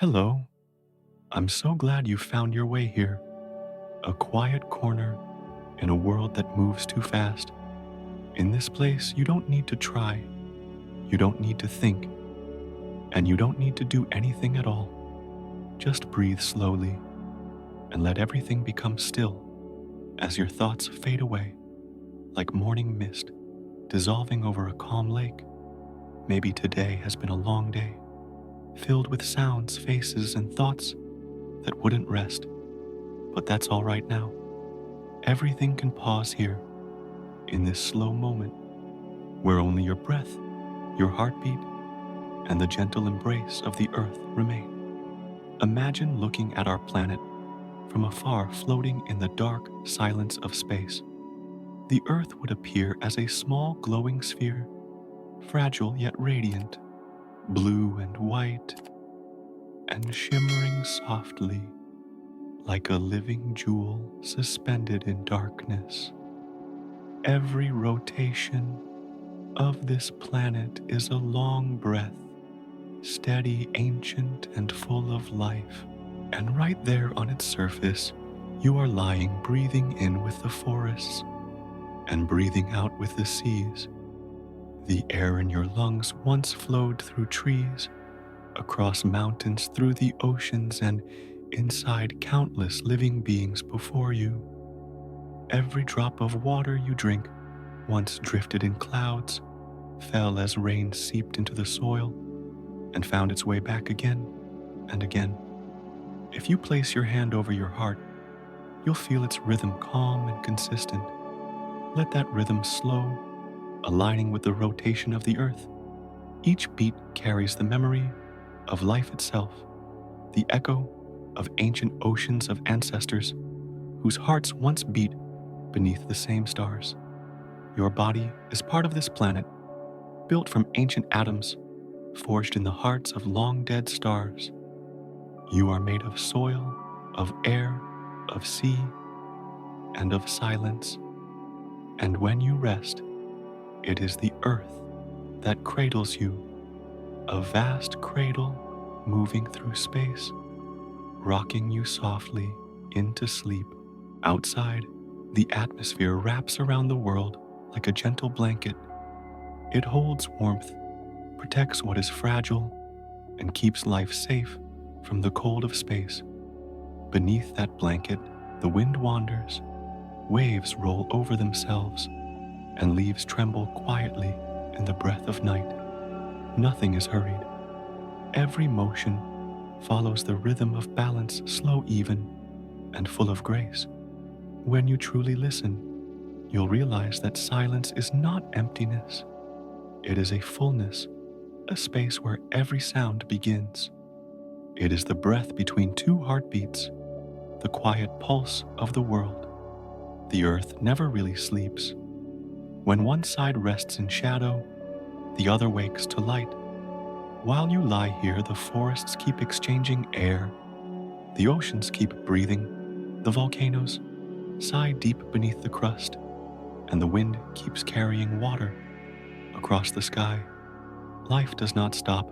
Hello, I'm so glad you found your way here. A quiet corner in a world that moves too fast. In this place, you don't need to try, you don't need to think, and you don't need to do anything at all. Just breathe slowly and let everything become still as your thoughts fade away like morning mist dissolving over a calm lake. Maybe today has been a long day, filled with sounds, faces, and thoughts that wouldn't rest. But that's all right now. Everything can pause here, in this slow moment, where only your breath, your heartbeat, and the gentle embrace of the earth remain. Imagine looking at our planet from afar, floating in the dark silence of space. The earth would appear as a small glowing sphere, fragile yet radiant, blue and white, and shimmering softly like a living jewel suspended in darkness. Every rotation of this planet is a long breath, steady, ancient, and full of life. And right there on its surface, you are lying, breathing in with the forests and breathing out with the seas. The air in your lungs once flowed through trees, across mountains, through the oceans, and inside countless living beings before you. Every drop of water you drink once drifted in clouds, fell as rain seeped into the soil, and found its way back again and again. If you place your hand over your heart, you'll feel its rhythm calm and consistent. Let that rhythm slow, aligning with the rotation of the earth. Each beat carries the memory of life itself, the echo of ancient oceans of ancestors whose hearts once beat beneath the same stars. Your body is part of this planet, built from ancient atoms, forged in the hearts of long-dead stars. You are made of soil, of air, of sea, and of silence. And when you rest, it is the earth that cradles you, a vast cradle moving through space, rocking you softly into sleep. Outside, the atmosphere wraps around the world like a gentle blanket. It holds warmth, protects what is fragile, and keeps life safe from the cold of space. Beneath that blanket, the wind wanders, waves roll over themselves, and leaves tremble quietly in the breath of night. Nothing is hurried. Every motion follows the rhythm of balance, slow, even, and full of grace. When you truly listen, you'll realize that silence is not emptiness. It is a fullness, a space where every sound begins. It is the breath between two heartbeats, the quiet pulse of the world. The earth never really sleeps. When one side rests in shadow, the other wakes to light. While you lie here, the forests keep exchanging air, the oceans keep breathing, the volcanoes sigh deep beneath the crust, and the wind keeps carrying water across the sky. Life does not stop.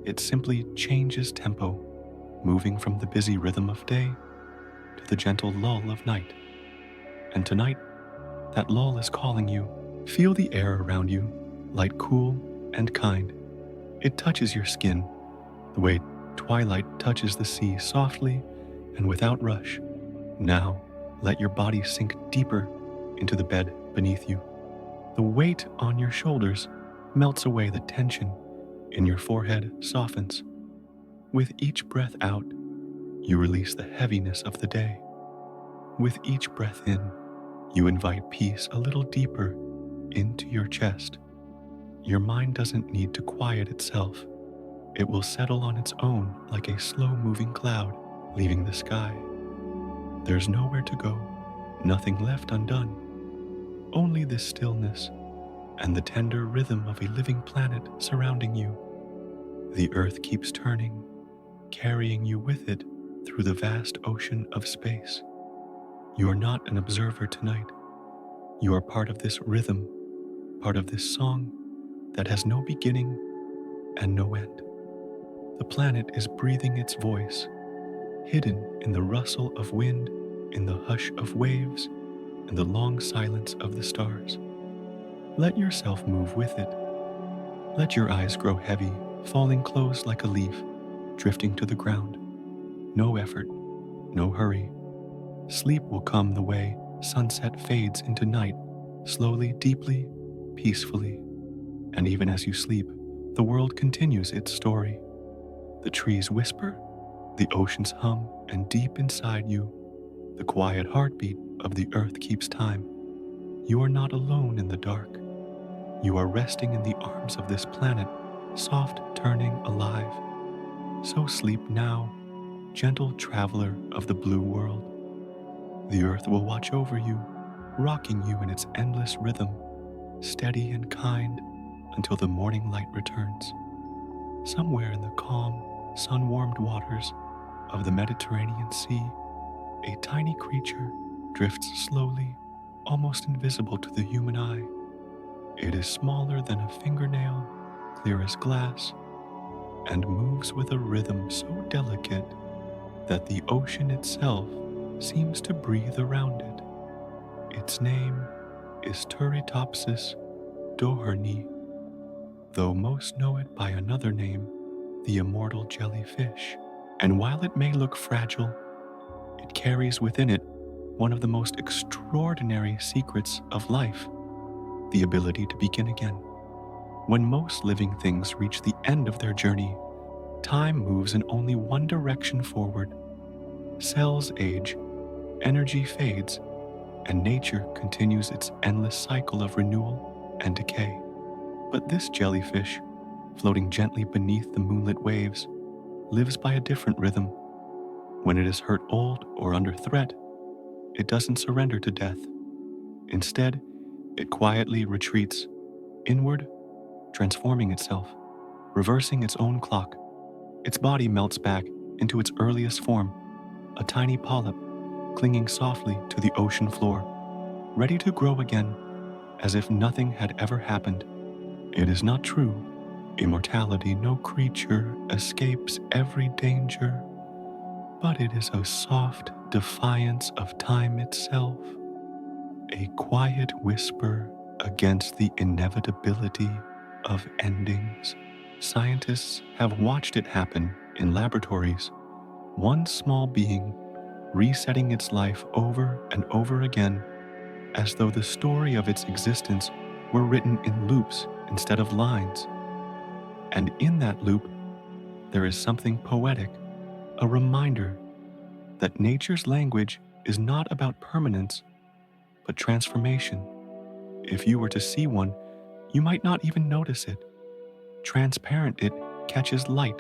It simply changes tempo, moving from the busy rhythm of day to the gentle lull of night. And tonight, that lull is calling you. Feel the air around you, light, cool, and kind. It touches your skin, the way twilight touches the sea, softly and without rush. Now, let your body sink deeper into the bed beneath you. The weight on your shoulders melts away, the tension in your forehead softens. With each breath out, you release the heaviness of the day. With each breath in, you invite peace a little deeper into your chest. Your mind doesn't need to quiet itself. It will settle on its own like a slow-moving cloud leaving the sky. There's nowhere to go, nothing left undone. Only this stillness and the tender rhythm of a living planet surrounding you. The earth keeps turning, carrying you with it through the vast ocean of space. You are not an observer tonight. You are part of this rhythm, part of this song that has no beginning and no end. The planet is breathing its voice, hidden in the rustle of wind, in the hush of waves, and the long silence of the stars. Let yourself move with it. Let your eyes grow heavy, falling closed like a leaf, drifting to the ground. No effort, no hurry. Sleep will come the way sunset fades into night, slowly, deeply, peacefully. And even as you sleep, the world continues its story. The trees whisper, the oceans hum, and deep inside you, the quiet heartbeat of the earth keeps time. You are not alone in the dark. You are resting in the arms of this planet, soft, turning, alive. So sleep now, gentle traveler of the blue world. The earth will watch over you, rocking you in its endless rhythm, steady and kind until the morning light returns. Somewhere in the calm, sun-warmed waters of the Mediterranean Sea, a tiny creature drifts slowly, almost invisible to the human eye. It is smaller than a fingernail, clear as glass, and moves with a rhythm so delicate that the ocean itself seems to breathe around it. Its name is Turritopsis dohrnii, though most know it by another name, the immortal jellyfish. And while it may look fragile, it carries within it one of the most extraordinary secrets of life, the ability to begin again. When most living things reach the end of their journey, time moves in only one direction forward. Cells age, energy fades, and nature continues its endless cycle of renewal and decay. But this jellyfish, floating gently beneath the moonlit waves, lives by a different rhythm. When it is hurt old or under threat, it doesn't surrender to death. Instead, it quietly retreats inward, transforming itself, reversing its own clock. Its body melts back into its earliest form, a tiny polyp clinging softly to the ocean floor, ready to grow again as if nothing had ever happened. It is not true immortality. No creature escapes every danger, but it is a soft defiance of time itself, a quiet whisper against the inevitability of endings. Scientists have watched it happen in laboratories, one small being resetting its life over and over again, as though the story of its existence were written in loops instead of lines. And in that loop, there is something poetic, a reminder that nature's language is not about permanence, but transformation. If you were to see one, you might not even notice it. Transparent, it catches light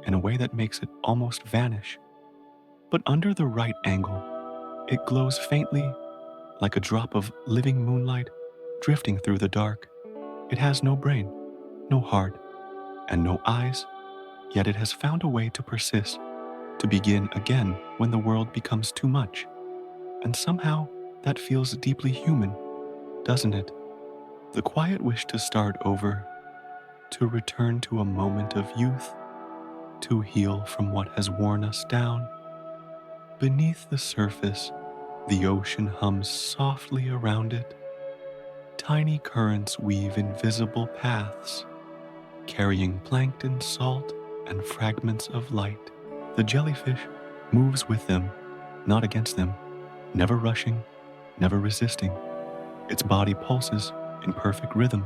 in a way that makes it almost vanish. But under the right angle, it glows faintly like a drop of living moonlight drifting through the dark. It has no brain, no heart, and no eyes, yet it has found a way to persist, to begin again when the world becomes too much. And somehow that feels deeply human, doesn't it? The quiet wish to start over, to return to a moment of youth, to heal from what has worn us down. Beneath the surface, the ocean hums softly around it. Tiny currents weave invisible paths, carrying plankton, salt, and fragments of light. The jellyfish moves with them, not against them, never rushing, never resisting. Its body pulses in perfect rhythm,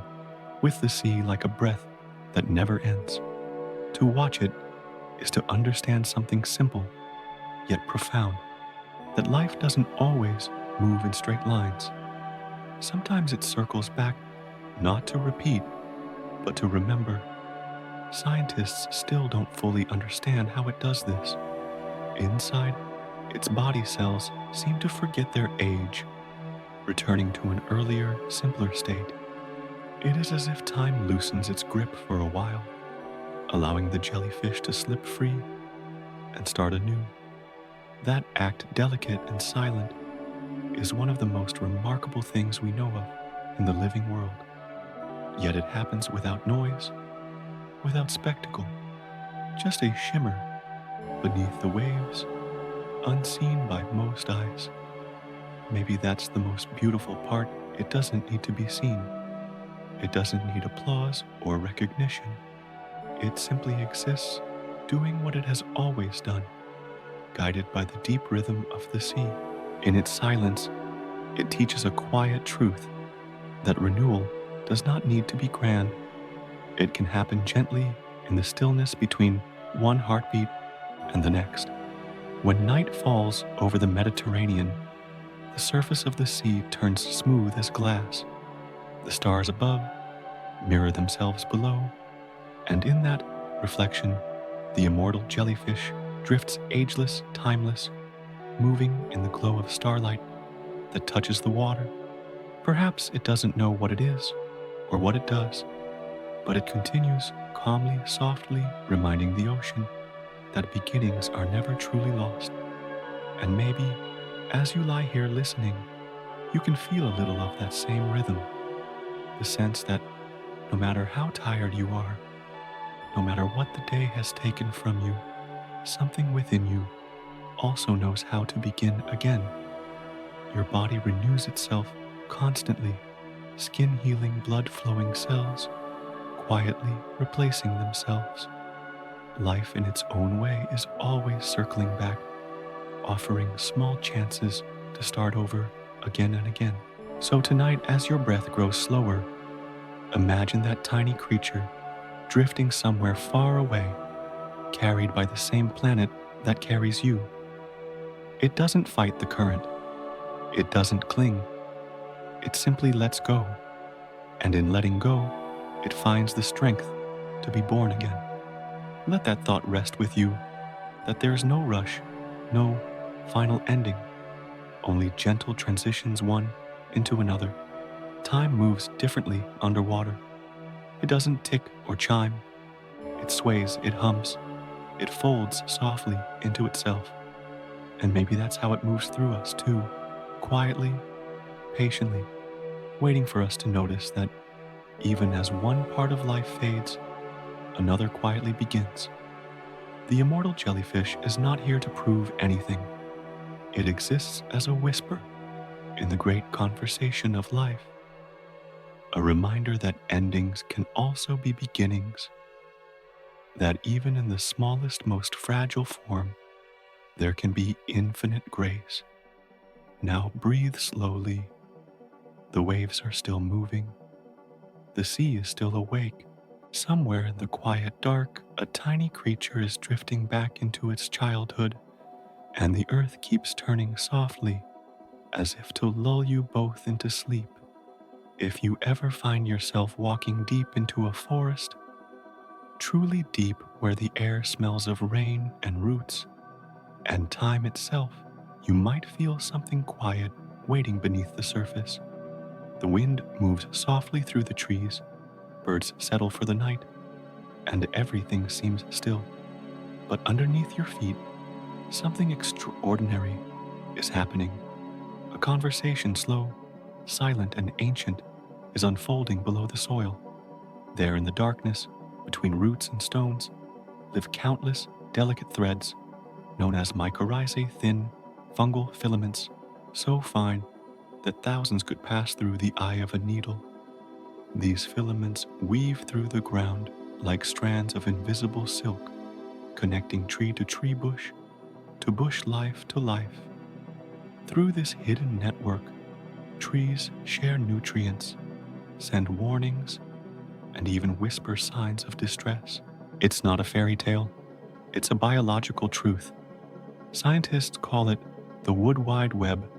with the sea like a breath that never ends. To watch it is to understand something simple, yet profound, that life doesn't always move in straight lines. Sometimes it circles back, not to repeat, but to remember. Scientists still don't fully understand how it does this. Inside, its body cells seem to forget their age, returning to an earlier, simpler state. It is as if time loosens its grip for a while, allowing the jellyfish to slip free and start anew. That act, delicate and silent, is one of the most remarkable things we know of in the living world. Yet it happens without noise, without spectacle, just a shimmer beneath the waves, unseen by most eyes. Maybe that's the most beautiful part. It doesn't need to be seen. It doesn't need applause or recognition. It simply exists, doing what it has always done, guided by the deep rhythm of the sea. In its silence, it teaches a quiet truth that renewal does not need to be grand. It can happen gently in the stillness between one heartbeat and the next. When night falls over the Mediterranean, the surface of the sea turns smooth as glass. The stars above mirror themselves below, and in that reflection, the immortal jellyfish drifts ageless, timeless, moving in the glow of starlight that touches the water. Perhaps it doesn't know what it is or what it does, but it continues calmly, softly, reminding the ocean that beginnings are never truly lost. And maybe, as you lie here listening, you can feel a little of that same rhythm, the sense that no matter how tired you are, no matter what the day has taken from you, something within you also knows how to begin again. Your body renews itself constantly, skin healing, blood flowing cells, quietly replacing themselves. Life in its own way is always circling back, offering small chances to start over again and again. So tonight, as your breath grows slower, imagine that tiny creature drifting somewhere far away, carried by the same planet that carries you. It doesn't fight the current. It doesn't cling. It simply lets go. And in letting go, it finds the strength to be born again. Let that thought rest with you, that there is no rush, no final ending, only gentle transitions one into another. Time moves differently underwater. It doesn't tick or chime. It sways, it hums, it folds softly into itself. And maybe that's how it moves through us too, quietly, patiently, waiting for us to notice that even as one part of life fades, another quietly begins. The immortal jellyfish is not here to prove anything. It exists as a whisper in the great conversation of life, a reminder that endings can also be beginnings, that even in the smallest, most fragile form, there can be infinite grace. Now breathe slowly. The waves are still moving. The sea is still awake. Somewhere in the quiet dark, a tiny creature is drifting back into its childhood, and the earth keeps turning softly, as if to lull you both into sleep. If you ever find yourself walking deep into a forest, truly deep where the air smells of rain and roots and time itself, you might feel something quiet waiting beneath the surface. The wind moves softly through the trees, birds settle for the night, and everything seems still. But underneath your feet, something extraordinary is happening. A conversation, slow, silent, and ancient, is unfolding below the soil. There in the darkness, between roots and stones, live countless delicate threads, known as mycorrhizae, thin, fungal filaments, so fine that thousands could pass through the eye of a needle. These filaments weave through the ground like strands of invisible silk, connecting tree to tree, bush to bush, life to life. Through this hidden network, trees share nutrients, send warnings, and even whisper signs of distress. It's not a fairy tale, it's a biological truth. Scientists call it the Wood Wide Web,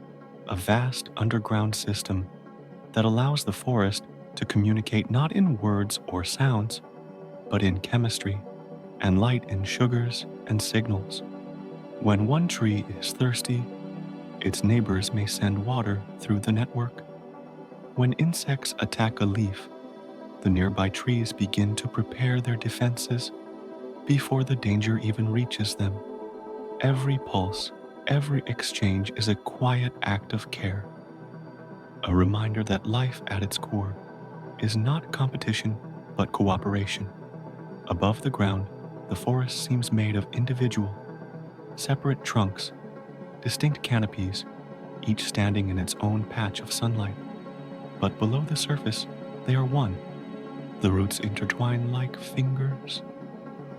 a vast underground system that allows the forest to communicate not in words or sounds, but in chemistry and light in sugars and signals. When one tree is thirsty, its neighbors may send water through the network. When insects attack a leaf, the nearby trees begin to prepare their defenses before the danger even reaches them. Every pulse, every exchange is a quiet act of care, a reminder that life at its core is not competition but cooperation. Above the ground, The forest seems made of individual, separate trunks, distinct canopies, each standing in its own patch of sunlight. But below the surface, they are one. The roots intertwine like fingers,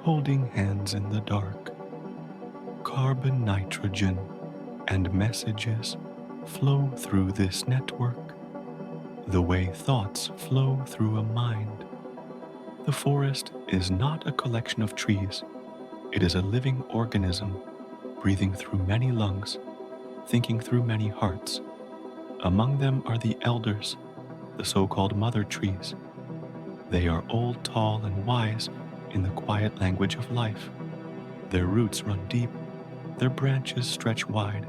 holding hands in the dark. Carbon, nitrogen, and messages flow through this network, the way thoughts flow through a mind. The forest is not a collection of trees. It is a living organism, breathing through many lungs, thinking through many hearts. Among them are the elders, the so-called mother trees. They are old, tall, and wise in the quiet language of life. Their roots run deep, their branches stretch wide.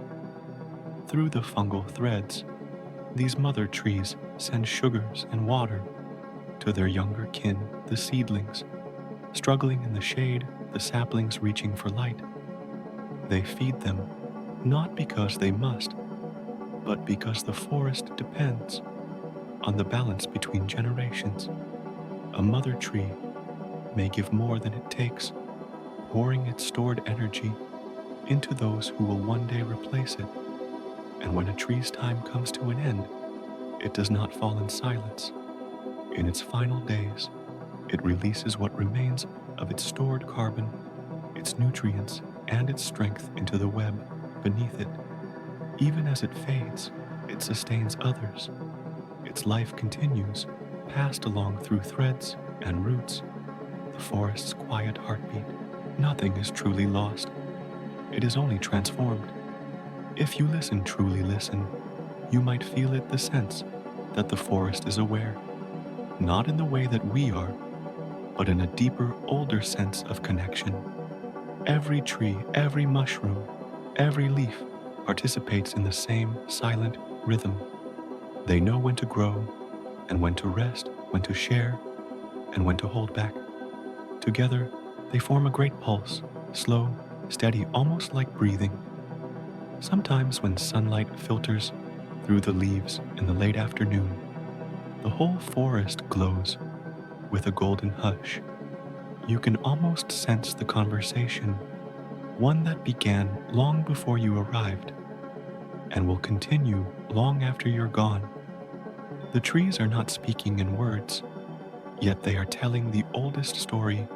Through the fungal threads, these mother trees send sugars and water to their younger kin, the seedlings, struggling in the shade, the saplings reaching for light. They feed them, not because they must, but because the forest depends on the balance between generations. A mother tree may give more than it takes, pouring its stored energy into those who will one day replace it. And when a tree's time comes to an end, it does not fall in silence. In its final days, it releases what remains of its stored carbon, its nutrients, and its strength into the web beneath it. Even as it fades, it sustains others. Its life continues, passed along through threads and roots. The forest's quiet heartbeat. Nothing is truly lost. It is only transformed. If you truly listen, you might feel it, the sense that the forest is aware, not in the way that we are, but in a deeper, older sense of connection. Every tree, every mushroom, every leaf participates in the same silent rhythm. They know when to grow, and when to rest, when to share, and when to hold back. Together, they form a great pulse, slow, steady, almost like breathing. Sometimes when sunlight filters through the leaves in the late afternoon, the whole forest glows with a golden hush. You can almost sense the conversation, one that began long before you arrived and will continue long after you're gone. The trees are not speaking in words, yet they are telling the oldest story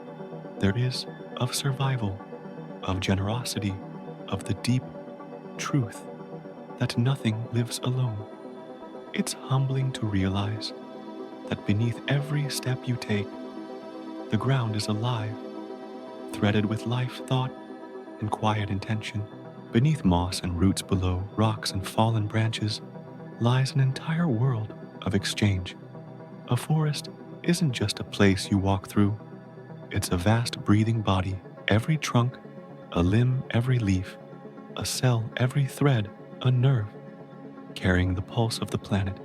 there is of survival, of generosity, of the deep truth that nothing lives alone. It's humbling to realize that beneath every step you take, the ground is alive, threaded with life, thought, and quiet intention. Beneath moss and roots below, rocks and fallen branches, lies an entire world of exchange. A forest isn't just a place you walk through. It's a vast breathing body, every trunk, a limb, every leaf, a cell, every thread, a nerve, carrying the pulse of the planet.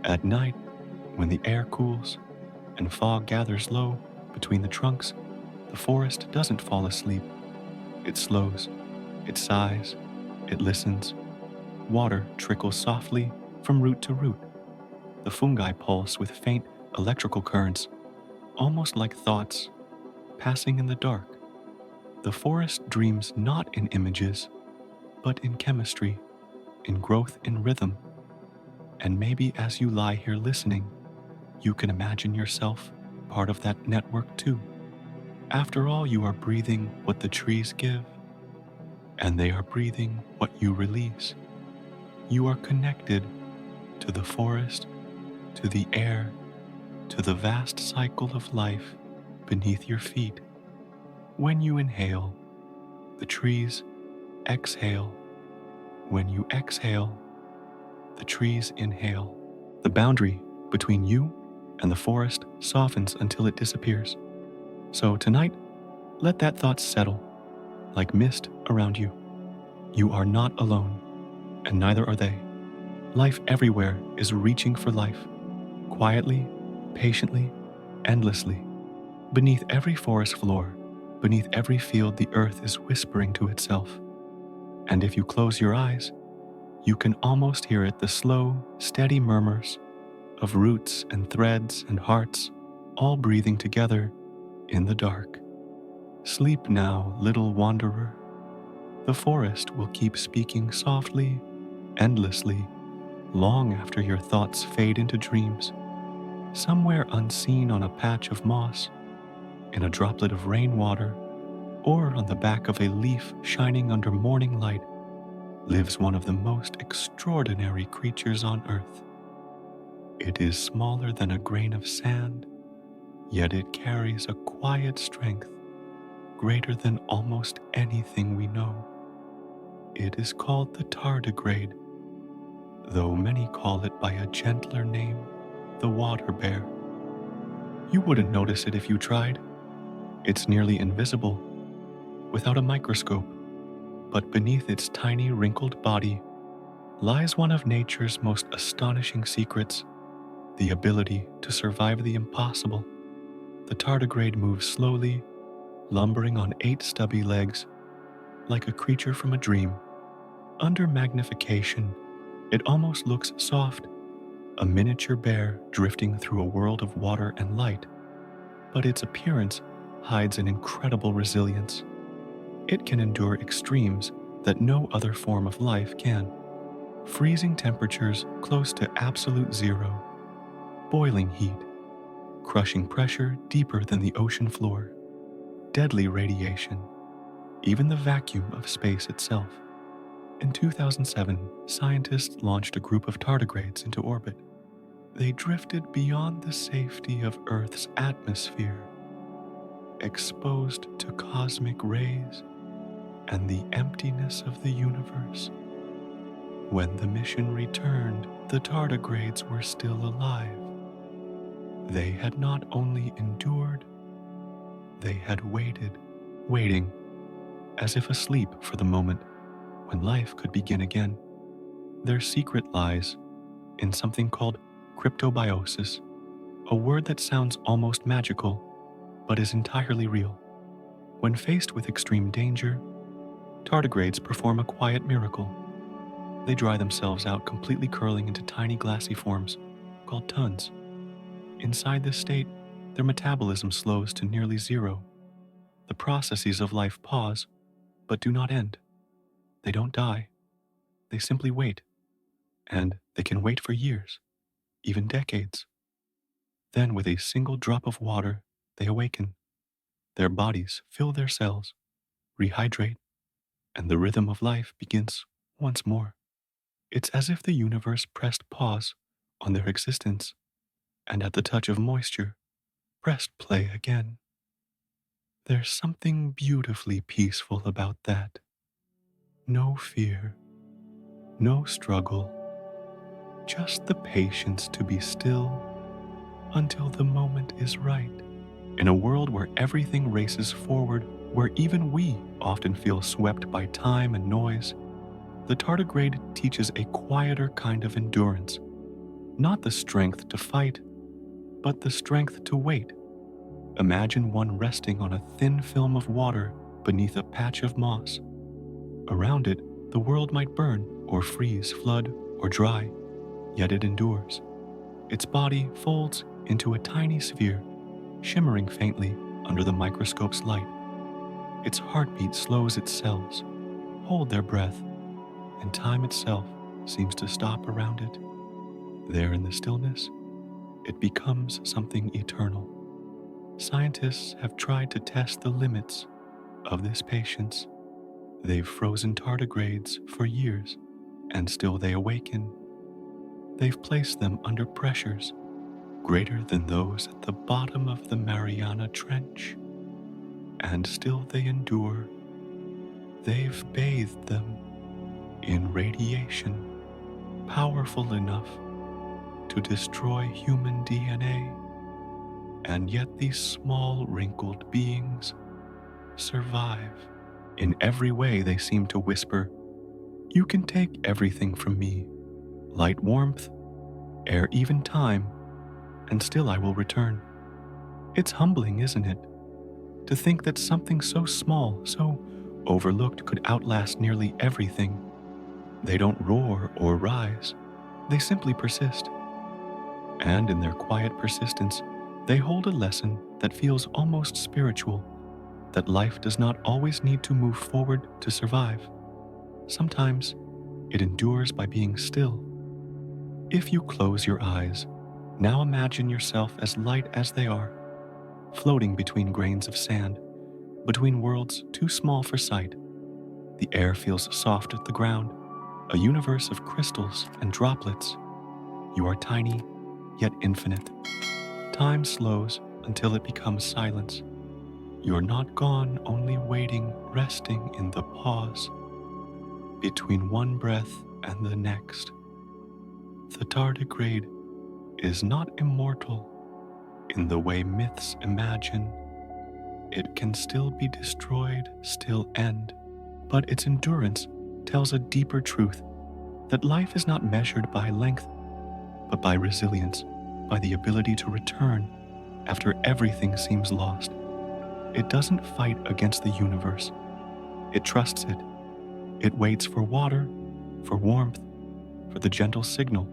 At night, when the air cools and fog gathers low between the trunks, the forest doesn't fall asleep. It slows, it sighs, it listens. Water trickles softly from root to root. The fungi pulse with faint electrical currents, almost like thoughts passing in the dark. The forest dreams not in images, but in chemistry, in growth, in rhythm. And maybe as you lie here listening, you can imagine yourself part of that network too. After all, you are breathing what the trees give, and they are breathing what you release. You are connected to the forest, to the air, to the vast cycle of life beneath your feet. When you inhale, the trees exhale. When you exhale, the trees inhale. The boundary between you and the forest softens until it disappears. So tonight, let that thought settle like mist around you. You are not alone, and neither are they. Life everywhere is reaching for life, quietly, patiently, endlessly. Beneath every forest floor, beneath every field, the earth is whispering to itself. And if you close your eyes, you can almost hear it, the slow, steady murmurs of roots and threads and hearts, all breathing together in the dark. Sleep now, little wanderer. The forest will keep speaking softly, endlessly, long after your thoughts fade into dreams. Somewhere unseen on a patch of moss, in a droplet of rainwater, or on the back of a leaf shining under morning light, lives one of the most extraordinary creatures on earth. It is smaller than a grain of sand, yet it carries a quiet strength greater than almost anything we know. It is called the tardigrade, though many call it by a gentler name, the water bear. You wouldn't notice it if you tried. It's nearly invisible, without a microscope, but beneath its tiny wrinkled body lies one of nature's most astonishing secrets, the ability to survive the impossible. The tardigrade moves slowly, lumbering on 8 stubby legs, like a creature from a dream. Under magnification, it almost looks soft, a miniature bear drifting through a world of water and light, but its appearance hides an incredible resilience. It can endure extremes that no other form of life can. Freezing temperatures close to absolute zero, boiling heat, crushing pressure deeper than the ocean floor, deadly radiation, even the vacuum of space itself. In 2007, scientists launched a group of tardigrades into orbit. They drifted beyond the safety of Earth's atmosphere, exposed to cosmic rays and the emptiness of the universe. When the mission returned, the tardigrades were still alive. They had not only endured, they had waited, waiting, as if asleep for the moment when life could begin again. Their secret lies in something called cryptobiosis, a word that sounds almost magical, but is entirely real. When faced with extreme danger, tardigrades perform a quiet miracle. They dry themselves out, completely curling into tiny glassy forms called tons. Inside this state, their metabolism slows to nearly zero. The processes of life pause, but do not end. They don't die. They simply wait. And they can wait for years, even decades. Then, with a single drop of water, they awaken. Their bodies fill their cells, rehydrate, and the rhythm of life begins once more. It's as if the universe pressed pause on their existence, and at the touch of moisture, pressed play again. There's something beautifully peaceful about that. No fear, no struggle, just the patience to be still until the moment is right. In a world where everything races forward, where even we often feel swept by time and noise, the tardigrade teaches a quieter kind of endurance. Not the strength to fight, but the strength to wait. Imagine one resting on a thin film of water beneath a patch of moss. Around it, the world might burn or freeze, flood or dry, yet it endures. Its body folds into a tiny sphere, shimmering faintly under the microscope's light. Its heartbeat slows its cells, hold their breath, and time itself seems to stop around it. There in the stillness, it becomes something eternal. Scientists have tried to test the limits of this patience. They've frozen tardigrades for years, and still they awaken. They've placed them under pressures greater than those at the bottom of the Mariana Trench, and still they endure. They've bathed them in radiation powerful enough to destroy human DNA, and yet these small wrinkled beings survive. In every way they seem to whisper, "You can take everything from me, light, warmth, air, even time, and still I will return." It's humbling, isn't it? To think that something so small, so overlooked could outlast nearly everything. They don't roar or rise, they simply persist. And in their quiet persistence, they hold a lesson that feels almost spiritual. that life does not always need to move forward to survive. Sometimes it endures by being still. If you close your eyes, now imagine yourself as light as they are, floating between grains of sand, between worlds too small for sight. The air feels soft at the ground, a universe of crystals and droplets. You are tiny, yet infinite. Time slows until it becomes silence. You're not gone, only waiting, resting in the pause between one breath and the next. The tardigrade is not immortal in the way myths imagine. It can still be destroyed, still end, but its endurance tells a deeper truth that life is not measured by length, but by resilience, by the ability to return after everything seems lost. It doesn't fight against the universe. It trusts it. It waits for water, for warmth, for the gentle signal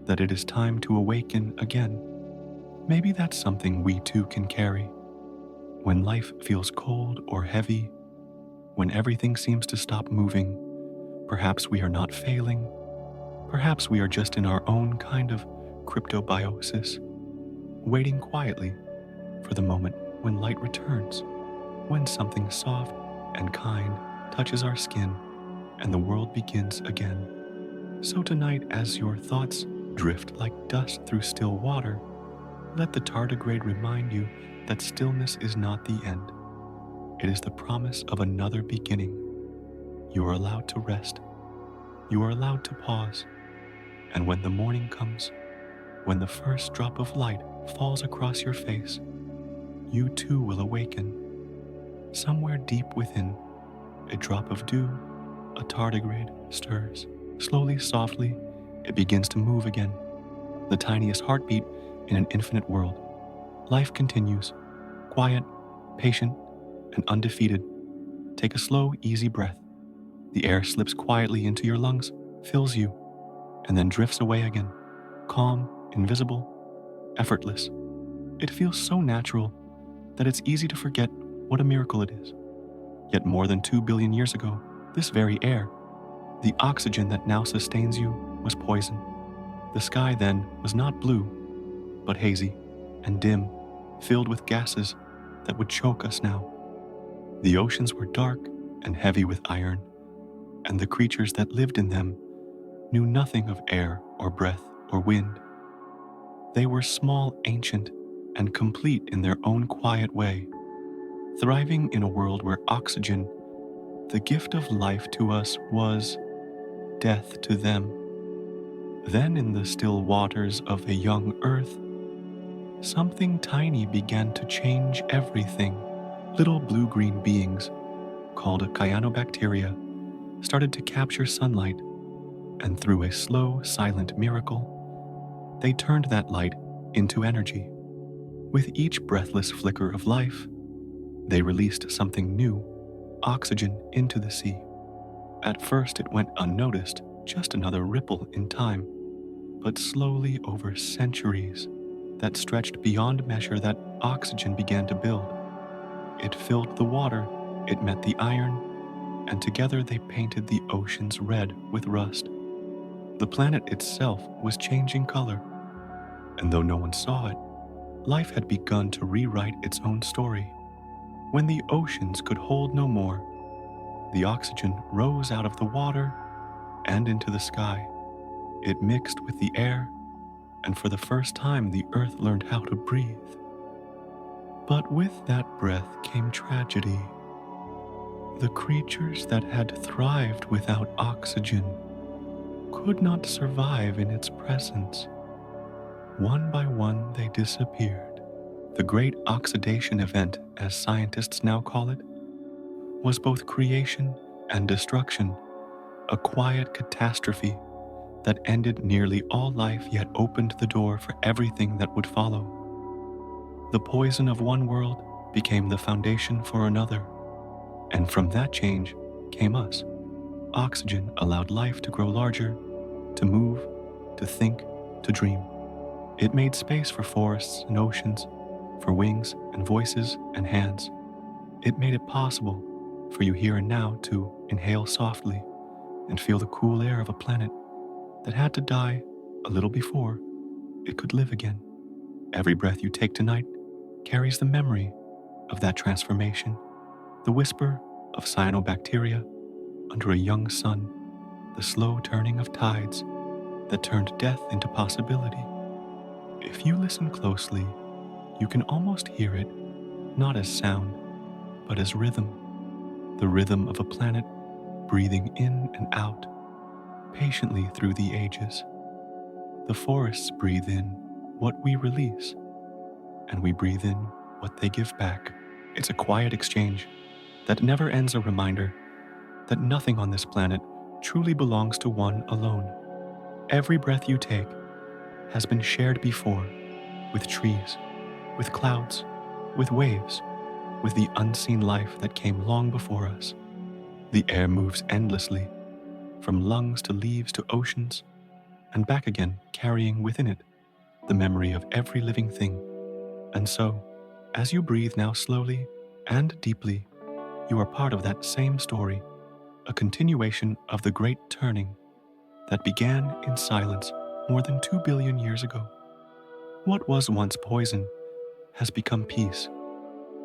that it is time to awaken again. Maybe that's something we too can carry. When life feels cold or heavy, when everything seems to stop moving, perhaps we are not failing. Perhaps we are just in our own kind of cryptobiosis, waiting quietly for the moment when light returns, when something soft and kind touches our skin and the world begins again. So tonight, as your thoughts drift like dust through still water, let the tardigrade remind you that stillness is not the end. It is the promise of another beginning. You are allowed to rest. You are allowed to pause. And when the morning comes, when the first drop of light falls across your face, you too will awaken. Somewhere deep within, a drop of dew, a tardigrade stirs. Slowly, softly, it begins to move again. The tiniest heartbeat in an infinite world. Life continues, quiet, patient, and undefeated. Take a slow, easy breath. The air slips quietly into your lungs, fills you, and then drifts away again, calm, invisible, effortless. It feels so natural that it's easy to forget what a miracle it is. Yet more than 2 billion years ago, this very air, the oxygen that now sustains you, was poison. The sky then was not blue, but hazy and dim, filled with gases that would choke us now. The oceans were dark and heavy with iron, and the creatures that lived in them knew nothing of air or breath or wind. They were small, ancient, and complete in their own quiet way, thriving in a world where oxygen, the gift of life to us, was death to them. Then in the still waters of a young earth, something tiny began to change everything. Little blue-green beings, called cyanobacteria, started to capture sunlight, and through a slow, silent miracle, they turned that light into energy. With each breathless flicker of life, they released something new, oxygen, into the sea. At first it went unnoticed, just another ripple in time, but slowly over centuries that stretched beyond measure, that oxygen began to build. It filled the water, it met the iron, and together they painted the oceans red with rust. The planet itself was changing color, and though no one saw it, life had begun to rewrite its own story. When the oceans could hold no more, the oxygen rose out of the water and into the sky. It mixed with the air, and for the first time the earth learned how to breathe. But with that breath came tragedy. The creatures that had thrived without oxygen could not survive in its presence. One by one they disappeared. The great oxidation event, as scientists now call it, was both creation and destruction, a quiet catastrophe that ended nearly all life yet opened the door for everything that would follow. The poison of one world became the foundation for another, and from that change came us. Oxygen allowed life to grow larger, to move, to think, to dream. It made space for forests and oceans, for wings and voices and hands. It made it possible for you here and now to inhale softly and feel the cool air of a planet that had to die a little before it could live again. Every breath you take tonight carries the memory of that transformation, the whisper of cyanobacteria under a young sun, the slow turning of tides that turned death into possibility. If you listen closely, you can almost hear it, not as sound, but as rhythm, the rhythm of a planet breathing in and out, patiently through the ages. The forests breathe in what we release, and we breathe in what they give back. It's a quiet exchange that never ends, a reminder that nothing on this planet truly belongs to one alone. Every breath you take has been shared before with trees, with clouds, with waves, with the unseen life that came long before us. The air moves endlessly, from lungs to leaves to oceans, and back again, carrying within it the memory of every living thing. And so, as you breathe now slowly and deeply, you are part of that same story, a continuation of the great turning that began in silence more than 2 billion years ago. What was once poison has become peace.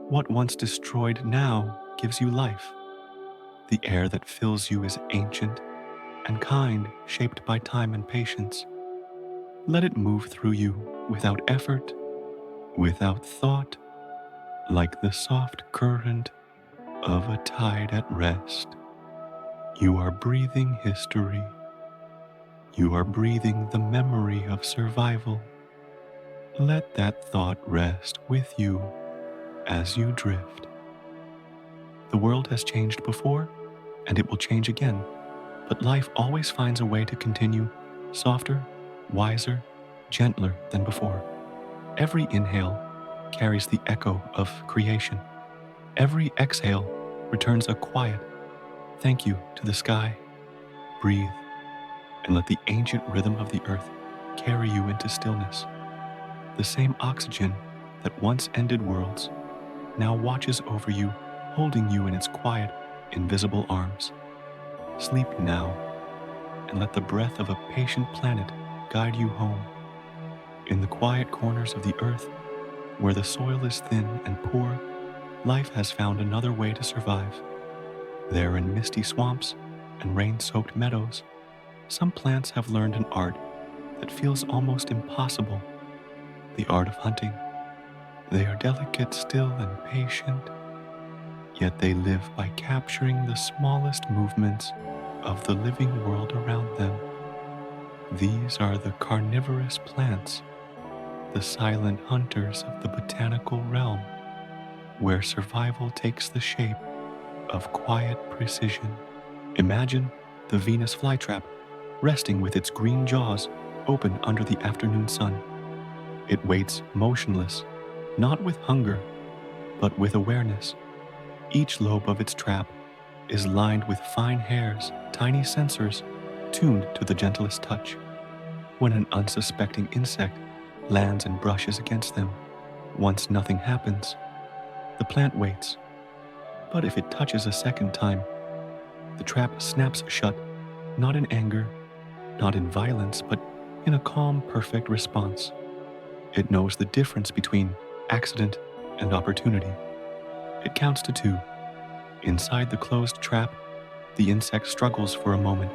What once destroyed now gives you life. The air that fills you is ancient and kind, shaped by time and patience. Let it move through you without effort, without thought, like the soft current of a tide at rest. You are breathing history. You are breathing the memory of survival. Let that thought rest with you as you drift. The world has changed before, and it will change again, but life always finds a way to continue, softer, wiser, gentler than before. Every inhale carries the echo of creation. Every exhale returns a quiet thank you to the sky. Breathe, and let the ancient rhythm of the earth carry you into stillness. The same oxygen that once ended worlds now watches over you, holding you in its quiet, invisible arms. Sleep now, and let the breath of a patient planet guide you home. In the quiet corners of the earth, where the soil is thin and poor, life has found another way to survive. There in misty swamps and rain-soaked meadows, some plants have learned an art that feels almost impossible, the art of hunting. They are delicate still and patient, yet they live by capturing the smallest movements of the living world around them. These are the carnivorous plants, the silent hunters of the botanical realm, where survival takes the shape of quiet precision. Imagine the Venus flytrap resting with its green jaws open under the afternoon sun. It waits motionless, not with hunger, but with awareness. Each lobe of its trap is lined with fine hairs, tiny sensors tuned to the gentlest touch. When an unsuspecting insect lands and brushes against them, once nothing happens, the plant waits. But if it touches a second time, the trap snaps shut, not in anger, not in violence, but in a calm, perfect response. It knows the difference between accident and opportunity. It counts to 2. Inside the closed trap, the insect struggles for a moment,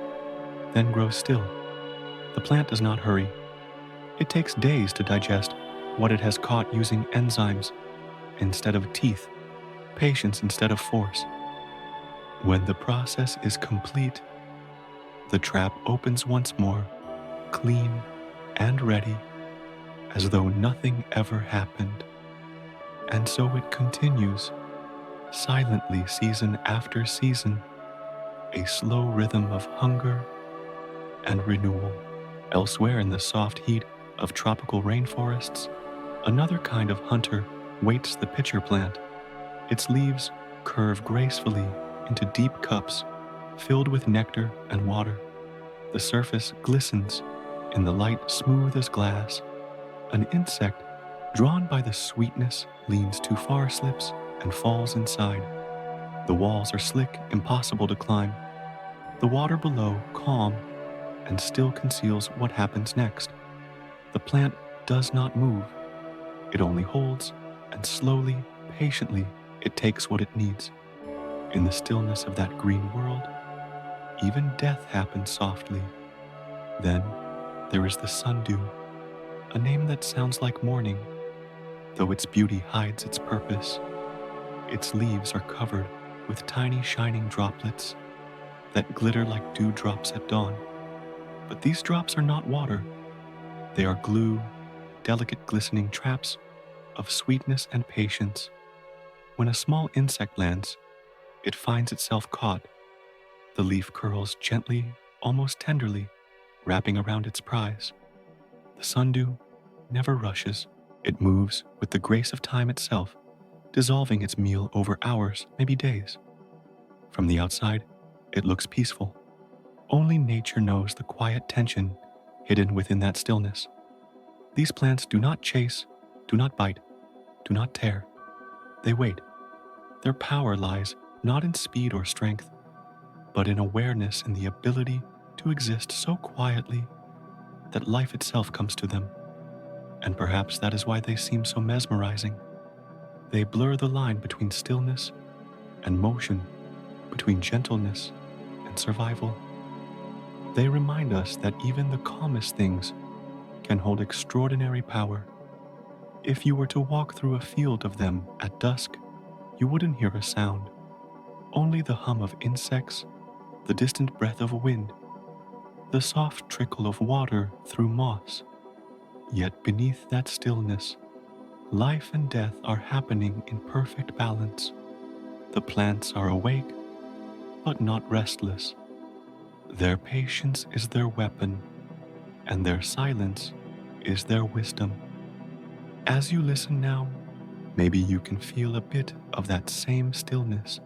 then grows still. The plant does not hurry. It takes days to digest what it has caught using enzymes instead of teeth, patience instead of force. When the process is complete, the trap opens once more, clean and ready, as though nothing ever happened. And so it continues, silently season after season, a slow rhythm of hunger and renewal. Elsewhere in the soft heat of tropical rainforests, another kind of hunter waits the pitcher plant. Its leaves curve gracefully into deep cups filled with nectar and water. The surface glistens in the light smooth as glass. An insect, drawn by the sweetness, leans too far, slips, and falls inside. The walls are slick, impossible to climb. The water below, calm, and still conceals what happens next. The plant does not move. It only holds, and slowly, patiently, it takes what it needs. In the stillness of that green world, even death happens softly. Then there is the sundew, a name that sounds like morning, though its beauty hides its purpose. Its leaves are covered with tiny shining droplets that glitter like dewdrops at dawn. But these drops are not water. They are glue, delicate glistening traps of sweetness and patience. When a small insect lands, it finds itself caught. The leaf curls gently, almost tenderly, wrapping around its prize. The sundew never rushes. It moves with the grace of time itself, dissolving its meal over hours, maybe days. From the outside, it looks peaceful. Only nature knows the quiet tension hidden within that stillness. These plants do not chase, do not bite, do not tear. They wait. Their power lies not in speed or strength, but in awareness and the ability to exist so quietly that life itself comes to them. And perhaps that is why they seem so mesmerizing. They blur the line between stillness and motion, between gentleness and survival. They remind us that even the calmest things can hold extraordinary power. If you were to walk through a field of them at dusk, you wouldn't hear a sound, only the hum of insects, the distant breath of wind, the soft trickle of water through moss. Yet beneath that stillness, life and death are happening in perfect balance. The plants are awake, but not restless. Their patience is their weapon, and their silence is their wisdom. As you listen now, maybe you can feel a bit of that same stillness,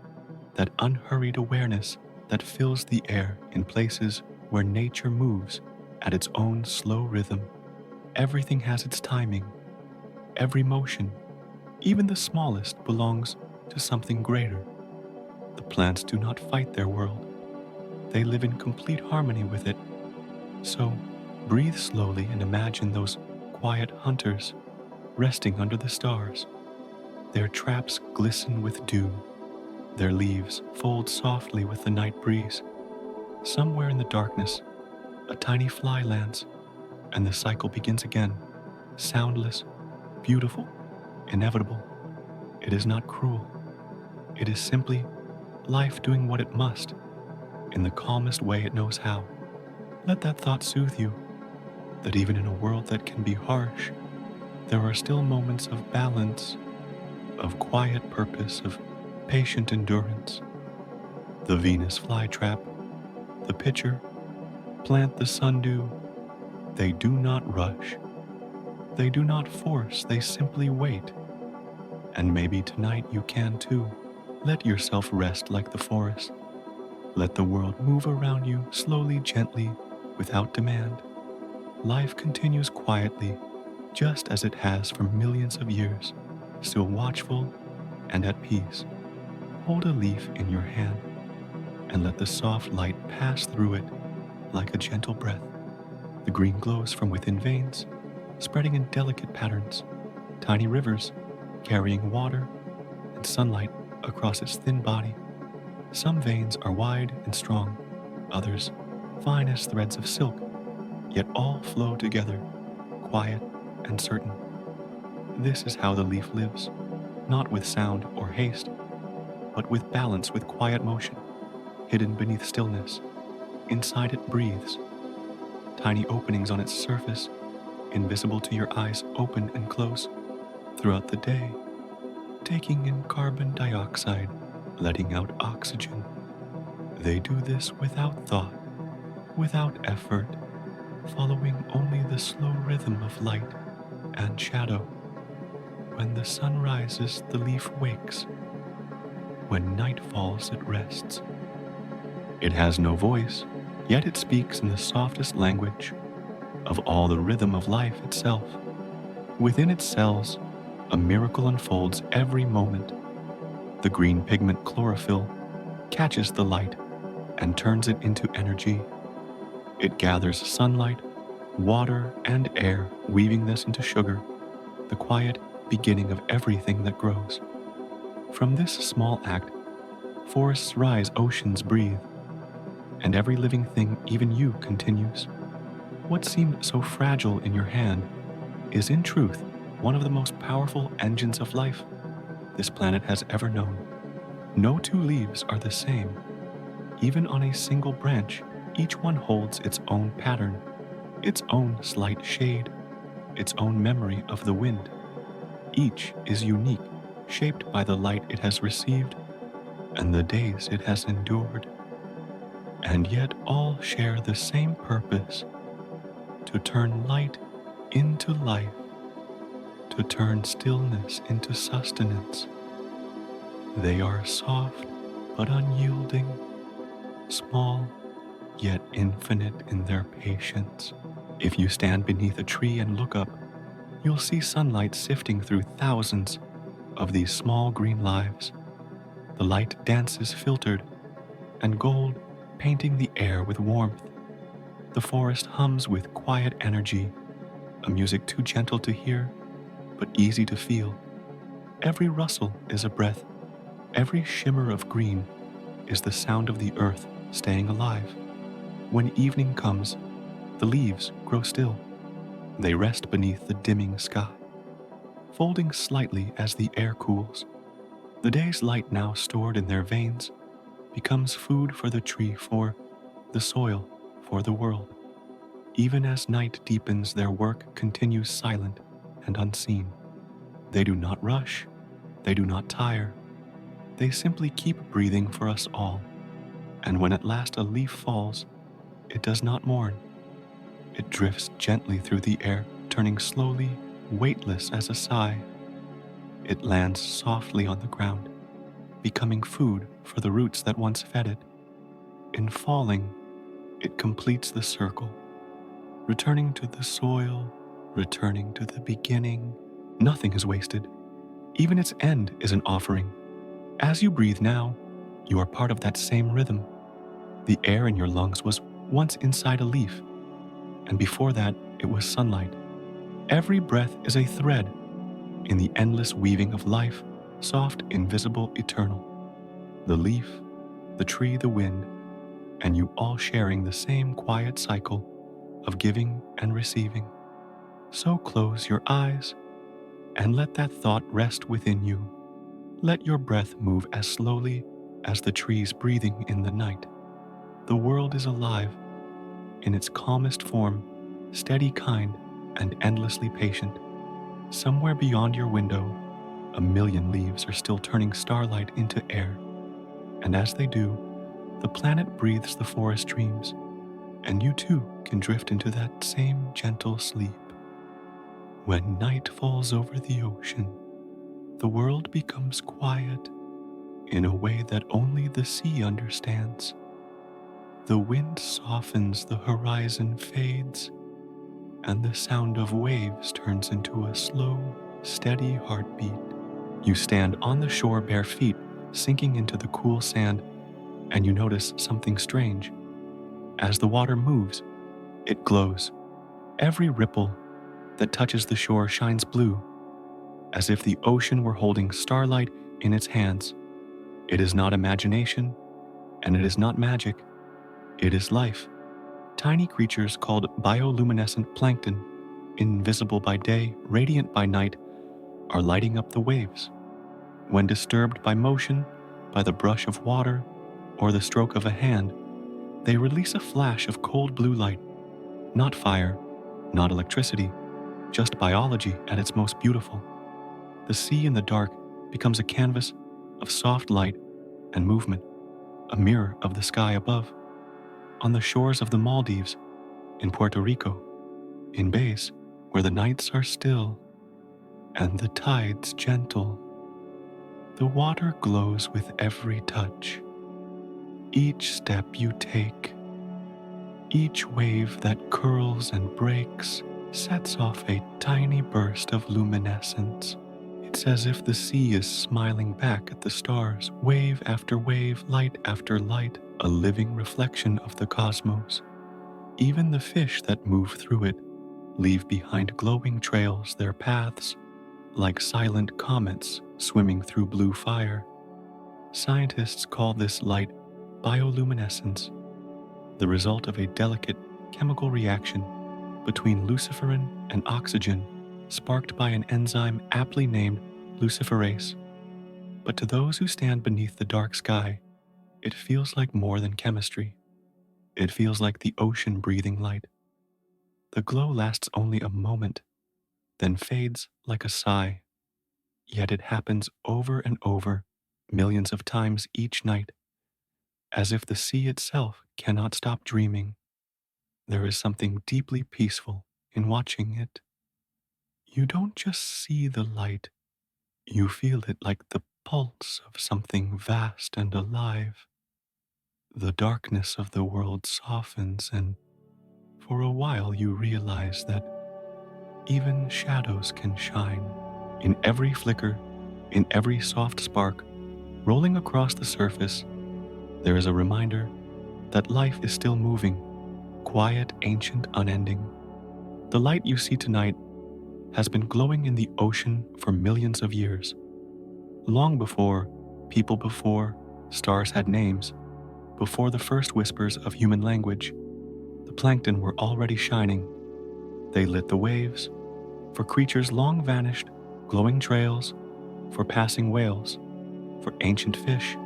that unhurried awareness that fills the air in places where nature moves at its own slow rhythm. Everything has its timing. Every motion, even the smallest, belongs to something greater. The plants do not fight their world. They live in complete harmony with it. So, breathe slowly and imagine those quiet hunters resting under the stars. Their traps glisten with dew. Their leaves fold softly with the night breeze. Somewhere in the darkness, a tiny fly lands, and the cycle begins again, soundless, beautiful, inevitable. It is not cruel. It is simply life doing what it must, in the calmest way it knows how. Let that thought soothe you, that even in a world that can be harsh, there are still moments of balance, of quiet purpose, of patient endurance. The Venus flytrap, the pitcher, plant the sundew, they do not rush. They do not force, they simply wait. And maybe tonight you can too. Let yourself rest like the forest. Let the world move around you slowly, gently, without demand. Life continues quietly, just as it has for millions of years, still watchful and at peace. Hold a leaf in your hand and let the soft light pass through it like a gentle breath. The green glows from within veins, spreading in delicate patterns, tiny rivers carrying water and sunlight across its thin body. Some veins are wide and strong, others fine as threads of silk, yet all flow together, quiet and certain. This is how the leaf lives, not with sound or haste, but with balance, with quiet motion, hidden beneath stillness. Inside it breathes. Tiny openings on its surface, invisible to your eyes, open and close throughout the day, taking in carbon dioxide, letting out oxygen. They do this without thought, without effort, following only the slow rhythm of light and shadow. When the sun rises, the leaf wakes. When night falls, it rests. It has no voice, yet it speaks in the softest language of all the rhythm of life itself. Within its cells, a miracle unfolds every moment. The green pigment chlorophyll catches the light and turns it into energy. It gathers sunlight, water, and air, weaving this into sugar, the quiet beginning of everything that grows. From this small act, forests rise, oceans breathe, and every living thing, even you, continues. What seemed so fragile in your hand is in truth one of the most powerful engines of life this planet has ever known. No two leaves are the same. Even on a single branch, each one holds its own pattern, its own slight shade, its own memory of the wind. Each is unique, shaped by the light it has received and the days it has endured. And yet all share the same purpose: to turn light into life, to turn stillness into sustenance. They are soft but unyielding, small yet infinite in their patience. If you stand beneath a tree and look up, you'll see sunlight sifting through thousands of these small green lives. The light dances filtered and gold, painting the air with warmth. The forest hums with quiet energy, a music too gentle to hear, but easy to feel. Every rustle is a breath. Every shimmer of green is the sound of the earth staying alive. When evening comes, the leaves grow still. They rest beneath the dimming sky, folding slightly as the air cools. The day's light, now stored in their veins, becomes food for the tree, for the soil, for the world. Even as night deepens, their work continues silent and unseen. They do not rush, they do not tire. They simply keep breathing for us all. And when at last a leaf falls, it does not mourn. It drifts gently through the air, turning slowly, weightless as a sigh. It lands softly on the ground, becoming food for the roots that once fed it. In falling, it completes the circle, returning to the soil, returning to the beginning. Nothing is wasted. Even its end is an offering. As you breathe now, you are part of that same rhythm. The air in your lungs was once inside a leaf, and before that, it was sunlight. Every breath is a thread in the endless weaving of life, soft, invisible, eternal. The leaf, the tree, the wind, and you all sharing the same quiet cycle of giving and receiving. So close your eyes and let that thought rest within you. Let your breath move as slowly as the trees breathing in the night. The world is alive in its calmest form, steady, kind, and endlessly patient. Somewhere beyond your window, a million leaves are still turning starlight into air. And as they do, the planet breathes the forest dreams, and you too can drift into that same gentle sleep. When night falls over the ocean, the world becomes quiet in a way that only the sea understands. The wind softens, the horizon fades, and the sound of waves turns into a slow, steady heartbeat. You stand on the shore, bare feet sinking into the cool sand, and you notice something strange. As the water moves, it glows. Every ripple that touches the shore shines blue, as if the ocean were holding starlight in its hands. It is not imagination, and it is not magic. It is life. Tiny creatures called bioluminescent plankton, invisible by day, radiant by night, are lighting up the waves. When disturbed by motion, by the brush of water, or the stroke of a hand, they release a flash of cold blue light. Not fire, not electricity, just biology at its most beautiful. The sea in the dark becomes a canvas of soft light and movement, a mirror of the sky above. On the shores of the Maldives, in Puerto Rico, in bays where the nights are still and the tides gentle, the water glows with every touch. Each step you take, each wave that curls and breaks, sets off a tiny burst of luminescence. It's as if the sea is smiling back at the stars, wave after wave, light after light, a living reflection of the cosmos. Even the fish that move through it leave behind glowing trails, their paths like silent comets swimming through blue fire. Scientists call this light bioluminescence, the result of a delicate chemical reaction between luciferin and oxygen sparked by an enzyme aptly named luciferase. But to those who stand beneath the dark sky, it feels like more than chemistry. It feels like the ocean breathing light. The glow lasts only a moment, then fades like a sigh. Yet it happens over and over, millions of times each night, as if the sea itself cannot stop dreaming. There is something deeply peaceful in watching it. You don't just see the light, you feel it like the pulse of something vast and alive. The darkness of the world softens, and for a while you realize that even shadows can shine. In every flicker, in every soft spark, rolling across the surface, there is a reminder that life is still moving, quiet, ancient, unending. The light you see tonight has been glowing in the ocean for millions of years. Long before stars had names, before the first whispers of human language, the plankton were already shining. They lit the waves, for creatures long vanished, glowing trails, for passing whales, for ancient fish,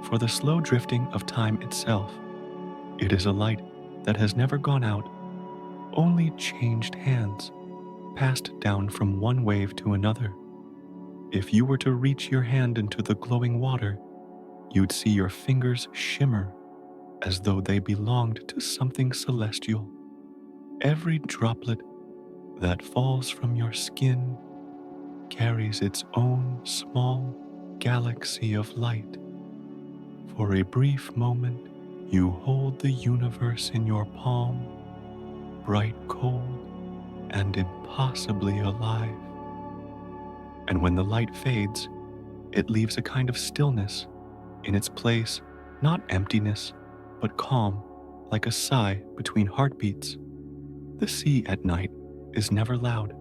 for the slow drifting of time itself. It is a light that has never gone out, only changed hands, passed down from one wave to another. If you were to reach your hand into the glowing water, you'd see your fingers shimmer as though they belonged to something celestial. Every droplet that falls from your skin carries its own small galaxy of light. For a brief moment, you hold the universe in your palm, bright, cold, and impossibly alive. And when the light fades, it leaves a kind of stillness in its place, not emptiness, but calm, like a sigh between heartbeats. The sea at night is never loud.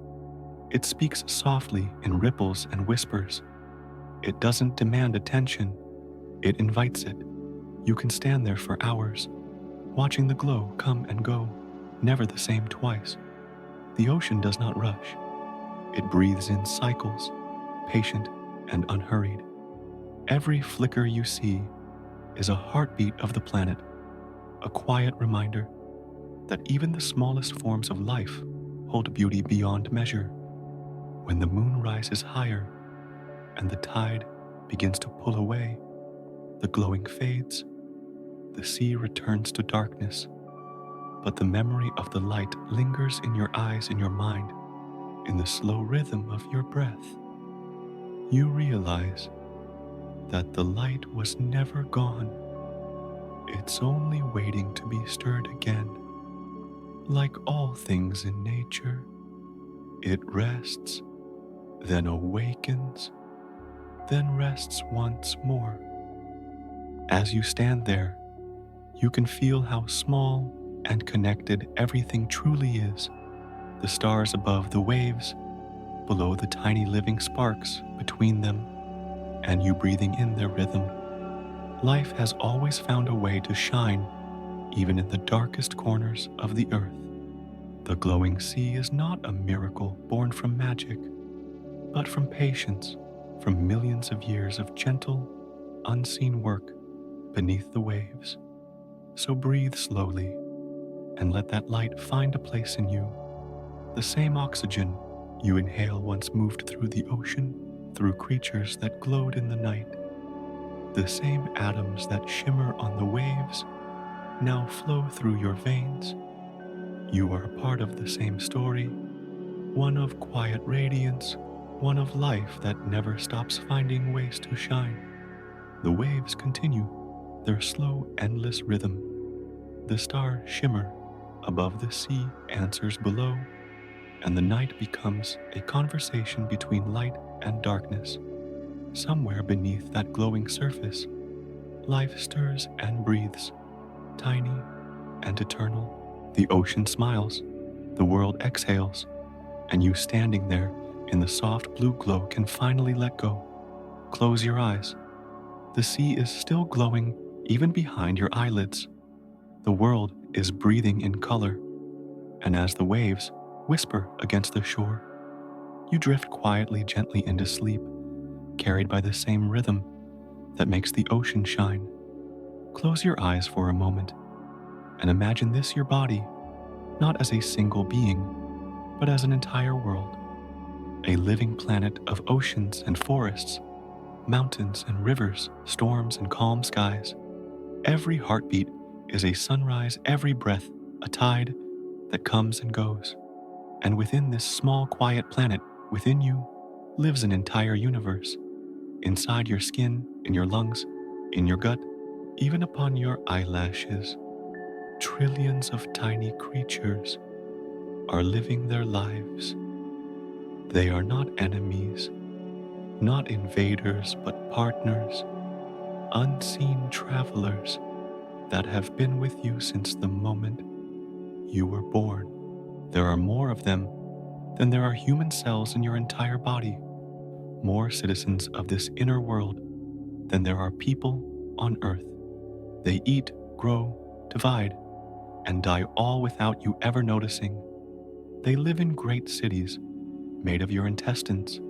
It speaks softly in ripples and whispers. It doesn't demand attention, it invites it. You can stand there for hours, watching the glow come and go, never the same twice. The ocean does not rush. It breathes in cycles, patient and unhurried. Every flicker you see is a heartbeat of the planet, a quiet reminder that even the smallest forms of life hold beauty beyond measure. When the moon rises higher and the tide begins to pull away, the glowing fades, the sea returns to darkness, but the memory of the light lingers in your eyes and your mind, in the slow rhythm of your breath. You realize that the light was never gone. It's only waiting to be stirred again. Like all things in nature, it rests, then awakens, then rests once more. As you stand there, you can feel how small and connected everything truly is. The stars above the waves, below the tiny living sparks between them, and you breathing in their rhythm. Life has always found a way to shine, even in the darkest corners of the earth. The glowing sea is not a miracle born from magic, but from patience, from millions of years of gentle, unseen work beneath the waves. So breathe slowly and let that light find a place in you. The same oxygen you inhale once moved through the ocean, through creatures that glowed in the night. The same atoms that shimmer on the waves now flow through your veins. You are a part of the same story, one of quiet radiance, one of life that never stops finding ways to shine. The waves continue their slow, endless rhythm. The stars shimmer above, the sea answers below, and the night becomes a conversation between light and darkness. Somewhere beneath that glowing surface, life stirs and breathes, tiny and eternal. The ocean smiles, the world exhales, and you standing there in the soft blue glow can finally let go. Close your eyes. The sea is still glowing even behind your eyelids. The world is breathing in color, and as the waves whisper against the shore, you drift quietly, gently into sleep, carried by the same rhythm that makes the ocean shine. Close your eyes for a moment and imagine this your body, not as a single being, but as an entire world, a living planet of oceans and forests, mountains and rivers, storms and calm skies. Every heartbeat is a sunrise, every breath a tide that comes and goes. And within this small, quiet planet, within you, lives an entire universe. Inside your skin, in your lungs, in your gut, even upon your eyelashes, trillions of tiny creatures are living their lives. They are not enemies, not invaders, but partners, unseen travelers that have been with you since the moment you were born. There are more of them than there are human cells in your entire body, more citizens of this inner world than there are people on earth. They eat, grow, divide, and die all without you ever noticing. They live in great cities made of your intestines,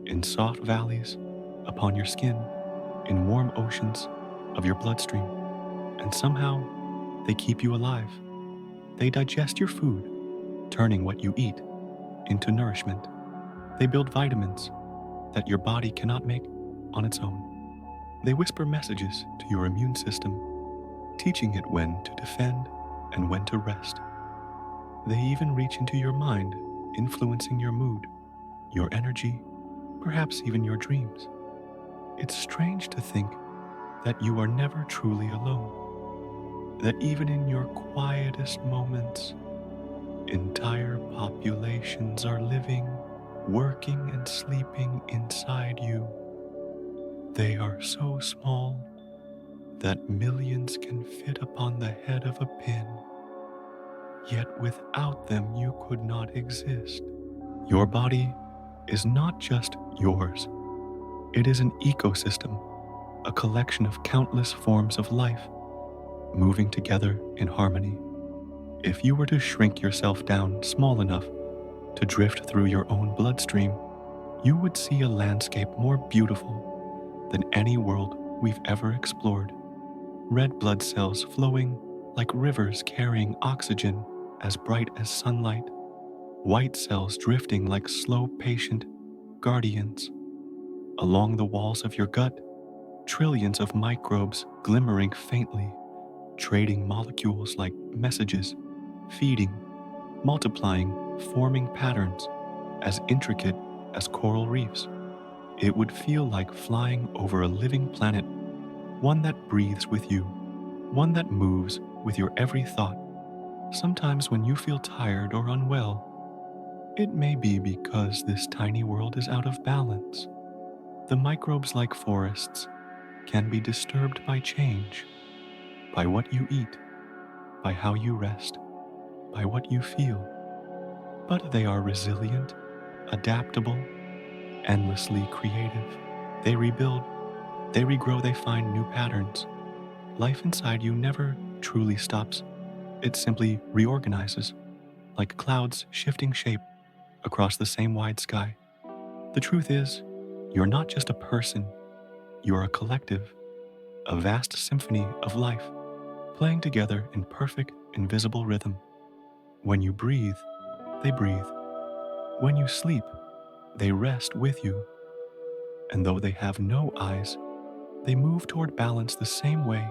in soft valleys, upon your skin, in warm oceans of your bloodstream, and somehow they keep you alive. They digest your food, turning what you eat into nourishment. They build vitamins that your body cannot make on its own. They whisper messages to your immune system, teaching it when to defend and when to rest. They even reach into your mind, influencing your mood, your energy, perhaps even your dreams. It's strange to think that you are never truly alone, that even in your quietest moments, entire populations are living, working, and sleeping inside you. They are so small that millions can fit upon the head of a pin. Yet without them, you could not exist. Your body is not just yours. It is an ecosystem, a collection of countless forms of life, moving together in harmony. If you were to shrink yourself down small enough to drift through your own bloodstream, you would see a landscape more beautiful than any world we've ever explored. Red blood cells flowing like rivers carrying oxygen as bright as sunlight, white cells drifting like slow, patient guardians. Along the walls of your gut, trillions of microbes glimmering faintly, trading molecules like messages, feeding, multiplying, forming patterns as intricate as coral reefs. It would feel like flying over a living planet, one that breathes with you, one that moves with your every thought. Sometimes when you feel tired or unwell, it may be because this tiny world is out of balance. The microbes, like forests, can be disturbed by change, by what you eat, by how you rest, by what you feel. But they are resilient, adaptable, endlessly creative. They rebuild, they regrow, they find new patterns. Life inside you never truly stops. It simply reorganizes, like clouds shifting shape across the same wide sky. The truth is, you're not just a person, you're a collective, a vast symphony of life, playing together in perfect, invisible rhythm. When you breathe, they breathe. When you sleep, they rest with you. And though they have no eyes, they move toward balance the same way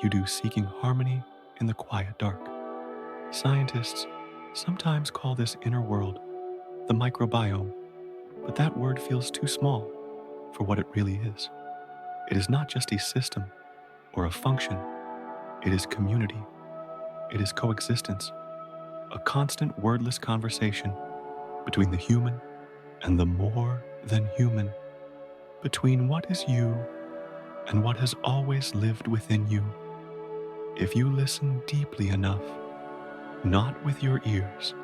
you do, seeking harmony in the quiet dark. Scientists sometimes call this inner world the microbiome, but that word feels too small for what it really is. It is not just a system or a function, it is community, it is coexistence, a constant wordless conversation between the human and the more than human, between what is you and what has always lived within you. If you listen deeply enough, not with your ears,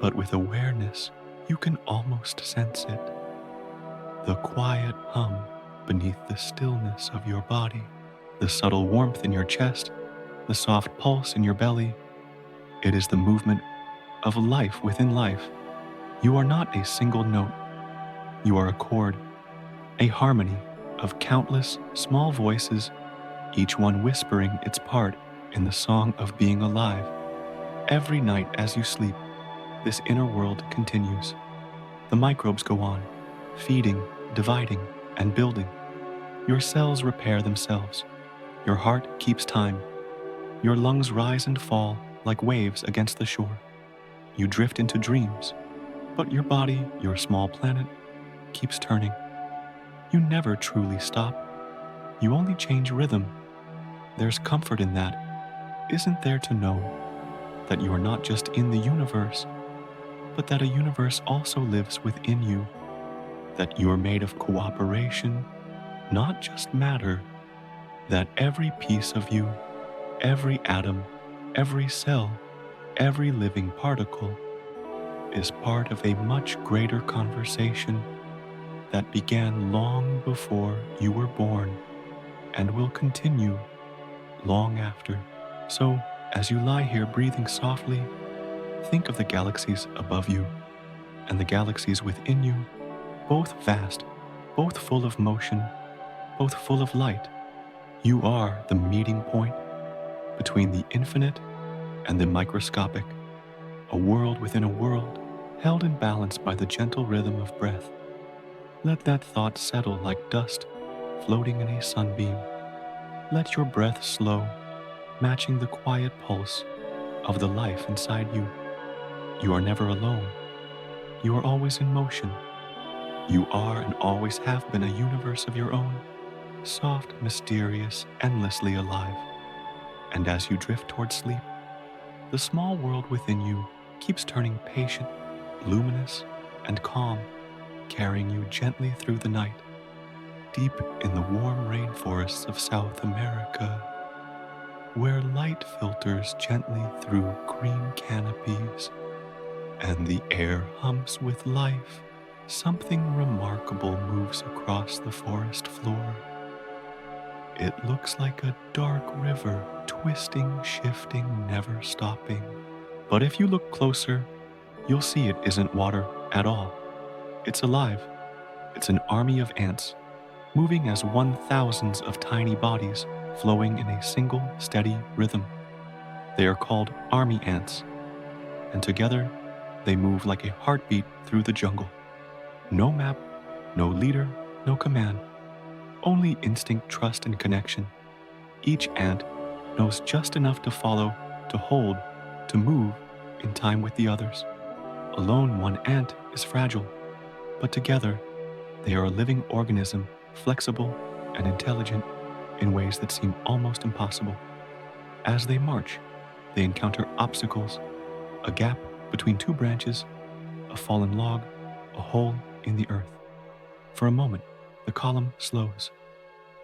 but with awareness, you can almost sense it. The quiet hum beneath the stillness of your body, the subtle warmth in your chest, the soft pulse in your belly. It is the movement of life within life. You are not a single note. You are a chord, a harmony of countless small voices, each one whispering its part in the song of being alive. Every night as you sleep, this inner world continues. The microbes go on, feeding, dividing, and building. Your cells repair themselves. Your heart keeps time. Your lungs rise and fall like waves against the shore. You drift into dreams, but your body, your small planet, keeps turning. You never truly stop. You only change rhythm. There's comfort in that, isn't there, to know that you are not just in the universe, but that a universe also lives within you, that you are made of cooperation, not just matter, that every piece of you, every atom, every cell, every living particle is part of a much greater conversation that began long before you were born and will continue long after. So, as you lie here breathing softly, think of the galaxies above you and the galaxies within you, both vast, both full of motion, both full of light. You are the meeting point between the infinite and the microscopic, a world within a world, held in balance by the gentle rhythm of breath. Let that thought settle like dust floating in a sunbeam. Let your breath slow, matching the quiet pulse of the life inside you. You are never alone. You are always in motion. You are and always have been a universe of your own, soft, mysterious, endlessly alive. And as you drift toward sleep, the small world within you keeps turning patient, luminous, and calm, carrying you gently through the night, deep in the warm rainforests of South America, where light filters gently through green canopies, and the air hums with life. Something remarkable moves across the forest floor. It looks like a dark river, twisting, shifting, never stopping. But if you look closer, you'll see it isn't water at all. It's alive. It's an army of ants, moving as 1,000s of tiny bodies flowing in a single, steady rhythm. They are called army ants, and together they move like a heartbeat through the jungle. No map, no leader, no command, only instinct, trust, and connection. Each ant knows just enough to follow, to hold, to move in time with the others. Alone, one ant is fragile, but together they are a living organism, flexible and intelligent in ways that seem almost impossible. As they march, they encounter obstacles, a gap between two branches, a fallen log, a hole in the earth. For a moment, the column slows.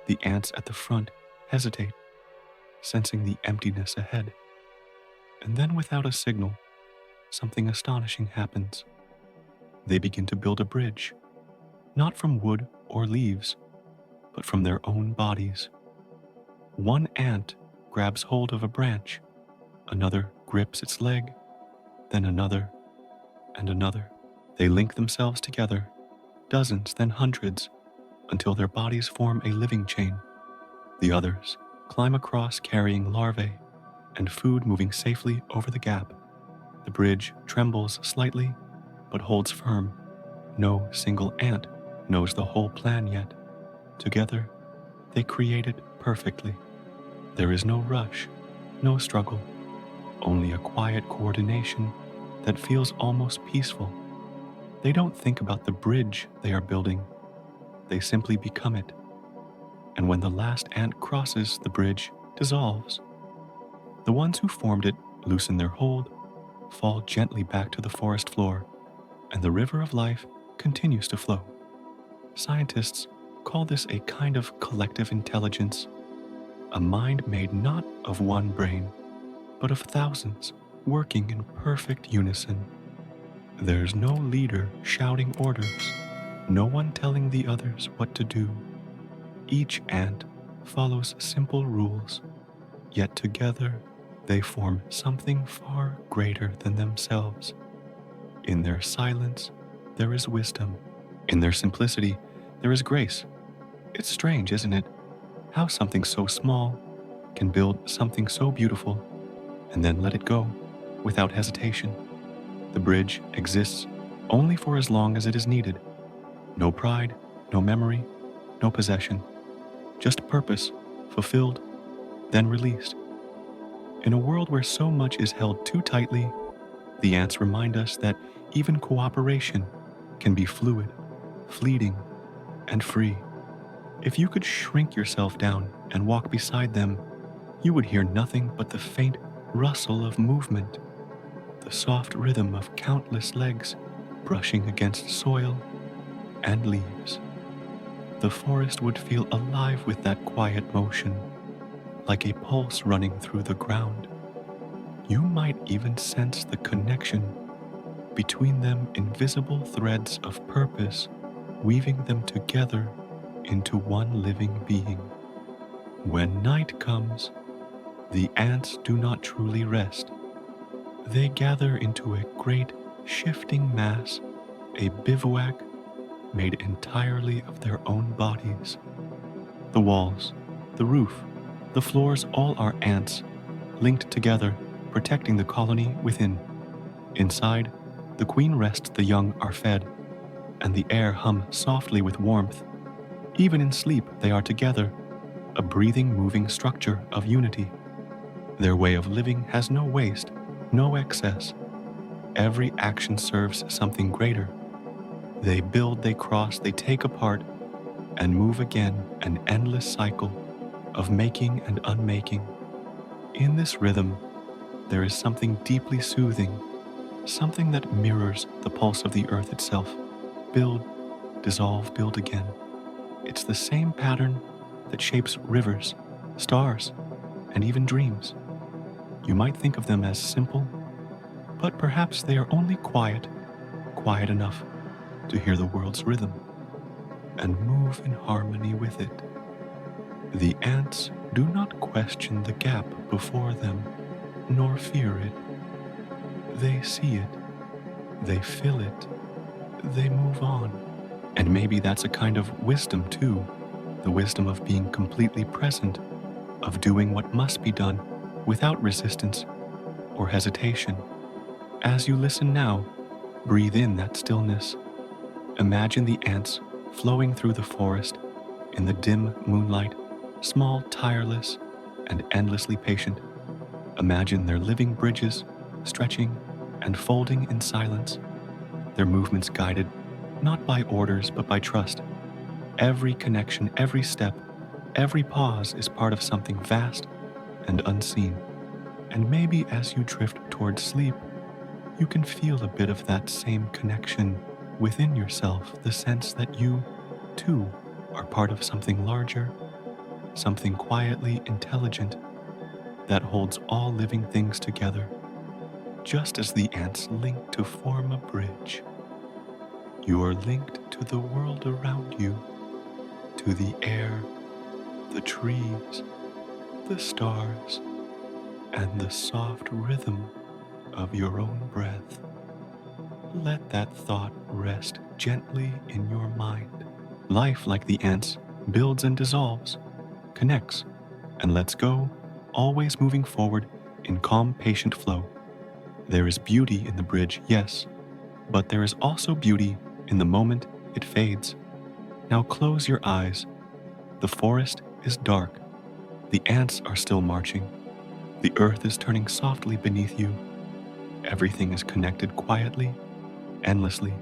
The ants at the front hesitate, sensing the emptiness ahead. And then, without a signal, something astonishing happens. They begin to build a bridge, not from wood or leaves, but from their own bodies. One ant grabs hold of a branch, another grips its leg, then another and another. They link themselves together, dozens, then hundreds, until their bodies form a living chain. The others climb across carrying larvae and food moving safely over the gap. The bridge trembles slightly, but holds firm. No single ant knows the whole plan yet. Together, they create it perfectly. There is no rush, no struggle, only a quiet coordination that feels almost peaceful. They don't think about the bridge they are building. They simply become it. And when the last ant crosses, the bridge dissolves. The ones who formed it loosen their hold, fall gently back to the forest floor, and the river of life continues to flow. Scientists call this a kind of collective intelligence, a mind made not of one brain, but of thousands working in perfect unison. There's no leader shouting orders, no one telling the others what to do. Each ant follows simple rules, yet together they form something far greater than themselves. In their silence, there is wisdom. In their simplicity, there is grace. It's strange, isn't it? How something so small can build something so beautiful and then let it go without hesitation. The bridge exists only for as long as it is needed. No pride, no memory, no possession. Just purpose, fulfilled, then released. In a world where so much is held too tightly, the ants remind us that even cooperation can be fluid, fleeting, and free. If you could shrink yourself down and walk beside them, you would hear nothing but the faint rustle of movement, the soft rhythm of countless legs brushing against soil and leaves. The forest would feel alive with that quiet motion, like a pulse running through the ground. You might even sense the connection between them, invisible threads of purpose weaving them together into one living being. When night comes, the ants do not truly rest. They gather into a great shifting mass, a bivouac made entirely of their own bodies. The walls, the roof, the floors all are ants, linked together, protecting the colony within. Inside, the queen rests, the young are fed, and the air hums softly with warmth. Even in sleep, they are together, a breathing, moving structure of unity. Their way of living has no waste, no excess. Every action serves something greater. They build, they cross, they take apart, and move again, an endless cycle of making and unmaking. In this rhythm, there is something deeply soothing, something that mirrors the pulse of the earth itself. Build, dissolve, build again. It's the same pattern that shapes rivers, stars, and even dreams. You might think of them as simple, but perhaps they are only quiet enough to hear the world's rhythm and move in harmony with it. The ants do not question the gap before them, nor fear it. They see it, they feel it, they move on. And maybe that's a kind of wisdom too, the wisdom of being completely present, of doing what must be done without resistance or hesitation. As you listen now, breathe in that stillness. Imagine the ants flowing through the forest in the dim moonlight, small, tireless, and endlessly patient. Imagine their living bridges stretching and folding in silence, their movements guided not by orders but by trust. Every connection, every step, every pause is part of something vast and unseen. And maybe as you drift towards sleep, you can feel a bit of that same connection within yourself, the sense that you, too, are part of something larger, something quietly intelligent that holds all living things together, just as the ants link to form a bridge. You are linked to the world around you, to the air, the trees, the stars, and the soft rhythm of your own breath. Let that thought rest gently in your mind. Life, like the ants, builds and dissolves, connects, and lets go, always moving forward in calm, patient flow. There is beauty in the bridge, yes, but there is also beauty in the moment it fades. Now close your eyes. The forest is dark. The ants are still marching. The earth is turning softly beneath you. Everything is connected quietly, endlessly,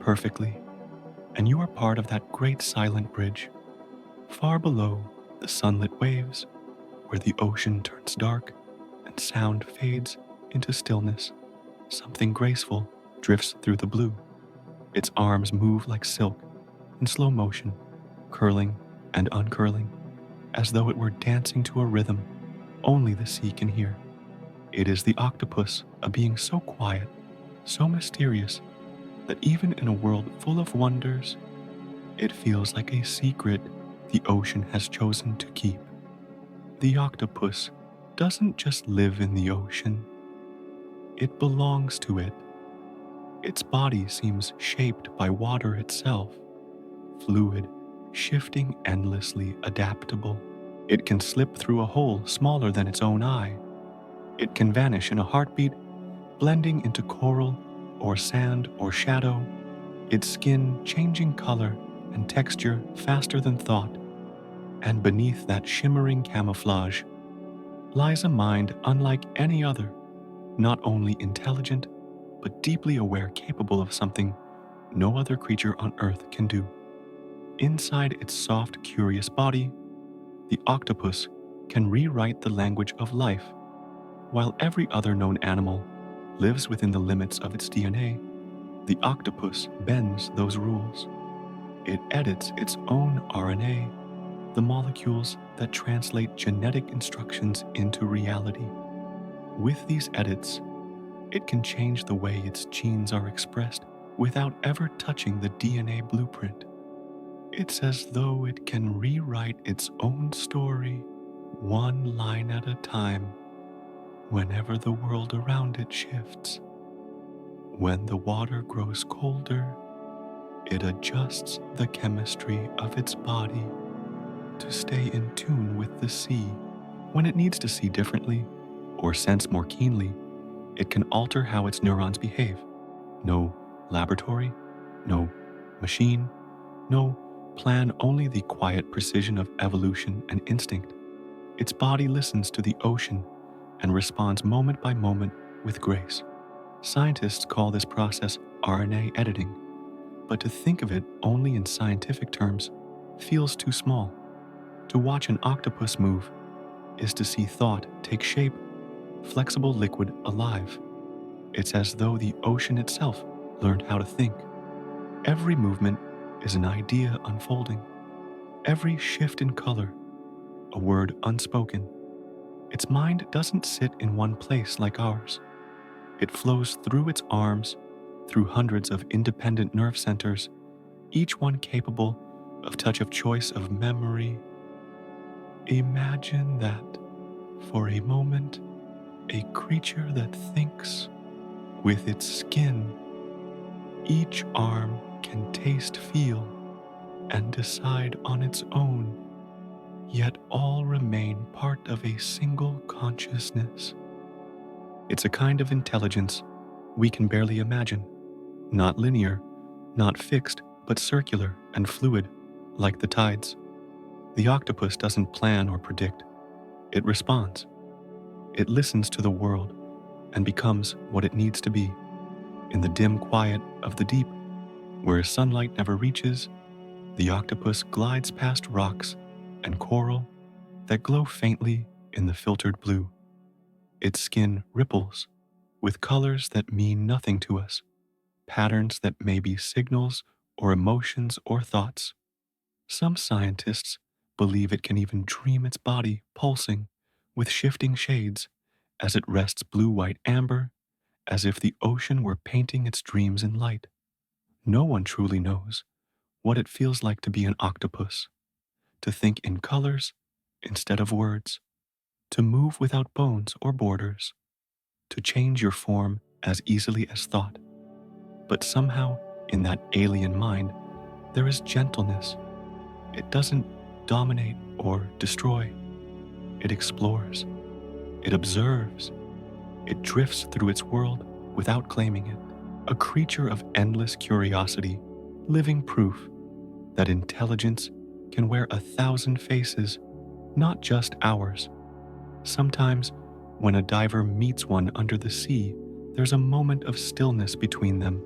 perfectly, and you are part of that great silent bridge. Far below, the sunlit waves, where the ocean turns dark and sound fades into stillness, something graceful drifts through the blue. Its arms move like silk, in slow motion, curling and uncurling, as though it were dancing to a rhythm only the sea can hear. It is the octopus, a being so quiet, so mysterious, that even in a world full of wonders, it feels like a secret the ocean has chosen to keep. The octopus doesn't just live in the ocean, it belongs to it. Its body seems shaped by water itself, fluid, shifting endlessly, adaptable. It can slip through a hole smaller than its own eye. It can vanish in a heartbeat, blending into coral or sand or shadow, its skin changing color and texture faster than thought. And beneath that shimmering camouflage lies a mind unlike any other, not only intelligent, but deeply aware, capable of something no other creature on Earth can do. Inside its soft, curious body, the octopus can rewrite the language of life. While every other known animal lives within the limits of its DNA, the octopus bends those rules. It edits its own RNA, the molecules that translate genetic instructions into reality. With these edits, it can change the way its genes are expressed without ever touching the DNA blueprint. It's as though it can rewrite its own story, one line at a time, whenever the world around it shifts. When the water grows colder, it adjusts the chemistry of its body to stay in tune with the sea. When it needs to see differently or sense more keenly, it can alter how its neurons behave. No laboratory, no machine, no plan, only the quiet precision of evolution and instinct. Its body listens to the ocean and responds moment by moment with grace. Scientists call this process RNA editing, but to think of it only in scientific terms feels too small. To watch an octopus move is to see thought take shape, flexible liquid alive. It's as though the ocean itself learned how to think. Every movement is an idea unfolding. Every shift in color, a word unspoken. Its mind doesn't sit in one place like ours. It flows through its arms, through hundreds of independent nerve centers, each one capable of touch of choice of memory. Imagine that, for a moment, a creature that thinks with its skin. Each arm can taste, feel, and decide on its own, yet all remain part of a single consciousness. It's a kind of intelligence we can barely imagine, not linear, not fixed, but circular and fluid, like the tides. The octopus doesn't plan or predict. It responds. It listens to the world and becomes what it needs to be. In the dim quiet of the deep, where sunlight never reaches, the octopus glides past rocks and coral that glow faintly in the filtered blue. Its skin ripples with colors that mean nothing to us, patterns that may be signals or emotions or thoughts. Some scientists believe it can even dream its body pulsing with shifting shades as it rests blue, white, amber, as if the ocean were painting its dreams in light. No one truly knows what it feels like to be an octopus, to think in colors instead of words, to move without bones or borders, to change your form as easily as thought. But somehow, in that alien mind, there is gentleness. It doesn't dominate or destroy. It explores. It observes. It drifts through its world without claiming it. A creature of endless curiosity, living proof that intelligence can wear 1,000 faces, not just ours. Sometimes, when a diver meets one under the sea, there's a moment of stillness between them.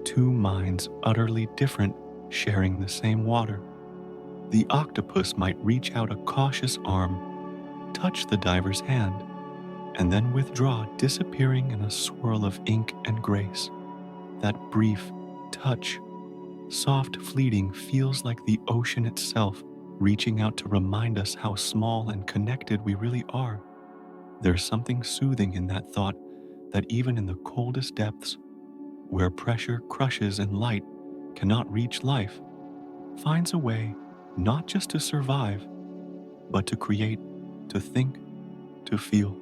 Two minds utterly different sharing the same water. The octopus might reach out a cautious arm, touch the diver's hand, and then withdraw, disappearing in a swirl of ink and grace. That brief touch soft, fleeting, feels like the ocean itself reaching out to remind us how small and connected we really are. There's something soothing in that thought that even in the coldest depths, where pressure crushes and light cannot reach life, finds a way not just to survive, but to create, to think, to feel.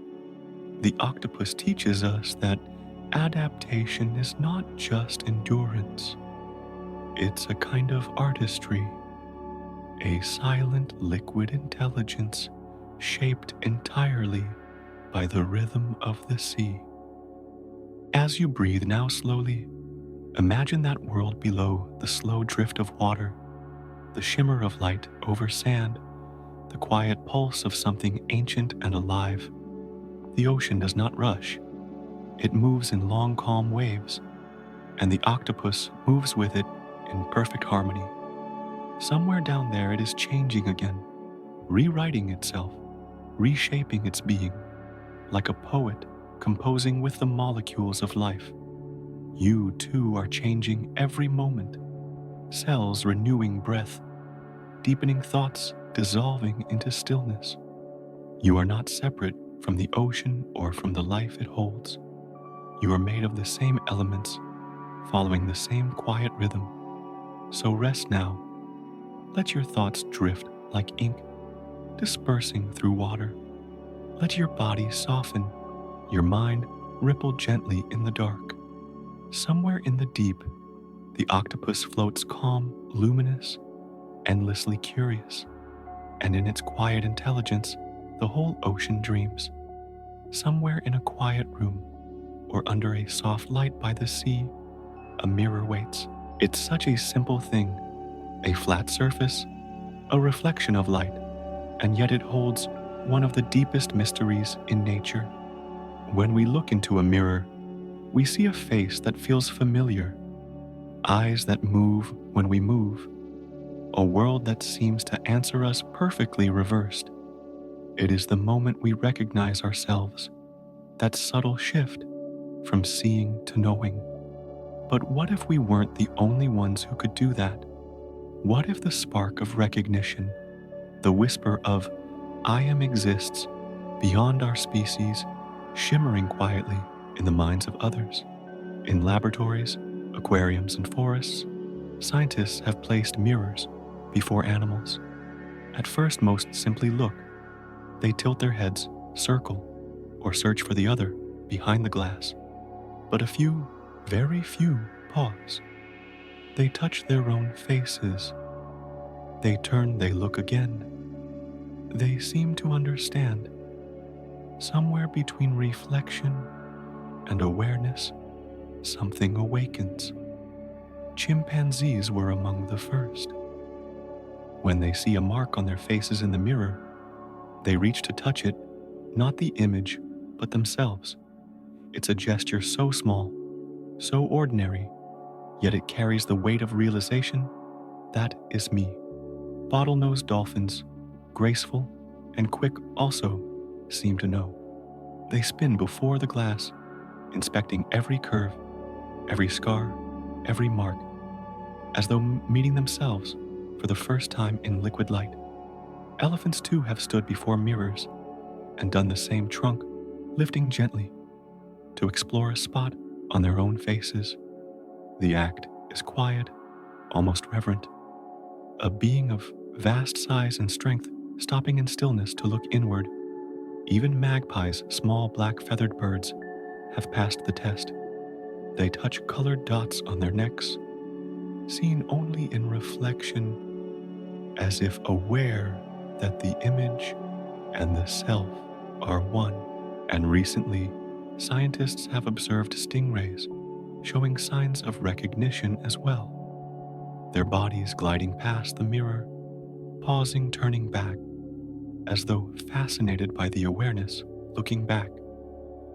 The octopus teaches us that adaptation is not just endurance, it's a kind of artistry, a silent liquid intelligence shaped entirely by the rhythm of the sea. As you breathe now slowly, imagine that world below, the slow drift of water, the shimmer of light over sand, the quiet pulse of something ancient and alive. The ocean does not rush. It moves in long, calm waves, and the octopus moves with it in perfect harmony. Somewhere down there, it is changing again, rewriting itself, reshaping its being, like a poet composing with the molecules of life. You too are changing every moment, cells renewing breath, deepening thoughts dissolving into stillness. You are not separate from the ocean or from the life it holds. You are made of the same elements, following the same quiet rhythm. So rest now. Let your thoughts drift like ink, dispersing through water. Let your body soften, your mind ripple gently in the dark. Somewhere in the deep, the octopus floats calm, luminous, endlessly curious, and in its quiet intelligence, the whole ocean dreams. Somewhere in a quiet room, or under a soft light by the sea, a mirror waits. It's such a simple thing, a flat surface, a reflection of light, and yet it holds one of the deepest mysteries in nature. When we look into a mirror, we see a face that feels familiar, eyes that move when we move, a world that seems to answer us perfectly reversed. It is the moment we recognize ourselves, that subtle shift from seeing to knowing. But what if we weren't the only ones who could do that? What if the spark of recognition, the whisper of I am exists beyond our species, shimmering quietly in the minds of others? In laboratories, aquariums, and forests, scientists have placed mirrors before animals. At first, most simply look. They tilt their heads, circle, or search for the other behind the glass. But a few, very few, pause. They touch their own faces. They turn, they look again. They seem to understand. Somewhere between reflection and awareness, something awakens. Chimpanzees were among the first. When they see a mark on their faces in the mirror, they reach to touch it, not the image, but themselves. It's a gesture so small, so ordinary, yet it carries the weight of realization. That is me. Bottlenose dolphins, graceful and quick also, seem to know. They spin before the glass, inspecting every curve, every scar, every mark, as though meeting themselves for the first time in liquid light. Elephants too have stood before mirrors and done the same, trunk lifting gently to explore a spot on their own faces. The act is quiet, almost reverent. A being of vast size and strength stopping in stillness to look inward. Even magpies, small black feathered birds, have passed the test. They touch colored dots on their necks, seen only in reflection, as if aware that the image and the self are one. And recently, scientists have observed stingrays showing signs of recognition as well. Their bodies gliding past the mirror, pausing, turning back, as though fascinated by the awareness, looking back.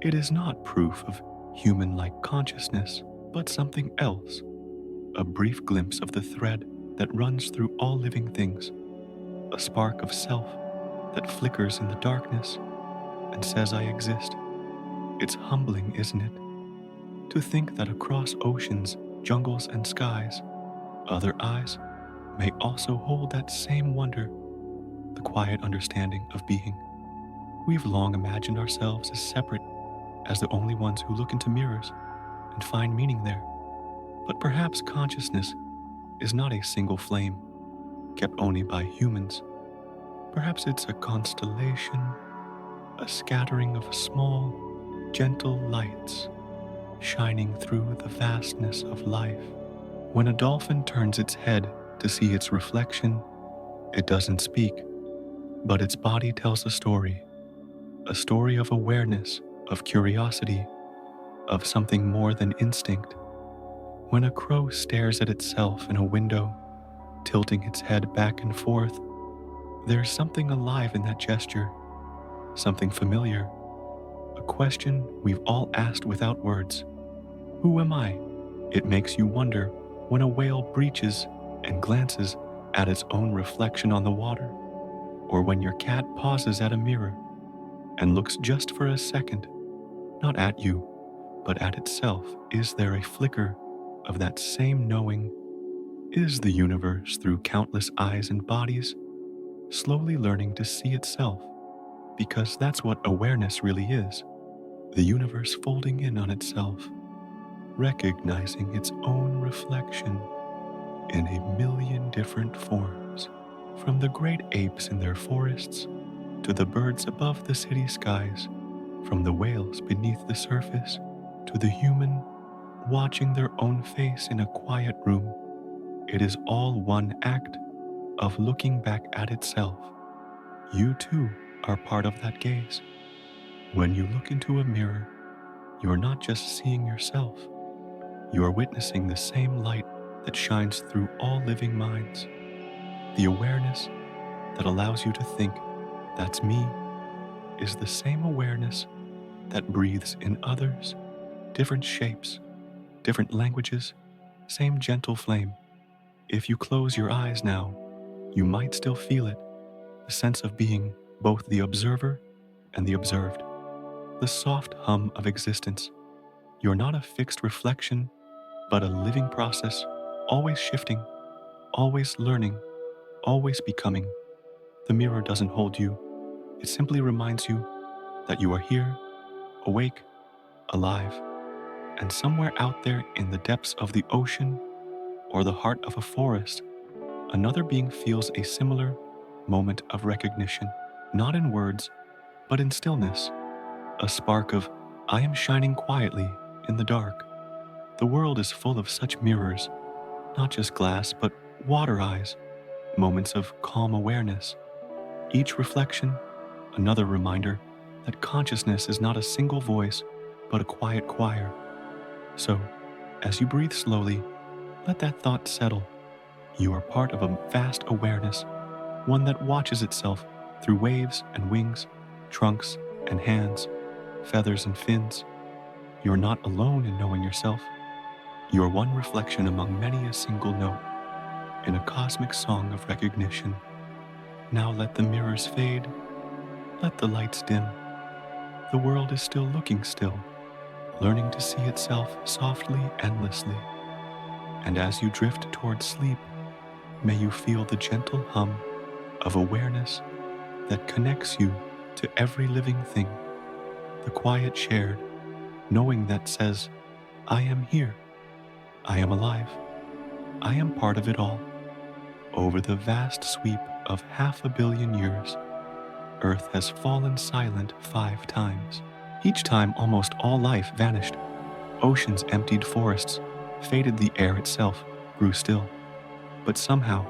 It is not proof of human-like consciousness, but something else. A brief glimpse of the thread that runs through all living things. A spark of self that flickers in the darkness and says I exist. It's humbling, isn't it? To think that across oceans, jungles, and skies, Other eyes may also hold that same wonder, the quiet understanding of being. We've long imagined ourselves as separate, as the only ones who look into mirrors and find meaning there. But perhaps consciousness is not a single flame, kept only by humans. Perhaps it's a constellation, a scattering of small, gentle lights shining through the vastness of life. When a dolphin turns its head to see its reflection, it doesn't speak, but its body tells a story of awareness, of curiosity, of something more than instinct. When a crow stares at itself in a window, tilting its head back and forth, there's something alive in that gesture, something familiar, a question we've all asked without words. Who am I? It makes you wonder when a whale breaches and glances at its own reflection on the water, or when your cat pauses at a mirror and looks just for a second, not at you, but at itself. Is there a flicker of that same knowing? Is the universe, through countless eyes and bodies, slowly learning to see itself? Because that's what awareness really is, the universe folding in on itself, recognizing its own reflection in a million different forms, from the great apes in their forests to the birds above the city skies, from the whales beneath the surface to the human watching their own face in a quiet room. It is all one act of looking back at itself. You too are part of that gaze. When you look into a mirror, you are not just seeing yourself, you are witnessing the same light that shines through all living minds. The awareness that allows you to think, "That's me," is the same awareness that breathes in others, different shapes, different languages, same gentle flame. If you close your eyes now, you might still feel it, the sense of being both the observer and the observed, the soft hum of existence. You're not a fixed reflection, but a living process, always shifting, always learning, always becoming. The mirror doesn't hold you. It simply reminds you that you are here, awake, alive, and somewhere out there in the depths of the ocean or the heart of a forest, another being feels a similar moment of recognition, not in words, but in stillness, a spark of, "I am shining quietly in the dark." The world is full of such mirrors, not just glass, but water eyes, moments of calm awareness. Each reflection, another reminder that consciousness is not a single voice, but a quiet choir. So, as you breathe slowly, let that thought settle. You are part of a vast awareness, one that watches itself through waves and wings, trunks and hands, feathers and fins. You're not alone in knowing yourself. You are one reflection among many a single note in a cosmic song of recognition. Now let the mirrors fade, let the lights dim. The world is still looking still, learning to see itself softly, endlessly. And as you drift towards sleep, may you feel the gentle hum of awareness that connects you to every living thing, the quiet shared, knowing that says, "I am here, I am alive, I am part of it all." Over the vast sweep of 500 million years, Earth has fallen silent 5 times. Each time almost all life vanished. Oceans emptied, forests faded, the air itself grew still. But somehow,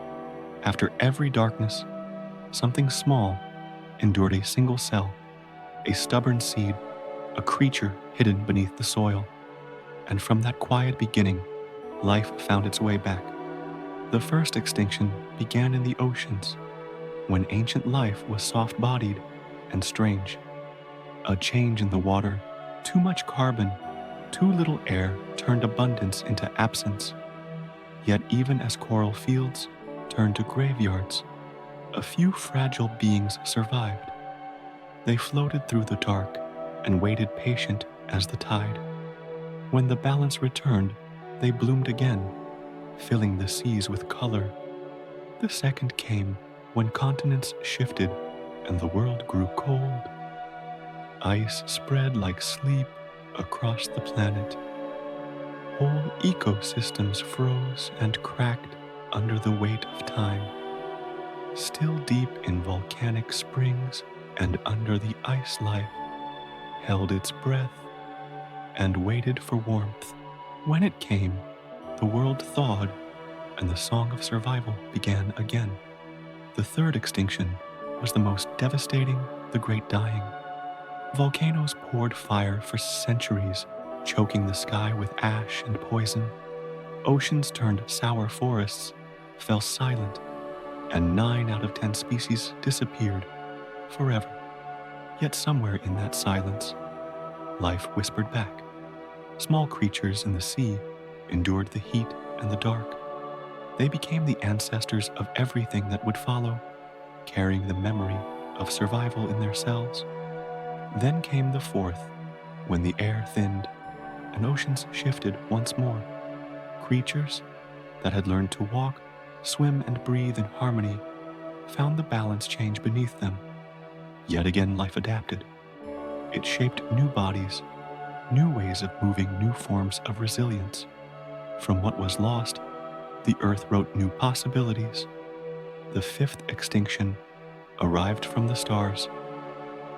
after every darkness, something small endured a single cell, a stubborn seed, a creature hidden beneath the soil. And from that quiet beginning, life found its way back. The first extinction began in the oceans, when ancient life was soft-bodied and strange. A change in the water, too much carbon, too little air turned abundance into absence. Yet even as coral fields turned to graveyards, a few fragile beings survived. They floated through the dark and waited patient as the tide. When the balance returned, they bloomed again, filling the seas with color. The second came when continents shifted and the world grew cold. Ice spread like sleep across the planet. Whole ecosystems froze and cracked under the weight of time. Still deep in volcanic springs and under the ice, life held its breath and waited for warmth. When it came, the world thawed and the song of survival began again. The third extinction was the most devastating, the Great Dying. Volcanoes poured fire for centuries, choking the sky with ash and poison. Oceans turned sour forests, fell silent, and 9 out of 10 species disappeared forever. Yet somewhere in that silence, life whispered back. Small creatures in the sea endured the heat and the dark. They became the ancestors of everything that would follow, carrying the memory of survival in their cells. Then came the fourth, when the air thinned and oceans shifted once more. Creatures that had learned to walk, swim, and breathe in harmony found the balance change beneath them. Yet again, life adapted. It shaped new bodies, new ways of moving, new forms of resilience. From what was lost, the earth wrote new possibilities. The fifth extinction arrived from the stars.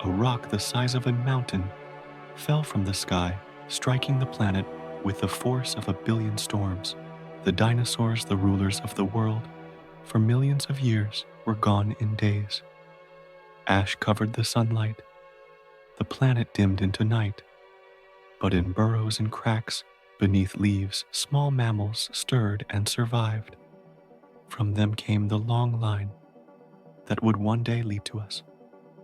A rock the size of a mountain fell from the sky, striking the planet with the force of 1 billion storms. The dinosaurs, the rulers of the world, for millions of years were gone in days. Ash covered the sunlight. The planet dimmed into night. But in burrows and cracks, beneath leaves, small mammals stirred and survived. From them came the long line that would one day lead to us.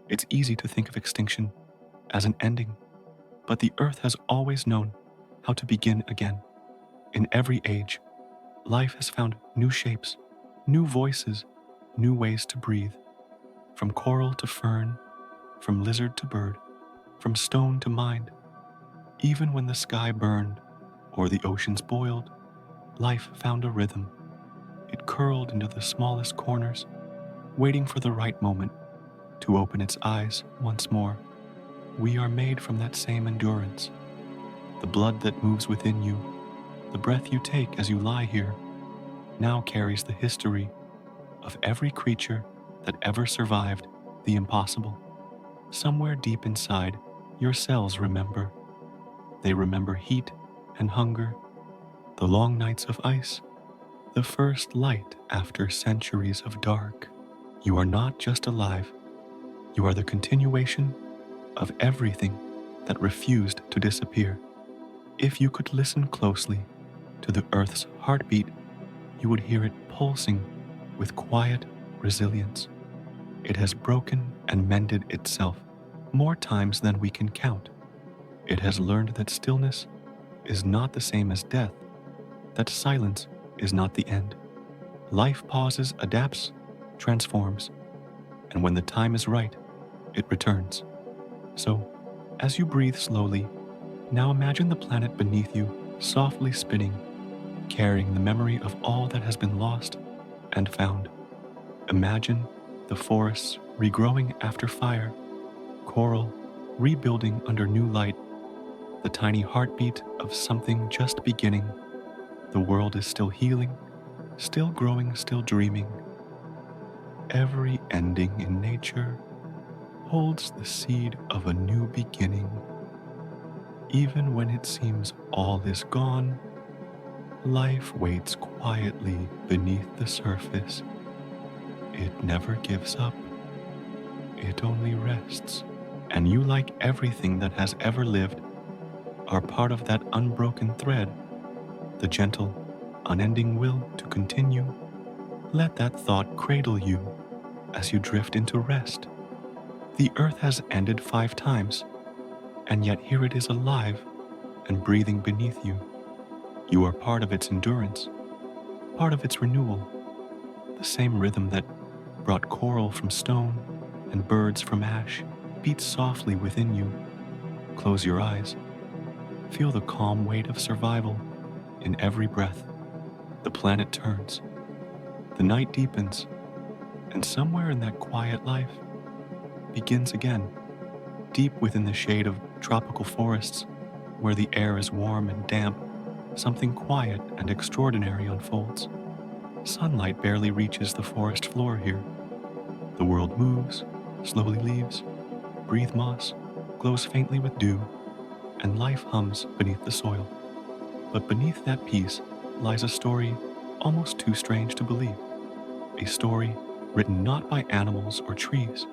It's easy to think of extinction as an ending, but the Earth has always known how to begin again. In every age, life has found new shapes, new voices, new ways to breathe. From coral to fern, from lizard to bird, from stone to mind. Even when the sky burned or the oceans boiled, life found a rhythm. It curled into the smallest corners, waiting for the right moment to open its eyes once more. We are made from that same endurance. The blood that moves within you, the breath you take as you lie here, now carries the history of every creature that ever survived the impossible. Somewhere deep inside, your cells remember. They remember heat and hunger, the long nights of ice, the first light after centuries of dark. You are not just alive. You are the continuation of everything that refused to disappear. If you could listen closely to the Earth's heartbeat, you would hear it pulsing with quiet resilience. It has broken and mended itself more times than we can count. It has learned that stillness is not the same as death, that silence is not the end. Life pauses, adapts, transforms, and when the time is right, it returns. So, as you breathe slowly, now imagine the planet beneath you softly spinning, carrying the memory of all that has been lost and found. Imagine the forests regrowing after fire, coral rebuilding under new light, the tiny heartbeat of something just beginning. The world is still healing, still growing, still dreaming. Every ending in nature holds the seed of a new beginning. Even when it seems all is gone, life waits quietly beneath the surface. It never gives up. It only rests. And you, like everything that has ever lived, are part of that unbroken thread, the gentle, unending will to continue. Let that thought cradle you as you drift into rest. The earth has ended 5 times, and yet here it is alive and breathing beneath you. You are part of its endurance, part of its renewal. The same rhythm that brought coral from stone and birds from ash beats softly within you. Close your eyes. Feel the calm weight of survival in every breath. The planet turns, the night deepens, and somewhere in that quiet life begins again, deep within the shade of tropical forests, where the air is warm and damp, something quiet and extraordinary unfolds. Sunlight barely reaches the forest floor here. The world moves, slowly leaves, breathes moss, glows faintly with dew, and life hums beneath the soil. But beneath that peace lies a story almost too strange to believe. A story written not by animals or trees,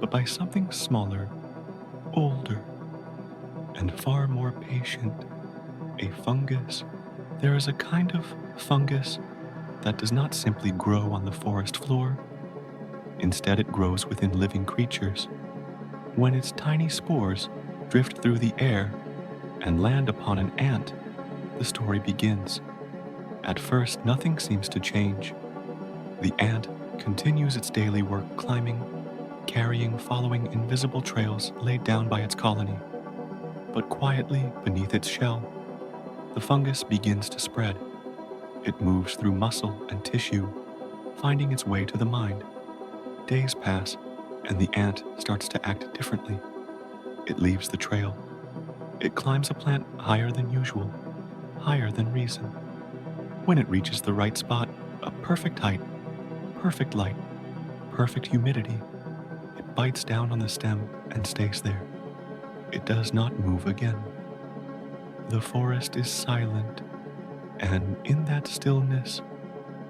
but by something smaller, older, and far more patient. A fungus. There is a kind of fungus that does not simply grow on the forest floor. Instead, it grows within living creatures. When its tiny spores drift through the air and land upon an ant, the story begins. At first, nothing seems to change. The ant continues its daily work climbing, carrying, following invisible trails laid down by its colony. But quietly, beneath its shell, the fungus begins to spread. It moves through muscle and tissue, finding its way to the mind. Days pass, and the ant starts to act differently. It leaves the trail. It climbs a plant higher than usual, higher than reason. When it reaches the right spot, a perfect height, perfect light, perfect humidity, it bites down on the stem and stays there. It does not move again. The forest is silent, and in that stillness,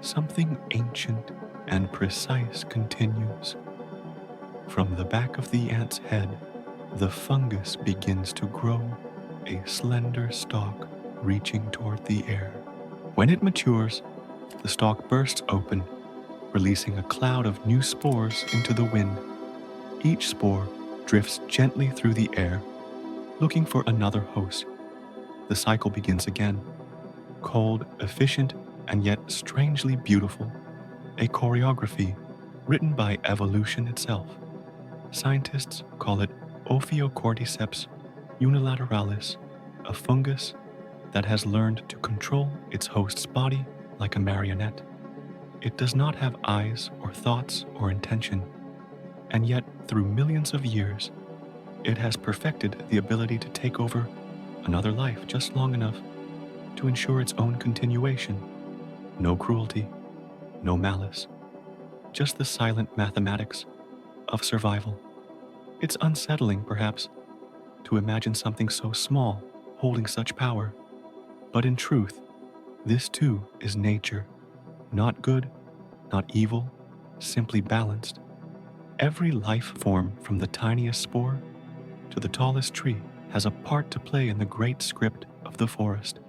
something ancient and precise continues. From the back of the ant's head, the fungus begins to grow, a slender stalk reaching toward the air. When it matures, the stalk bursts open, releasing a cloud of new spores into the wind. Each spore drifts gently through the air, looking for another host. The cycle begins again, cold, efficient, and yet strangely beautiful, a choreography written by evolution itself. Scientists call it Ophiocordyceps unilateralis, a fungus that has learned to control its host's body like a marionette. It does not have eyes or thoughts or intention, and yet through millions of years, it has perfected the ability to take over another life just long enough to ensure its own continuation. No cruelty, no malice, just the silent mathematics of survival. It's unsettling, perhaps, to imagine something so small holding such power. But in truth, this too is nature. Not good, not evil, simply balanced. Every life form, from the tiniest spore to the tallest tree, has a part to play in the great script of the forest.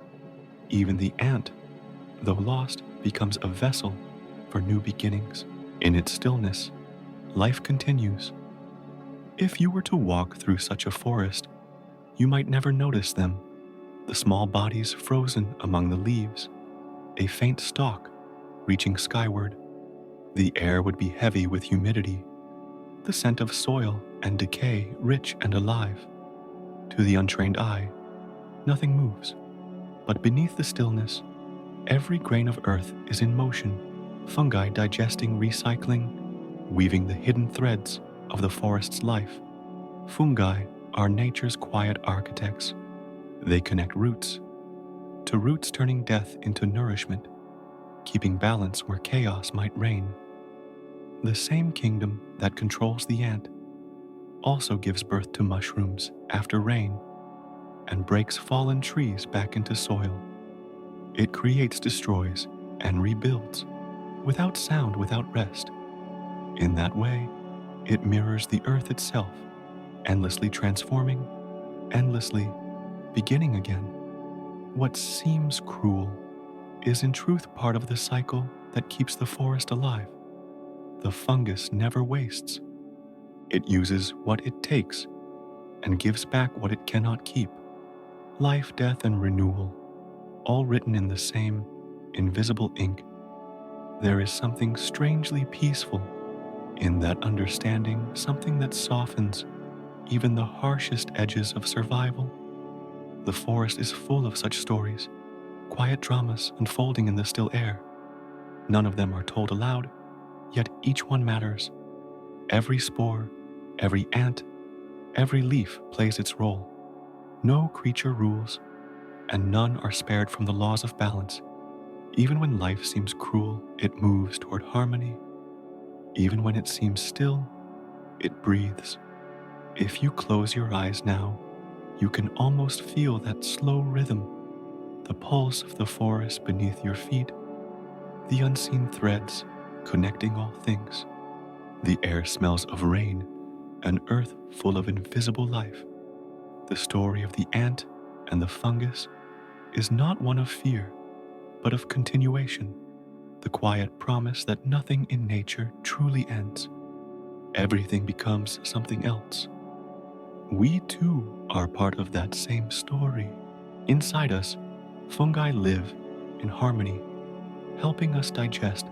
Even the ant, though lost, becomes a vessel for new beginnings. In its stillness, life continues. If you were to walk through such a forest, you might never notice them. The small bodies frozen among the leaves, a faint stalk reaching skyward. The air would be heavy with humidity, the scent of soil and decay rich and alive. To the untrained eye, nothing moves. But beneath the stillness, every grain of earth is in motion, fungi digesting, recycling, weaving the hidden threads of the forest's life. Fungi are nature's quiet architects. They connect roots, to roots turning death into nourishment, keeping balance where chaos might reign. The same kingdom that controls the ant also gives birth to mushrooms after rain and breaks fallen trees back into soil. It creates, destroys, and rebuilds, without sound, without rest. In that way, it mirrors the earth itself, endlessly transforming, endlessly beginning again. What seems cruel is in truth part of the cycle that keeps the forest alive. The fungus never wastes. It uses what it takes and gives back what it cannot keep. Life, death, and renewal, all written in the same invisible ink. There is something strangely peaceful in that understanding, something that softens even the harshest edges of survival. The forest is full of such stories, quiet dramas unfolding in the still air. None of them are told aloud, yet each one matters. Every spore, every ant, every leaf plays its role. No creature rules, and none are spared from the laws of balance. Even when life seems cruel, it moves toward harmony. Even when it seems still, it breathes. If you close your eyes now, you can almost feel that slow rhythm, the pulse of the forest beneath your feet, the unseen threads connecting all things. The air smells of rain, an earth full of invisible life. The story of the ant and the fungus is not one of fear, but of continuation, the quiet promise that nothing in nature truly ends. Everything becomes something else. We too are part of that same story. Inside us, fungi live in harmony, helping us digest,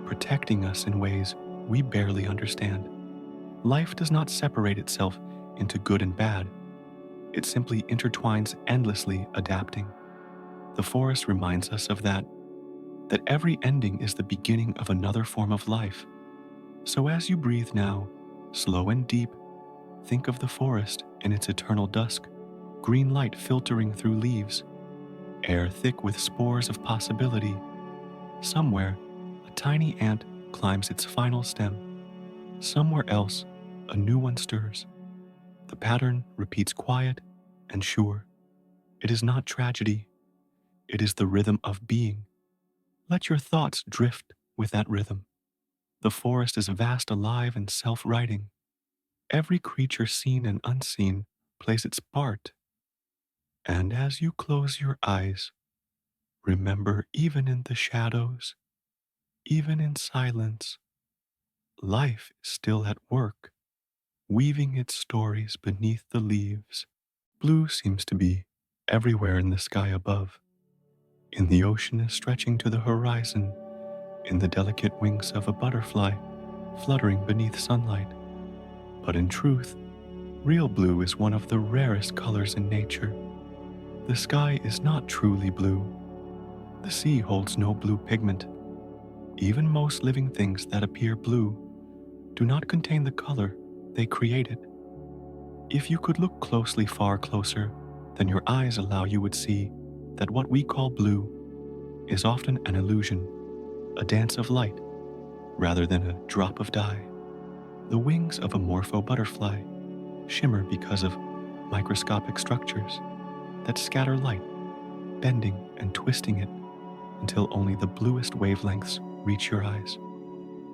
protecting us in ways we barely understand. Life does not separate itself into good and bad. It simply intertwines endlessly, adapting. The forest reminds us of that every ending is the beginning of another form of life. So as you breathe now, slow and deep, think of the forest in its eternal dusk, green light filtering through leaves, air thick with spores of possibility. Somewhere, a tiny ant climbs its final stem. Somewhere else, a new one stirs. The pattern repeats quiet and sure. It is not tragedy. It is the rhythm of being. Let your thoughts drift with that rhythm. The forest is vast, alive, and self-writing. Every creature seen and unseen plays its part. And as you close your eyes, remember, even in the shadows, even in silence, life is still at work, weaving its stories beneath the leaves. Blue seems to be everywhere in the sky above, in the ocean stretching to the horizon, in the delicate wings of a butterfly fluttering beneath sunlight. But in truth, real blue is one of the rarest colors in nature. The sky is not truly blue. The sea holds no blue pigment. Even most living things that appear blue do not contain the color they created. If you could look closely, far closer than your eyes allow, you would see that what we call blue is often an illusion, a dance of light, rather than a drop of dye. The wings of a morpho butterfly shimmer because of microscopic structures that scatter light, bending and twisting it until only the bluest wavelengths reach your eyes.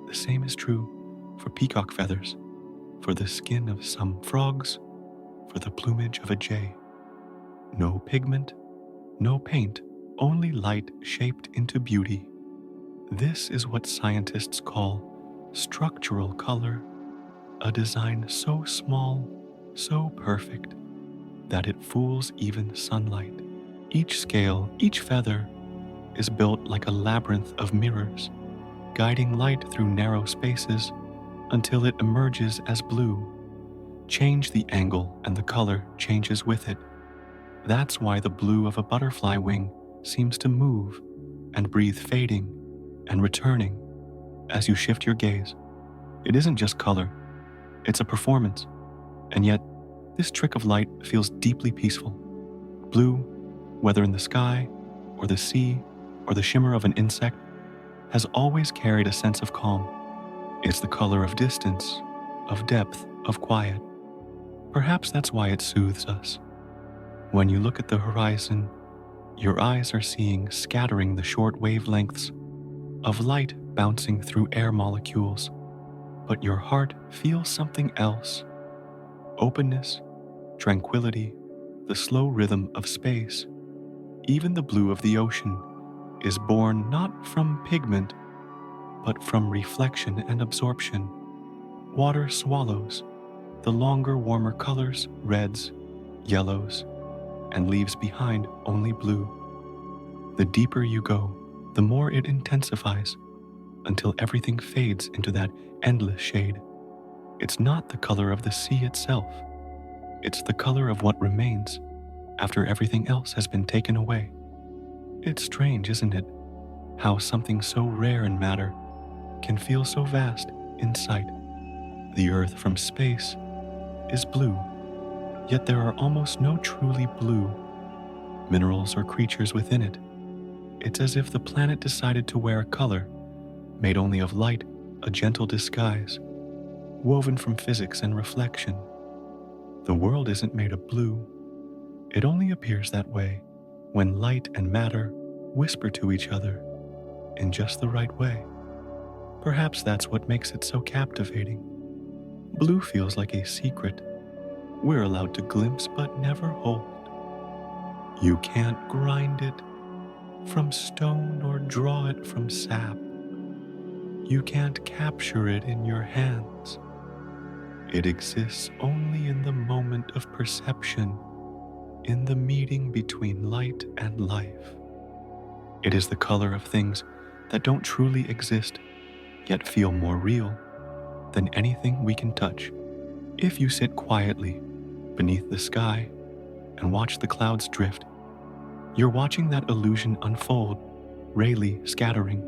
The same is true for peacock feathers, for the skin of some frogs, for the plumage of a jay. No pigment, no paint, only light shaped into beauty. This is what scientists call structural color, a design so small, so perfect, that it fools even sunlight. Each scale, each feather, is built like a labyrinth of mirrors, guiding light through narrow spaces until it emerges as blue. Change the angle and the color changes with it. That's why the blue of a butterfly wing seems to move and breathe, fading and returning as you shift your gaze. It isn't just color, it's a performance. And yet, this trick of light feels deeply peaceful. Blue, whether in the sky or the sea or the shimmer of an insect, has always carried a sense of calm. It's the color of distance, of depth, of quiet. Perhaps that's why it soothes us. When you look at the horizon, your eyes are seeing scattering the short wavelengths of light bouncing through air molecules, but your heart feels something else. Openness, tranquility, the slow rhythm of space. Even the blue of the ocean is born not from pigment, but from reflection and absorption. Water swallows the longer, warmer colors, reds, yellows, and leaves behind only blue. The deeper you go, the more it intensifies, until everything fades into that endless shade. It's not the color of the sea itself. It's the color of what remains after everything else has been taken away. It's strange, isn't it? How something so rare in matter can feel so vast in sight. The Earth from space is blue, yet there are almost no truly blue minerals or creatures within it. It's as if the planet decided to wear a color made only of light, a gentle disguise, woven from physics and reflection. The world isn't made of blue. It only appears that way when light and matter whisper to each other in just the right way. Perhaps that's what makes it so captivating. Blue feels like a secret we're allowed to glimpse but never hold. You can't grind it from stone or draw it from sap. You can't capture it in your hands. It exists only in the moment of perception, in the meeting between light and life. It is the color of things that don't truly exist, yet feel more real than anything we can touch. If you sit quietly beneath the sky and watch the clouds drift, you're watching that illusion unfold, rayly scattering,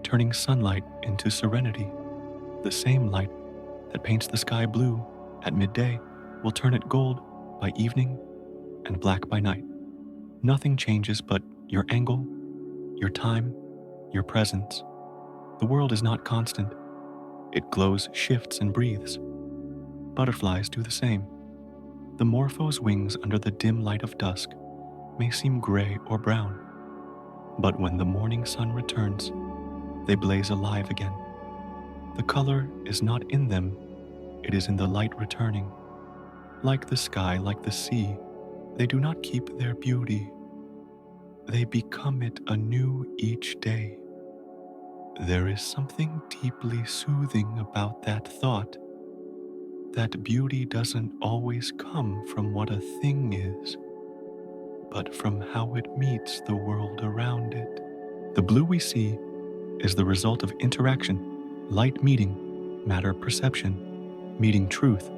turning sunlight into serenity. The same light that paints the sky blue at midday will turn it gold by evening and black by night. Nothing changes but your angle, your time, your presence. The world is not constant. It glows, shifts, and breathes. Butterflies do the same. The morpho's wings under the dim light of dusk may seem gray or brown, but when the morning sun returns, they blaze alive again. The color is not in them, it is in the light returning. Like the sky, like the sea, they do not keep their beauty. They become it anew each day. There is something deeply soothing about that thought, that beauty doesn't always come from what a thing is, but from how it meets the world around it. The blue we see is the result of interaction, light meeting, matter perception, meeting truth.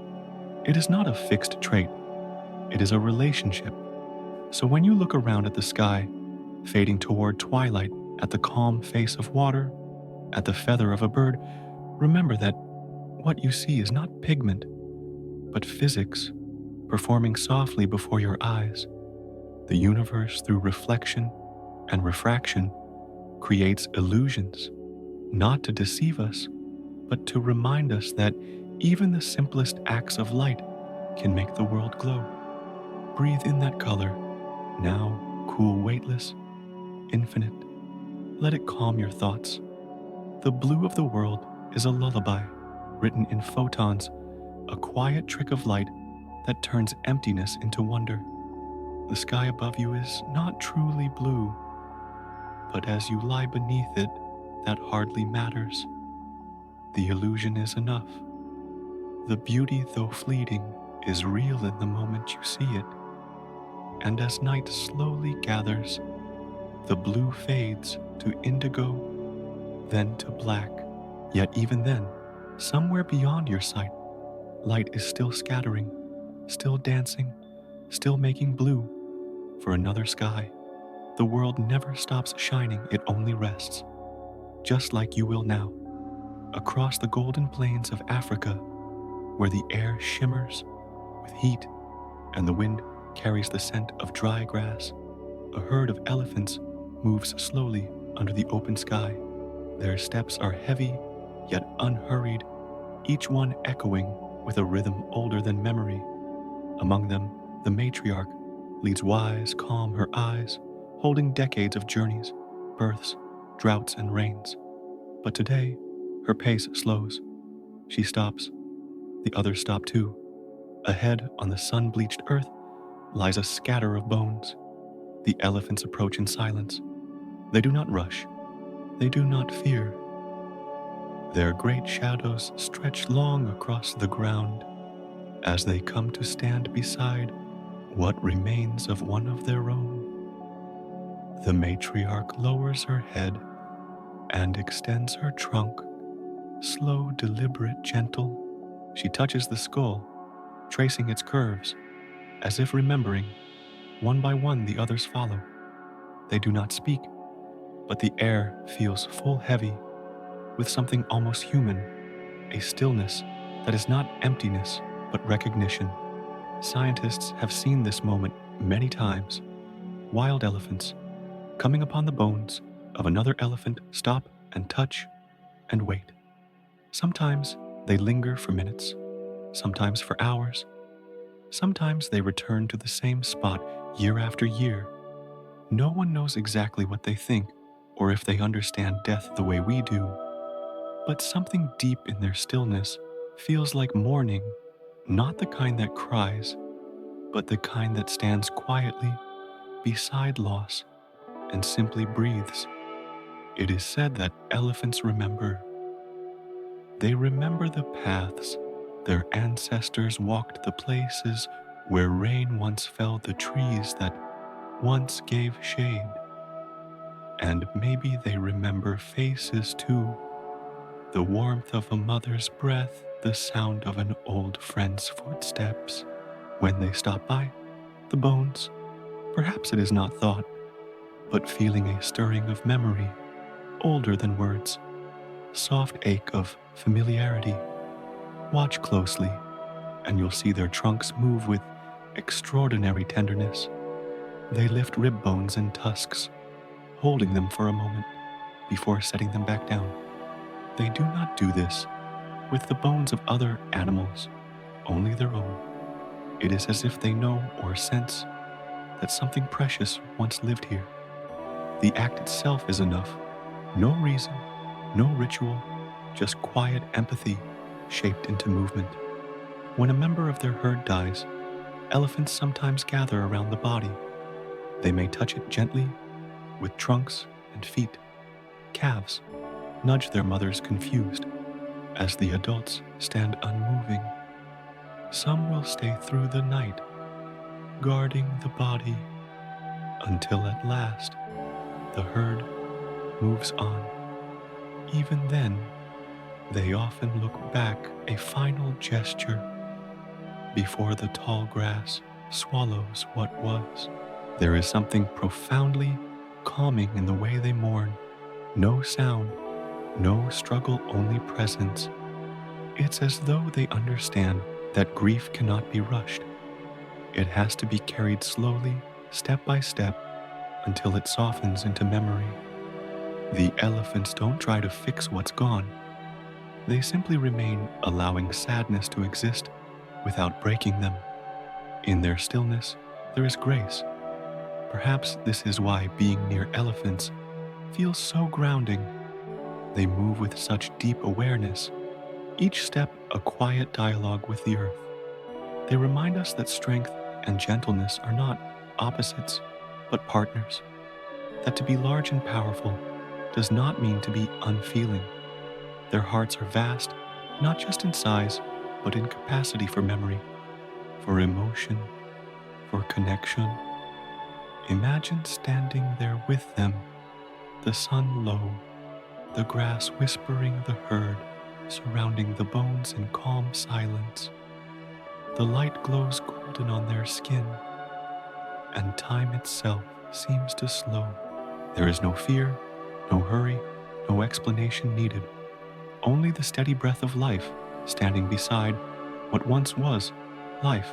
It is not a fixed trait, it is a relationship. So when you look around at the sky, fading toward twilight, at the calm face of water, at the feather of a bird, remember that what you see is not pigment, but physics performing softly before your eyes. The universe, through reflection and refraction, creates illusions, not to deceive us, but to remind us that even the simplest acts of light can make the world glow. Breathe in that color, now cool, weightless, infinite. Let it calm your thoughts. The blue of the world is a lullaby, written in photons, a quiet trick of light that turns emptiness into wonder. The sky above you is not truly blue, but as you lie beneath it, that hardly matters. The illusion is enough. The beauty, though fleeting, is real in the moment you see it. And as night slowly gathers, the blue fades to indigo, then to black. Yet even then, somewhere beyond your sight, light is still scattering, still dancing, still making blue for another sky. The world never stops shining, it only rests. Just like you will now, across the golden plains of Africa, where the air shimmers with heat and the wind carries the scent of dry grass, a herd of elephants moves slowly under the open sky. Their steps are heavy, yet unhurried, each one echoing with a rhythm older than memory. Among them, the matriarch leads wise, calm, her eyes holding decades of journeys, births, droughts, and rains. But today, her pace slows. She stops. The others stop too. Ahead, on the sun-bleached earth, lies a scatter of bones. The elephants approach in silence. They do not rush. They do not fear. Their great shadows stretch long across the ground as they come to stand beside what remains of one of their own. The matriarch lowers her head and extends her trunk, slow, deliberate, gentle. She touches the skull, tracing its curves, as if remembering. One by one, the others follow. They do not speak, but the air feels full heavy with something almost human, a stillness that is not emptiness but recognition. Scientists have seen this moment many times. Wild elephants coming upon the bones of another elephant stop and touch and wait. Sometimes they linger for minutes, sometimes for hours. Sometimes they return to the same spot year after year. No one knows exactly what they think or if they understand death the way we do, but something deep in their stillness feels like mourning, not the kind that cries, but the kind that stands quietly beside loss and simply breathes. It is said that elephants remember. They remember the paths their ancestors walked, the places where rain once fell, the trees that once gave shade. And maybe they remember faces too, the warmth of a mother's breath, the sound of an old friend's footsteps. When they stop by, the bones, perhaps it is not thought, but feeling a stirring of memory, older than words, soft ache of familiarity. Watch closely, and you'll see their trunks move with extraordinary tenderness. They lift rib bones and tusks, holding them for a moment before setting them back down. They do not do this with the bones of other animals, only their own. It is as if they know or sense that something precious once lived here. The act itself is enough. No reason, no ritual, just quiet empathy shaped into movement. When a member of their herd dies, elephants sometimes gather around the body. They may touch it gently with trunks and feet. Calves nudge their mothers confused as the adults stand unmoving. Some will stay through the night, guarding the body, until at last the herd moves on. Even then, they often look back, a final gesture, before the tall grass swallows what was. There is something profoundly calming in the way they mourn. No sound, no struggle, only presence. It's as though they understand that grief cannot be rushed. It has to be carried slowly, step by step, until it softens into memory. The elephants don't try to fix what's gone. They simply remain, allowing sadness to exist without breaking them. In their stillness, there is grace. Perhaps this is why being near elephants feels so grounding. They move with such deep awareness, each step a quiet dialogue with the earth. They remind us that strength and gentleness are not opposites, but partners. That to be large and powerful does not mean to be unfeeling. Their hearts are vast, not just in size, but in capacity for memory, for emotion, for connection. Imagine standing there with them, the sun low, the grass whispering the herd, surrounding the bones in calm silence. The light glows golden on their skin, and time itself seems to slow. There is no fear, no hurry, no explanation needed. Only the steady breath of life standing beside what once was life.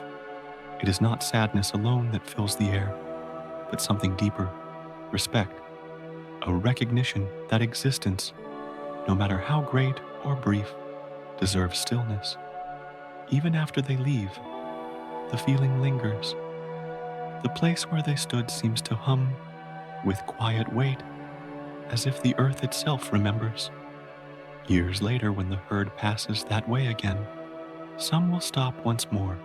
It is not sadness alone that fills the air, but something deeper, respect, a recognition that existence, no matter how great or brief, deserves stillness. Even after they leave, the feeling lingers. The place where they stood seems to hum with quiet weight, as if the earth itself remembers. Years later, when the herd passes that way again, some will stop once more.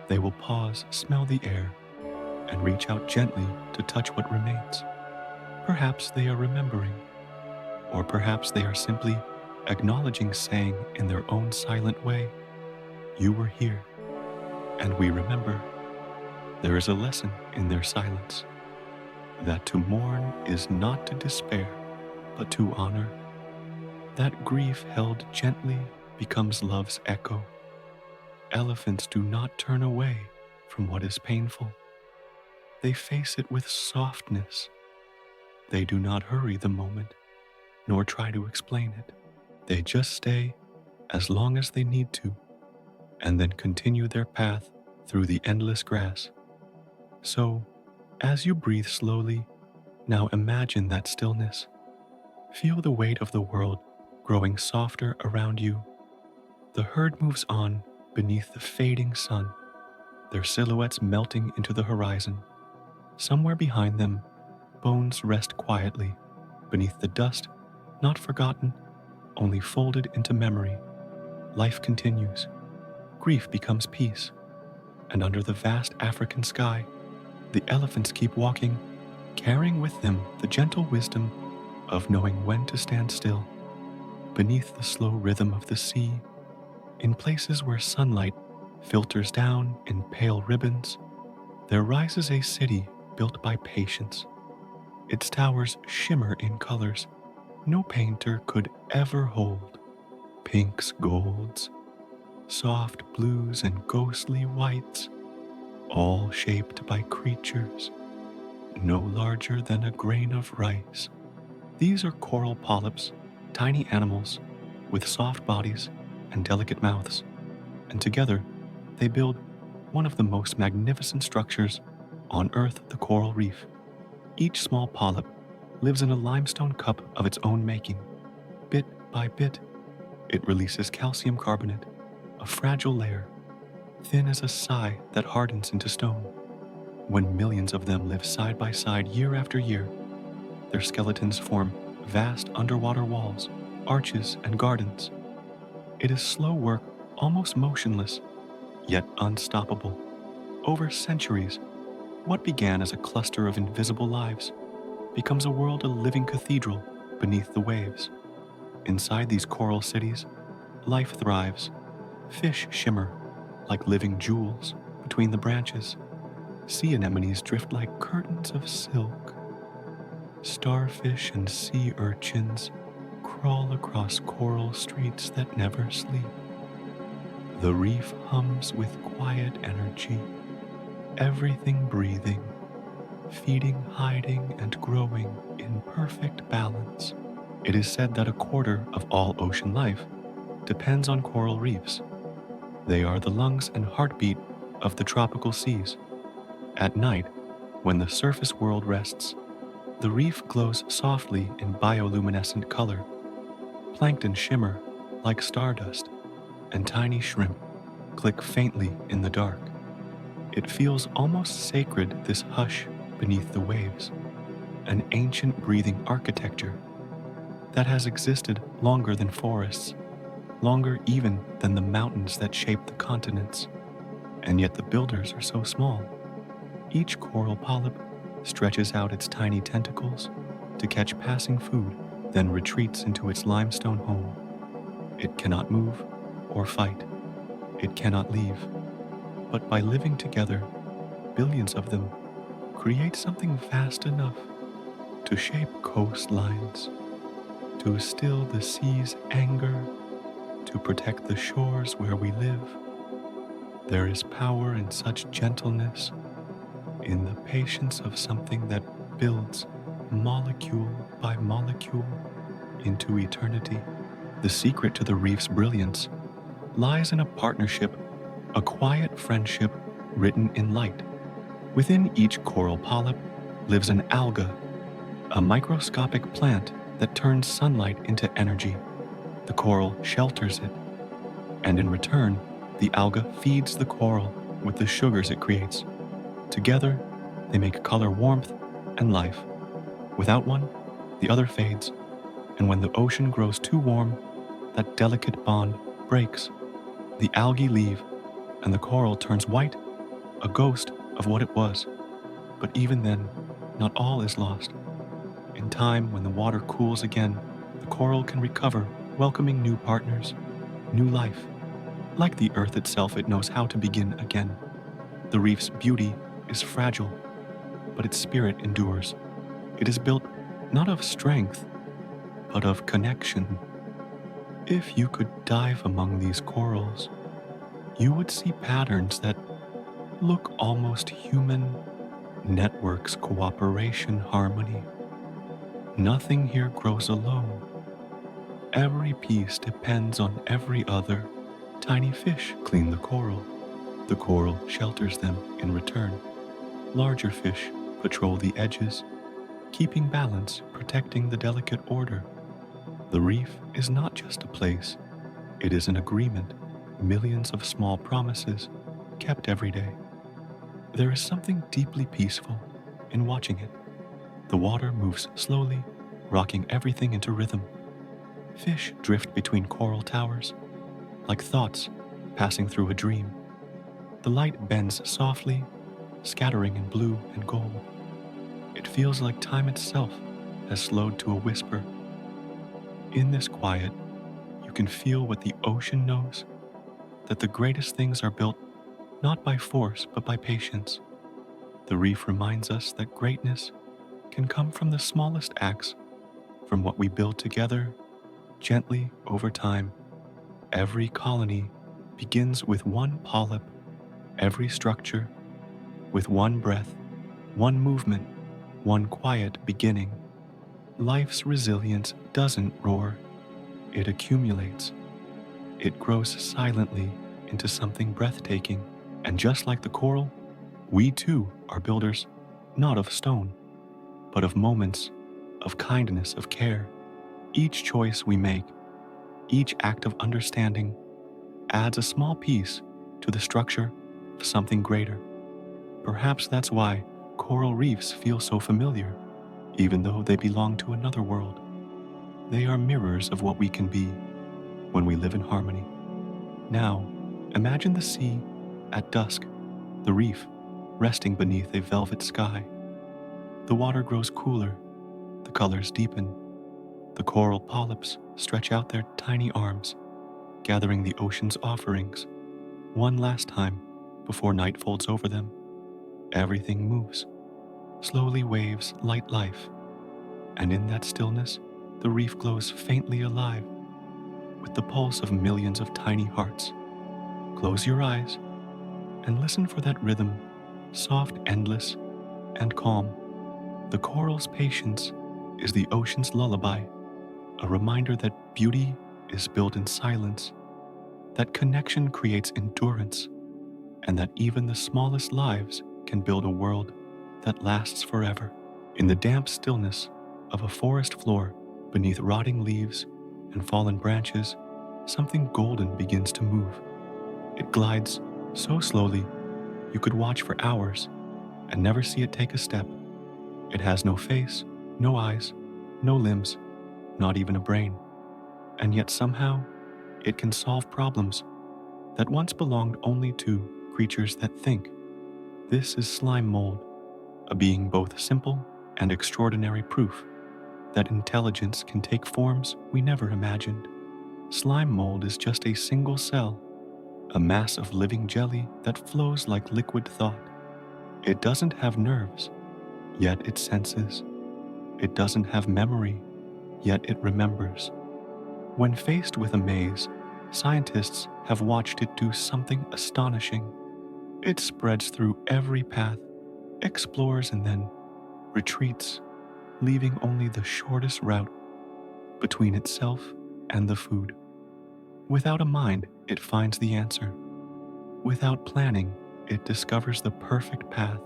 They will pause, smell the air, and reach out gently to touch what remains. Perhaps they are remembering, or perhaps they are simply acknowledging, saying in their own silent way, "You were here, and we remember." There is a lesson in their silence, that to mourn is not to despair, but to honor. That grief held gently becomes love's echo. Elephants do not turn away from what is painful. They face it with softness, They do not hurry the moment, nor try to explain it. They just stay as long as they need to, and then continue their path through the endless grass. So, as you breathe slowly, now imagine that stillness. Feel the weight of the world growing softer around you. The herd moves on beneath the fading sun, their silhouettes melting into the horizon. Somewhere behind them, bones rest quietly beneath the dust, not forgotten, only folded into memory. Life continues. Grief becomes peace. And under the vast African sky, the elephants keep walking, carrying with them the gentle wisdom of knowing when to stand still. Beneath the slow rhythm of the sea, in places where sunlight filters down in pale ribbons, there rises a city built by patience. Its towers shimmer in colors no painter could ever hold. Pinks, golds, soft blues, and ghostly whites, all shaped by creatures no larger than a grain of rice. These are coral polyps, tiny animals with soft bodies and delicate mouths, and together they build one of the most magnificent structures on Earth, the coral reef. Each small polyp lives in a limestone cup of its own making. Bit by bit, it releases calcium carbonate, a fragile layer, thin as a sigh that hardens into stone. When millions of them live side by side year after year, their skeletons form vast underwater walls, arches, and gardens. It is slow work, almost motionless, yet unstoppable. Over centuries, what began as a cluster of invisible lives becomes a world, a living cathedral beneath the waves. Inside these coral cities, life thrives. Fish shimmer like living jewels between the branches. Sea anemones drift like curtains of silk. Starfish and sea urchins crawl across coral streets that never sleep. The reef hums with quiet energy, everything breathing, feeding, hiding, and growing in perfect balance. It is said that a quarter of all ocean life depends on coral reefs. They are the lungs and heartbeat of the tropical seas. At night, when the surface world rests, the reef glows softly in bioluminescent color. Plankton shimmer like stardust, and tiny shrimp click faintly in the dark. It feels almost sacred, this hush beneath the waves, an ancient breathing architecture that has existed longer than forests, longer even than the mountains that shape the continents. And yet the builders are so small. Each coral polyp stretches out its tiny tentacles to catch passing food, then retreats into its limestone home. It cannot move or fight. It cannot leave. But by living together, billions of them create something vast enough to shape coastlines, to still the sea's anger, to protect the shores where we live. There is power in such gentleness, in the patience of something that builds molecule by molecule into eternity. The secret to the reef's brilliance lies in a partnership, a quiet friendship written in light. Within each coral polyp lives an alga, a microscopic plant that turns sunlight into energy. The coral shelters it, and in return, the alga feeds the coral with the sugars it creates. Together, they make color, warmth, and life. Without one, the other fades, and when the ocean grows too warm, that delicate bond breaks. The algae leave, and the coral turns white, a ghost of what it was. But even then, not all is lost. In time, when the water cools again, the coral can recover, welcoming new partners, new life. Like the earth itself, it knows how to begin again. The reef's beauty is fragile, but its spirit endures. It is built not of strength, but of connection. If you could dive among these corals, you would see patterns that look almost human, networks, cooperation, harmony. Nothing here grows alone. Every piece depends on every other. Tiny fish clean the coral. The coral shelters them in return. Larger fish patrol the edges, keeping balance, protecting the delicate order. The reef is not just a place, it is an agreement, millions of small promises kept every day. There is something deeply peaceful in watching it. The water moves slowly, rocking everything into rhythm. Fish drift between coral towers, like thoughts passing through a dream. The light bends softly, scattering in blue and gold. It feels like time itself has slowed to a whisper. In this quiet, you can feel what the ocean knows, that the greatest things are built not by force but by patience. The reef reminds us that greatness can come from the smallest acts, from what we build together, gently over time. Every colony begins with one polyp, every structure with one breath, one movement, one quiet beginning. Life's resilience doesn't roar, it accumulates. It grows silently into something breathtaking. And just like the coral, we too are builders, not of stone, but of moments, of kindness, of care. Each choice we make, each act of understanding, adds a small piece to the structure of something greater. Perhaps that's why coral reefs feel so familiar, even though they belong to another world. They are mirrors of what we can be when we live in harmony. Now, imagine the sea at dusk, the reef resting beneath a velvet sky. The water grows cooler, the colors deepen, the coral polyps stretch out their tiny arms, gathering the ocean's offerings. One last time before night folds over them, everything moves. Slowly waves light life, and in that stillness, the reef glows faintly alive with the pulse of millions of tiny hearts. Close your eyes and listen for that rhythm, soft, endless, and calm. The coral's patience is the ocean's lullaby, a reminder that beauty is built in silence, that connection creates endurance, and that even the smallest lives can build a world that lasts forever. In the damp stillness of a forest floor, beneath rotting leaves and fallen branches, something golden begins to move. It glides so slowly you could watch for hours and never see it take a step. It has no face, no eyes, no limbs, not even a brain. And yet somehow, it can solve problems that once belonged only to creatures that think. This is slime mold, a being both simple and extraordinary proof that intelligence can take forms we never imagined. Slime mold is just a single cell, a mass of living jelly that flows like liquid thought. It doesn't have nerves, yet it senses. It doesn't have memory, yet it remembers. When faced with a maze, scientists have watched it do something astonishing. It spreads through every path, explores, and then retreats, leaving only the shortest route between itself and the food. Without a mind, it finds the answer. Without planning, it discovers the perfect path.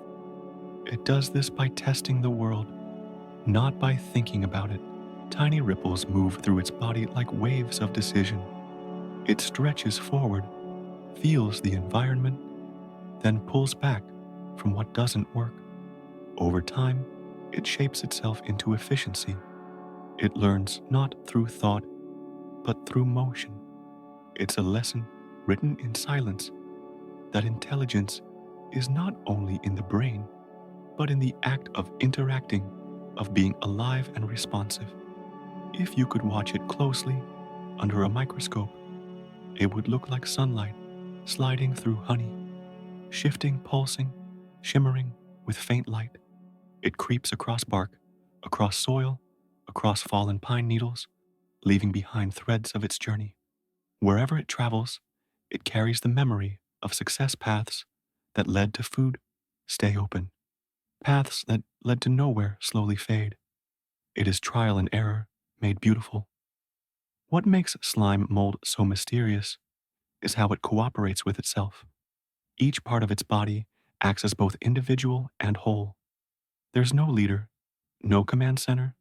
It does this by testing the world, not by thinking about it. Tiny ripples move through its body like waves of decision. It stretches forward, feels the environment, then pulls back from what doesn't work. Over time, it shapes itself into efficiency. It learns not through thought, but through motion. It's a lesson written in silence that intelligence is not only in the brain, but in the act of interacting, of being alive and responsive. If you could watch it closely, under a microscope, it would look like sunlight sliding through honey, shifting, pulsing, shimmering with faint light. It creeps across bark, across soil, across fallen pine needles, leaving behind threads of its journey. Wherever it travels, it carries the memory of success paths that led to food stay open, paths that led to nowhere slowly fade. It is trial and error made beautiful. What makes slime mold so mysterious is how it cooperates with itself. Each part of its body acts as both individual and whole. There's no leader, no command center,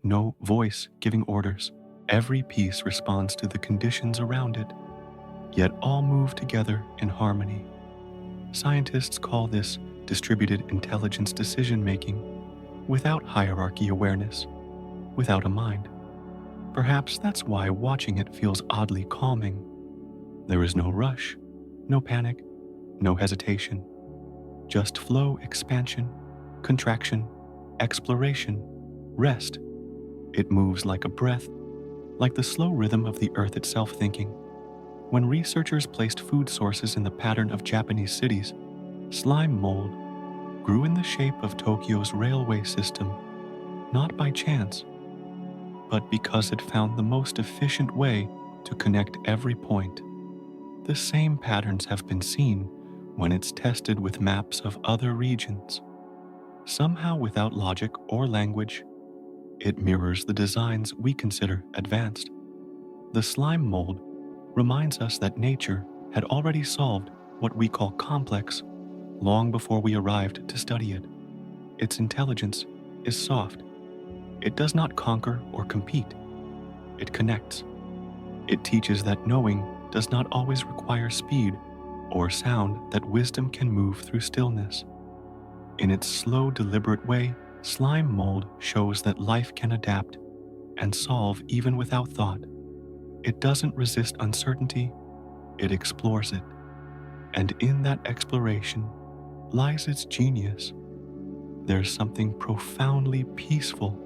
no voice giving orders. Every piece responds to the conditions around it, yet all move together in harmony. Scientists call this distributed intelligence decision making, without hierarchy awareness, without a mind. Perhaps that's why watching it feels oddly calming. There is no rush, no panic, no hesitation. Just flow, expansion, contraction, exploration, rest. It moves like a breath, like the slow rhythm of the earth itself thinking. When researchers placed food sources in the pattern of Japanese cities, slime mold grew in the shape of Tokyo's railway system, not by chance, but because it found the most efficient way to connect every point. The same patterns have been seen when it's tested with maps of other regions. Somehow, without logic or language, it mirrors the designs we consider advanced. The slime mold reminds us that nature had already solved what we call complex long before we arrived to study it. Its intelligence is soft. It does not conquer or compete. It connects. It teaches that knowing does not always require speed or sound, that wisdom can move through stillness. In its slow, deliberate way, slime mold shows that life can adapt and solve even without thought. It doesn't resist uncertainty, it explores it. And in that exploration lies its genius. There's something profoundly peaceful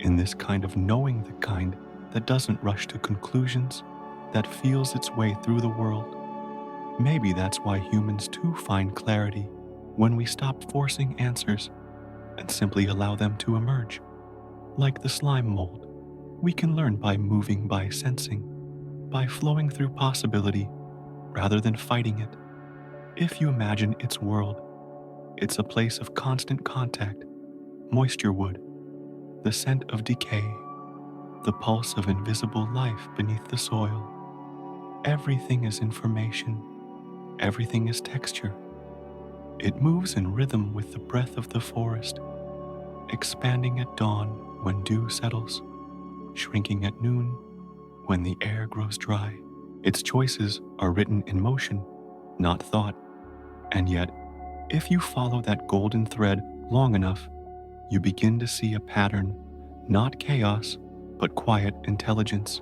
in this kind of knowing, the kind that doesn't rush to conclusions, that feels its way through the world. Maybe that's why humans too find clarity when we stop forcing answers and simply allow them to emerge. Like the slime mold, we can learn by moving, by sensing, by flowing through possibility rather than fighting it. If you imagine its world, it's a place of constant contact, moisture wood, the scent of decay, the pulse of invisible life beneath the soil. Everything is information, everything is texture. It moves in rhythm with the breath of the forest, expanding at dawn when dew settles, shrinking at noon when the air grows dry. Its choices are written in motion, not thought. And yet, if you follow that golden thread long enough, you begin to see a pattern, not chaos, but quiet intelligence.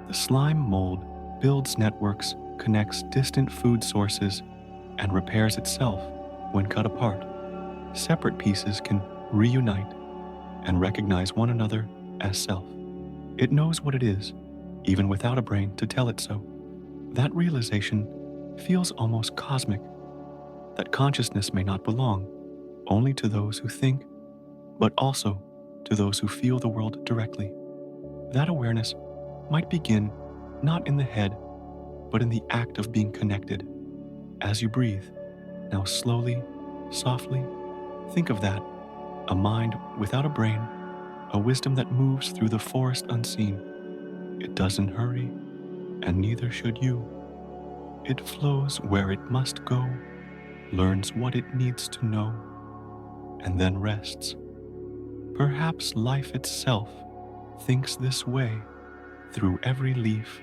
The slime mold builds networks, connects distant food sources, and repairs itself when cut apart. Separate pieces can reunite and recognize one another as self. It knows what it is, even without a brain to tell it so. That realization feels almost cosmic, that consciousness may not belong only to those who think, but also to those who feel the world directly. That awareness might begin not in the head, but in the act of being connected. As you breathe, now slowly, softly, think of that, a mind without a brain, a wisdom that moves through the forest unseen. It doesn't hurry, and neither should you. It flows where it must go, learns what it needs to know, and then rests. Perhaps life itself thinks this way through every leaf,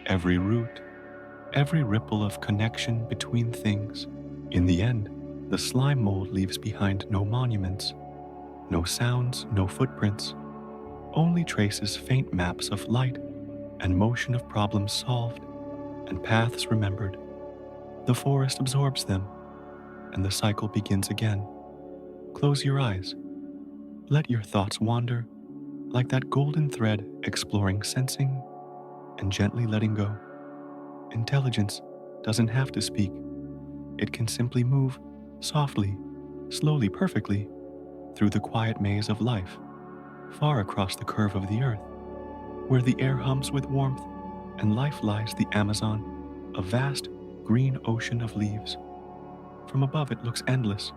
every root, every ripple of connection between things. In the end, the slime mold leaves behind no monuments, no sounds, no footprints, only traces, faint maps of light and motion, of problems solved and paths remembered. The forest absorbs them, and the cycle begins again. Close your eyes. Let your thoughts wander like that golden thread, exploring, sensing, and gently letting go. Intelligence doesn't have to speak. It can simply move softly, slowly, perfectly through the quiet maze of life, far across the curve of the earth, where the air hums with warmth and life lies the Amazon, a vast green ocean of leaves. From above it looks endless,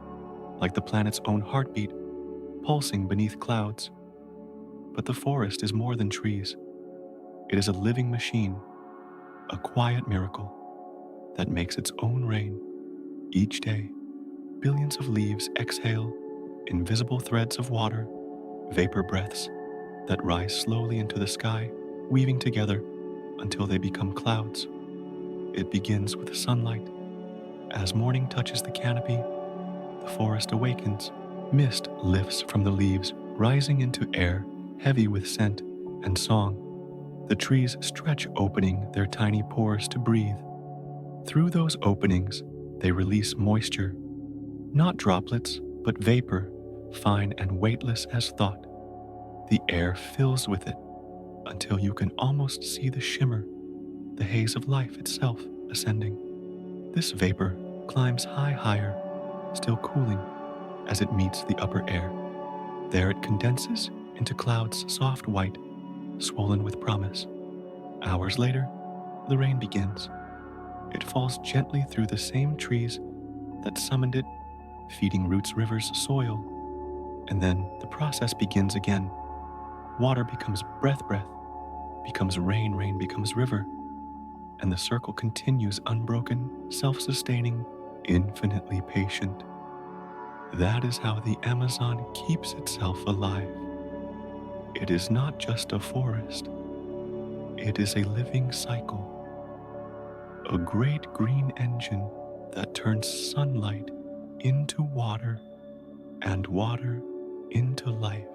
like the planet's own heartbeat, pulsing beneath clouds. But the forest is more than trees. It is a living machine, a quiet miracle that makes its own rain. Each day, billions of leaves exhale invisible threads of water, vapor breaths that rise slowly into the sky, weaving together until they become clouds. It begins with sunlight. As morning touches the canopy, the forest awakens. Mist lifts from the leaves, rising into air, heavy with scent and song. The trees stretch, opening their tiny pores to breathe. Through those openings, they release moisture, not droplets, but vapor, fine and weightless as thought. The air fills with it until you can almost see the shimmer, the haze of life itself ascending. This vapor climbs higher, still cooling as it meets the upper air. There it condenses into clouds soft white, swollen with promise. Hours later, the rain begins. It falls gently through the same trees that summoned it, feeding roots, rivers, soil. And then the process begins again. Water becomes breath, becomes rain, rain becomes river. And the circle continues unbroken, self-sustaining, infinitely patient. That is how the Amazon keeps itself alive. It is not just a forest. It is a living cycle. A great green engine that turns sunlight into water and water into life.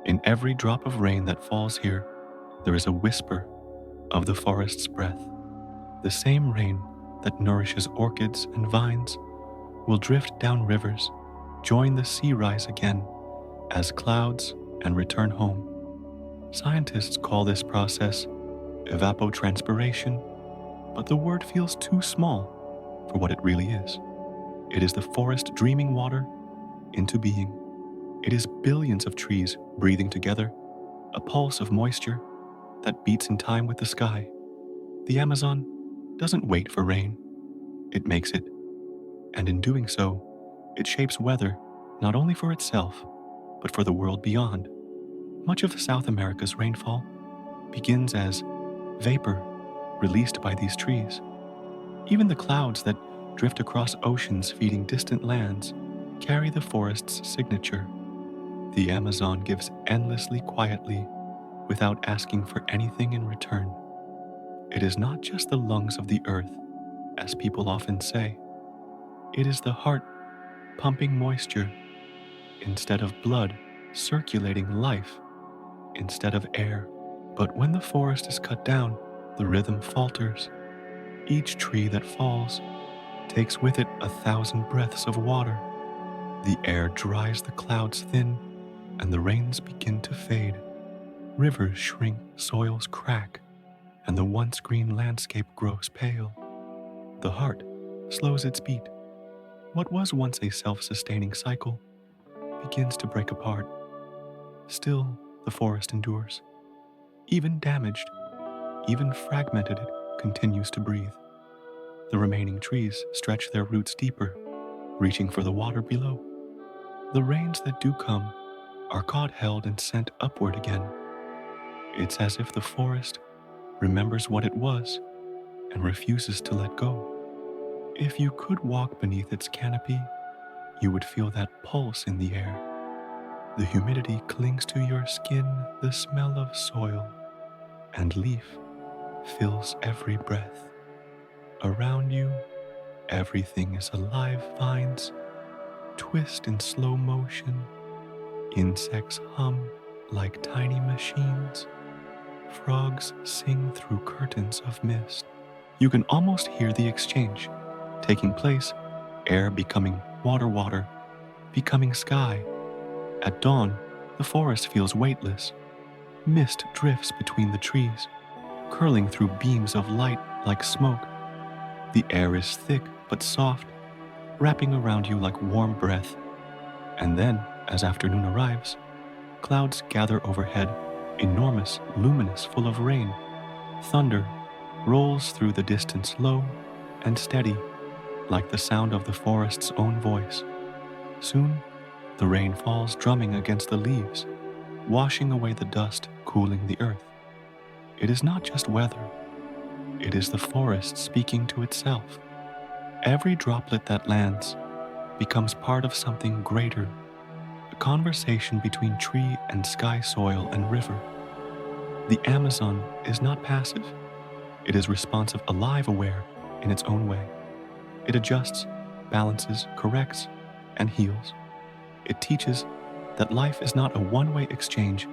In every drop of rain that falls here, there is a whisper of the forest's breath. The same rain that nourishes orchids and vines will drift down rivers, join the sea rise again as clouds, and return home. Scientists call this process evapotranspiration, but the word feels too small for what it really is. It is the forest dreaming water into being. It is billions of trees breathing together, a pulse of moisture that beats in time with the sky. The Amazon doesn't wait for rain. It makes it. And in doing so, it shapes weather not only for itself, but for the world beyond. Much of South America's rainfall begins as vapor released by these trees. Even the clouds that drift across oceans feeding distant lands carry the forest's signature. The Amazon gives endlessly quietly without asking for anything in return. It is not just the lungs of the earth, as people often say. It is the heart pumping moisture instead of blood, circulating life instead of air. But when the forest is cut down, the rhythm falters. Each tree that falls takes with it 1,000 breaths of water. The air dries the clouds thin, and the rains begin to fade. Rivers shrink, soils crack, and the once green landscape grows pale. The heart slows its beat. What was once a self-sustaining cycle begins to break apart. Still, the forest endures. Even damaged, even fragmented, it continues to breathe. The remaining trees stretch their roots deeper, reaching for the water below. The rains that do come are caught, held, and sent upward again. It's as if the forest remembers what it was and refuses to let go. If you could walk beneath its canopy, you would feel that pulse in the air. The humidity clings to your skin, the smell of soil and leaf fills every breath. Around you, everything is alive. Vines twist in slow motion. Insects hum like tiny machines. Frogs sing through curtains of mist. You can almost hear the exchange taking place, air becoming water, becoming sky. At dawn, the forest feels weightless. Mist drifts between the trees, curling through beams of light like smoke. The air is thick but soft, wrapping around you like warm breath. And then, as afternoon arrives, clouds gather overhead, enormous, luminous, full of rain. Thunder rolls through the distance, low and steady, like the sound of the forest's own voice. Soon, the rain falls drumming against the leaves, washing away the dust, cooling the earth. It is not just weather, it is the forest speaking to itself. Every droplet that lands becomes part of something greater, a conversation between tree and sky, soil and river. The Amazon is not passive, it is responsive, alive, aware in its own way. It adjusts, balances, corrects, and heals. It teaches that life is not a one-way exchange,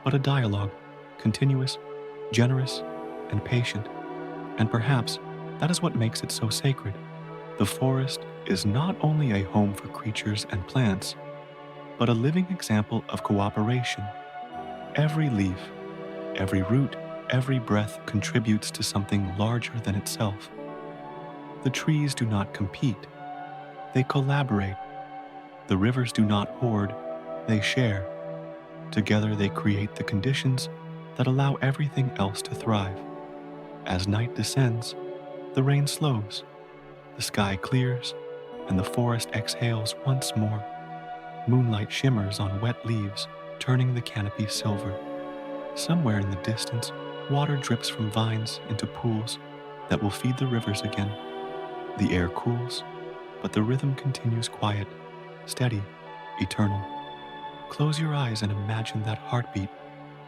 but a dialogue, continuous, generous, and patient. And perhaps that is what makes it so sacred. The forest is not only a home for creatures and plants, but a living example of cooperation. Every leaf, every root, every breath contributes to something larger than itself. The trees do not compete, they collaborate. The rivers do not hoard, they share. Together they create the conditions that allow everything else to thrive. As night descends, the rain slows, the sky clears, and the forest exhales once more. Moonlight shimmers on wet leaves, turning the canopy silver. Somewhere in the distance, water drips from vines into pools that will feed the rivers again. The air cools, but the rhythm continues quiet, steady, eternal. Close your eyes and imagine that heartbeat,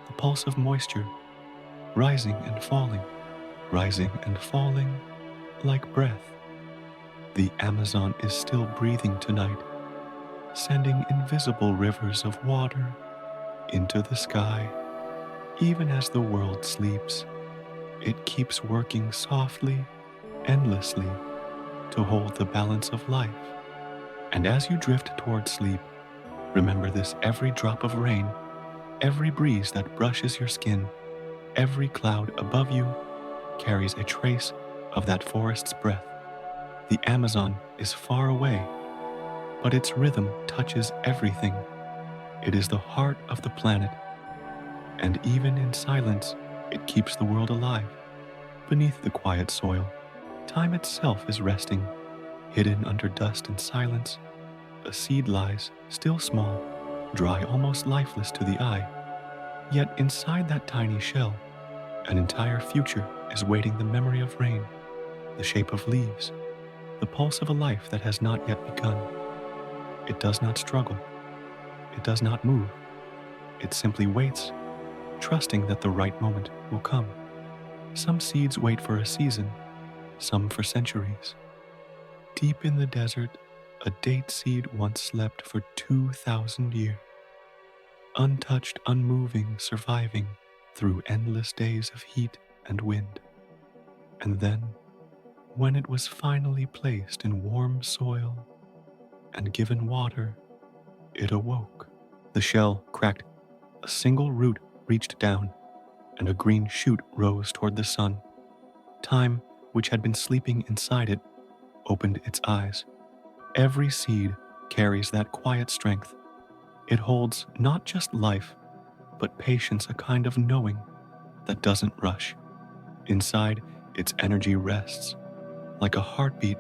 the pulse of moisture, rising and falling like breath. The Amazon is still breathing tonight, sending invisible rivers of water into the sky. Even as the world sleeps, it keeps working softly, endlessly, to hold the balance of life. And as you drift toward sleep, remember this: every drop of rain, every breeze that brushes your skin, every cloud above you carries a trace of that forest's breath. The Amazon is far away, but its rhythm touches everything. It is the heart of the planet, and even in silence, it keeps the world alive. Beneath the quiet soil, time itself is resting. Hidden under dust and silence, a seed lies, still small, dry, almost lifeless to the eye. Yet inside that tiny shell, an entire future is waiting: the memory of rain, the shape of leaves, the pulse of a life that has not yet begun. It does not struggle. It does not move. It simply waits, trusting that the right moment will come. Some seeds wait for a season, some for centuries. Deep in the desert, a date seed once slept for 2,000 years, untouched, unmoving, surviving through endless days of heat and wind. And then, when it was finally placed in warm soil and given water, it awoke. The shell cracked, a single root reached down, and a green shoot rose toward the sun. Time, which had been sleeping inside it, opened its eyes. Every seed carries that quiet strength. It holds not just life, but patience, a kind of knowing that doesn't rush. Inside, its energy rests, like a heartbeat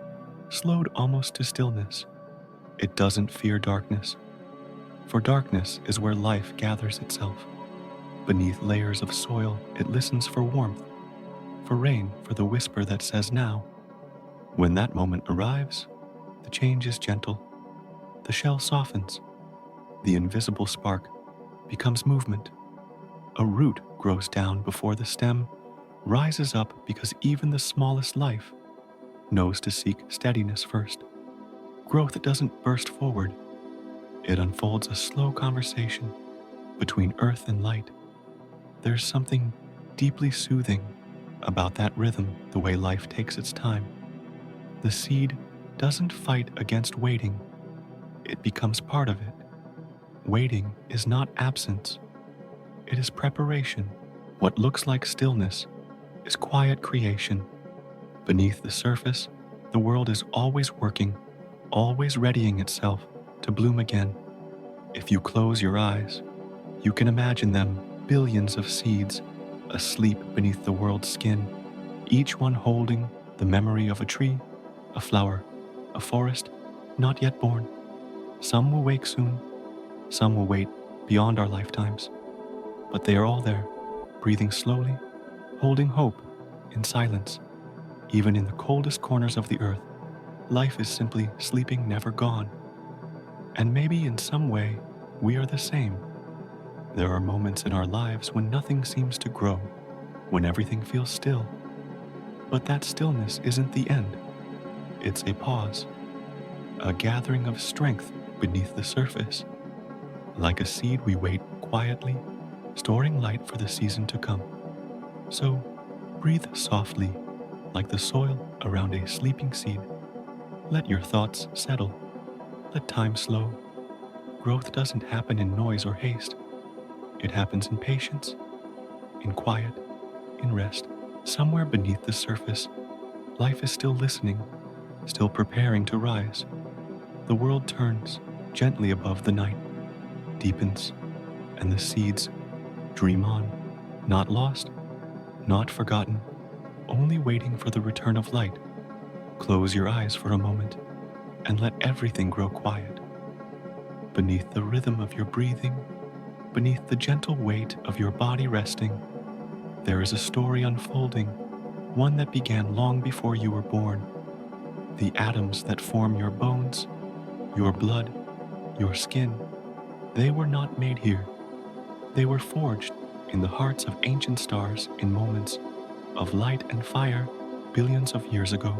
slowed almost to stillness. It doesn't fear darkness, for darkness is where life gathers itself. Beneath layers of soil, it listens for warmth, for rain, for the whisper that says now. When that moment arrives, the change is gentle. The shell softens. The invisible spark becomes movement. A root grows down before the stem rises up, because even the smallest life knows to seek steadiness first. Growth doesn't burst forward. It unfolds, a slow conversation between earth and light. There's something deeply soothing about that rhythm, the way life takes its time. The seed doesn't fight against waiting. It becomes part of it. Waiting is not absence. It is preparation. What looks like stillness is quiet creation. Beneath the surface, the world is always working, always readying itself to bloom again. If you close your eyes, you can imagine them, billions of seeds, asleep beneath the world's skin, each one holding the memory of a tree, a flower, a forest not yet born. Some will wake soon, some will wait beyond our lifetimes, but they are all there, breathing slowly, holding hope in silence. Even in the coldest corners of the earth, life is simply sleeping, never gone. And maybe in some way, we are the same. There are moments in our lives when nothing seems to grow, when everything feels still. But that stillness isn't the end. It's a pause, a gathering of strength beneath the surface. Like a seed, we wait quietly, storing light for the season to come. So, breathe softly, like the soil around a sleeping seed. Let your thoughts settle. Let time slow. Growth doesn't happen in noise or haste. It happens in patience, in quiet, in rest. Somewhere beneath the surface, life is still listening, still preparing to rise. The world turns gently above the night, deepens, and the seeds dream on, not lost, not forgotten, only waiting for the return of light. Close your eyes for a moment and let everything grow quiet. Beneath the rhythm of your breathing, beneath the gentle weight of your body resting, there is a story unfolding, one that began long before you were born. The atoms that form your bones, your blood, your skin, they were not made here. They were forged in the hearts of ancient stars in moments of light and fire billions of years ago.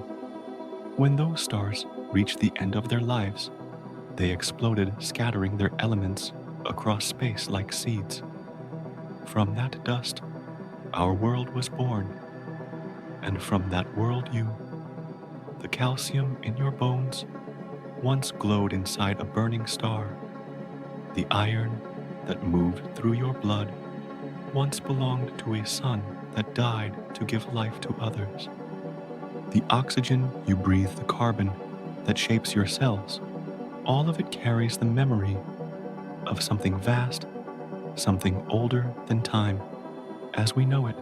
When those stars reached the end of their lives, they exploded, scattering their elements across space like seeds. From that dust, our world was born, and from that world the calcium in your bones, once glowed inside a burning star. The iron that moved through your blood once belonged to a sun that died to give life to others. The oxygen you breathe, the carbon that shapes your cells, all of it carries the memory of something vast, something older than time as we know it.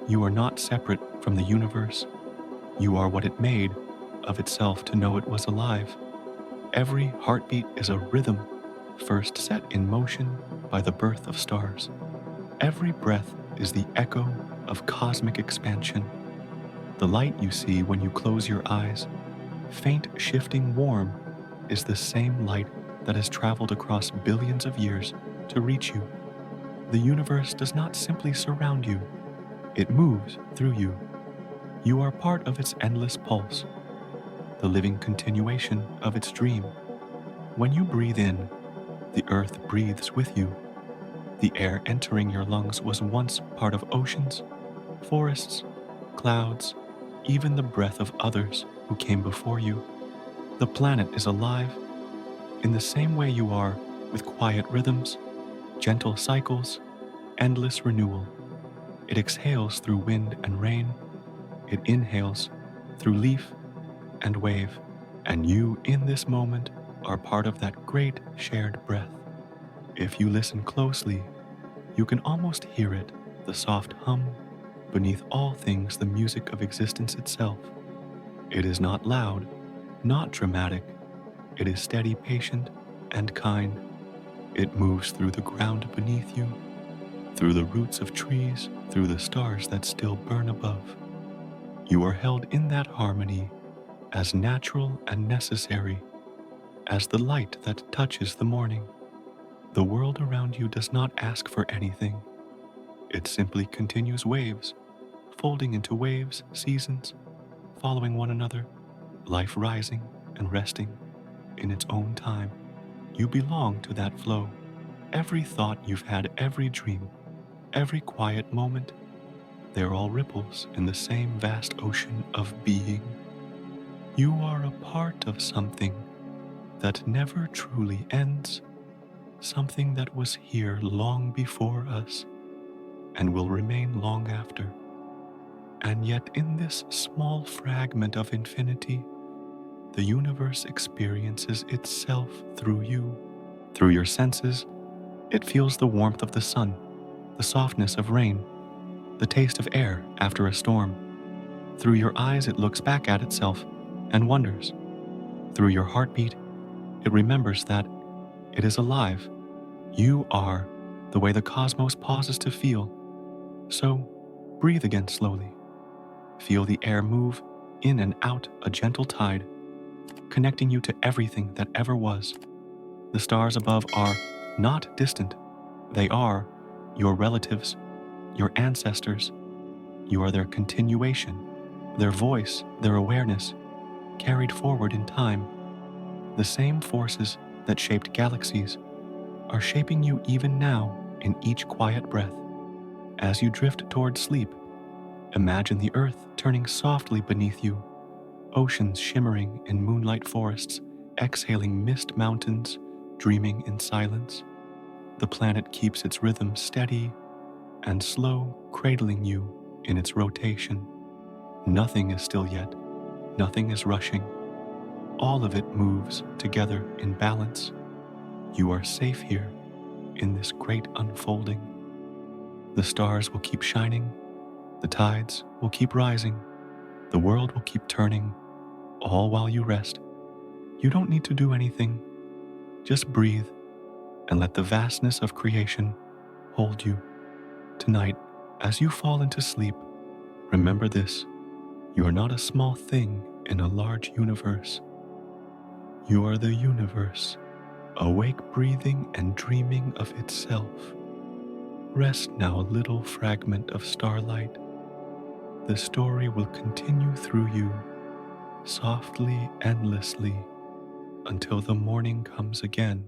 You are not separate from the universe. You are what it made of itself to know it was alive. Every heartbeat is a rhythm, first set in motion by the birth of stars. Every breath is the echo of cosmic expansion. The light you see when you close your eyes, faint, shifting, warm, is the same light that has traveled across billions of years to reach you. The universe does not simply surround you, it moves through you. You are part of its endless pulse, the living continuation of its dream. When you breathe in, the earth breathes with you. The air entering your lungs was once part of oceans, forests, clouds, even the breath of others who came before you. The planet is alive in the same way you are, with quiet rhythms, gentle cycles, endless renewal. It exhales through wind and rain. It inhales through leaf and wave. And you, in this moment, are part of that great shared breath. If you listen closely, you can almost hear it, the soft hum, beneath all things, the music of existence itself. It is not loud, not dramatic. It is steady, patient, and kind. It moves through the ground beneath you, through the roots of trees, through the stars that still burn above. You are held in that harmony, as natural and necessary as the light that touches the morning. The world around you does not ask for anything. It simply continues waves, folding into waves, seasons, following one another, life rising and resting in its own time. You belong to that flow. Every thought you've had, every dream, every quiet moment, they're all ripples in the same vast ocean of being. You are a part of something that never truly ends, something that was here long before us and will remain long after. And yet in this small fragment of infinity, the universe experiences itself through you. Through your senses, it feels the warmth of the sun, the softness of rain, the taste of air after a storm. Through your eyes, it looks back at itself and wonders. Through your heartbeat, it remembers that it is alive. You are the way the cosmos pauses to feel. So breathe again slowly. Feel the air move in and out a gentle tide, connecting you to everything that ever was. The stars above are not distant. They are your relatives, your ancestors. You are their continuation, their voice, their awareness, carried forward in time. The same forces that shaped galaxies are shaping you even now in each quiet breath. As you drift toward sleep, imagine the earth turning softly beneath you, oceans shimmering in moonlight forests, exhaling mist mountains, dreaming in silence. The planet keeps its rhythm steady and slow, cradling you in its rotation. Nothing is still yet, nothing is rushing. All of it moves together in balance. You are safe here in this great unfolding. The stars will keep shining, the tides will keep rising, the world will keep turning, all while you rest. You don't need to do anything, just breathe and let the vastness of creation hold you. Tonight, as you fall into sleep, remember this: you are not a small thing in a large universe. You are the universe, awake, breathing, and dreaming of itself. Rest now, a little fragment of starlight. The story will continue through you, softly, endlessly, until the morning comes again.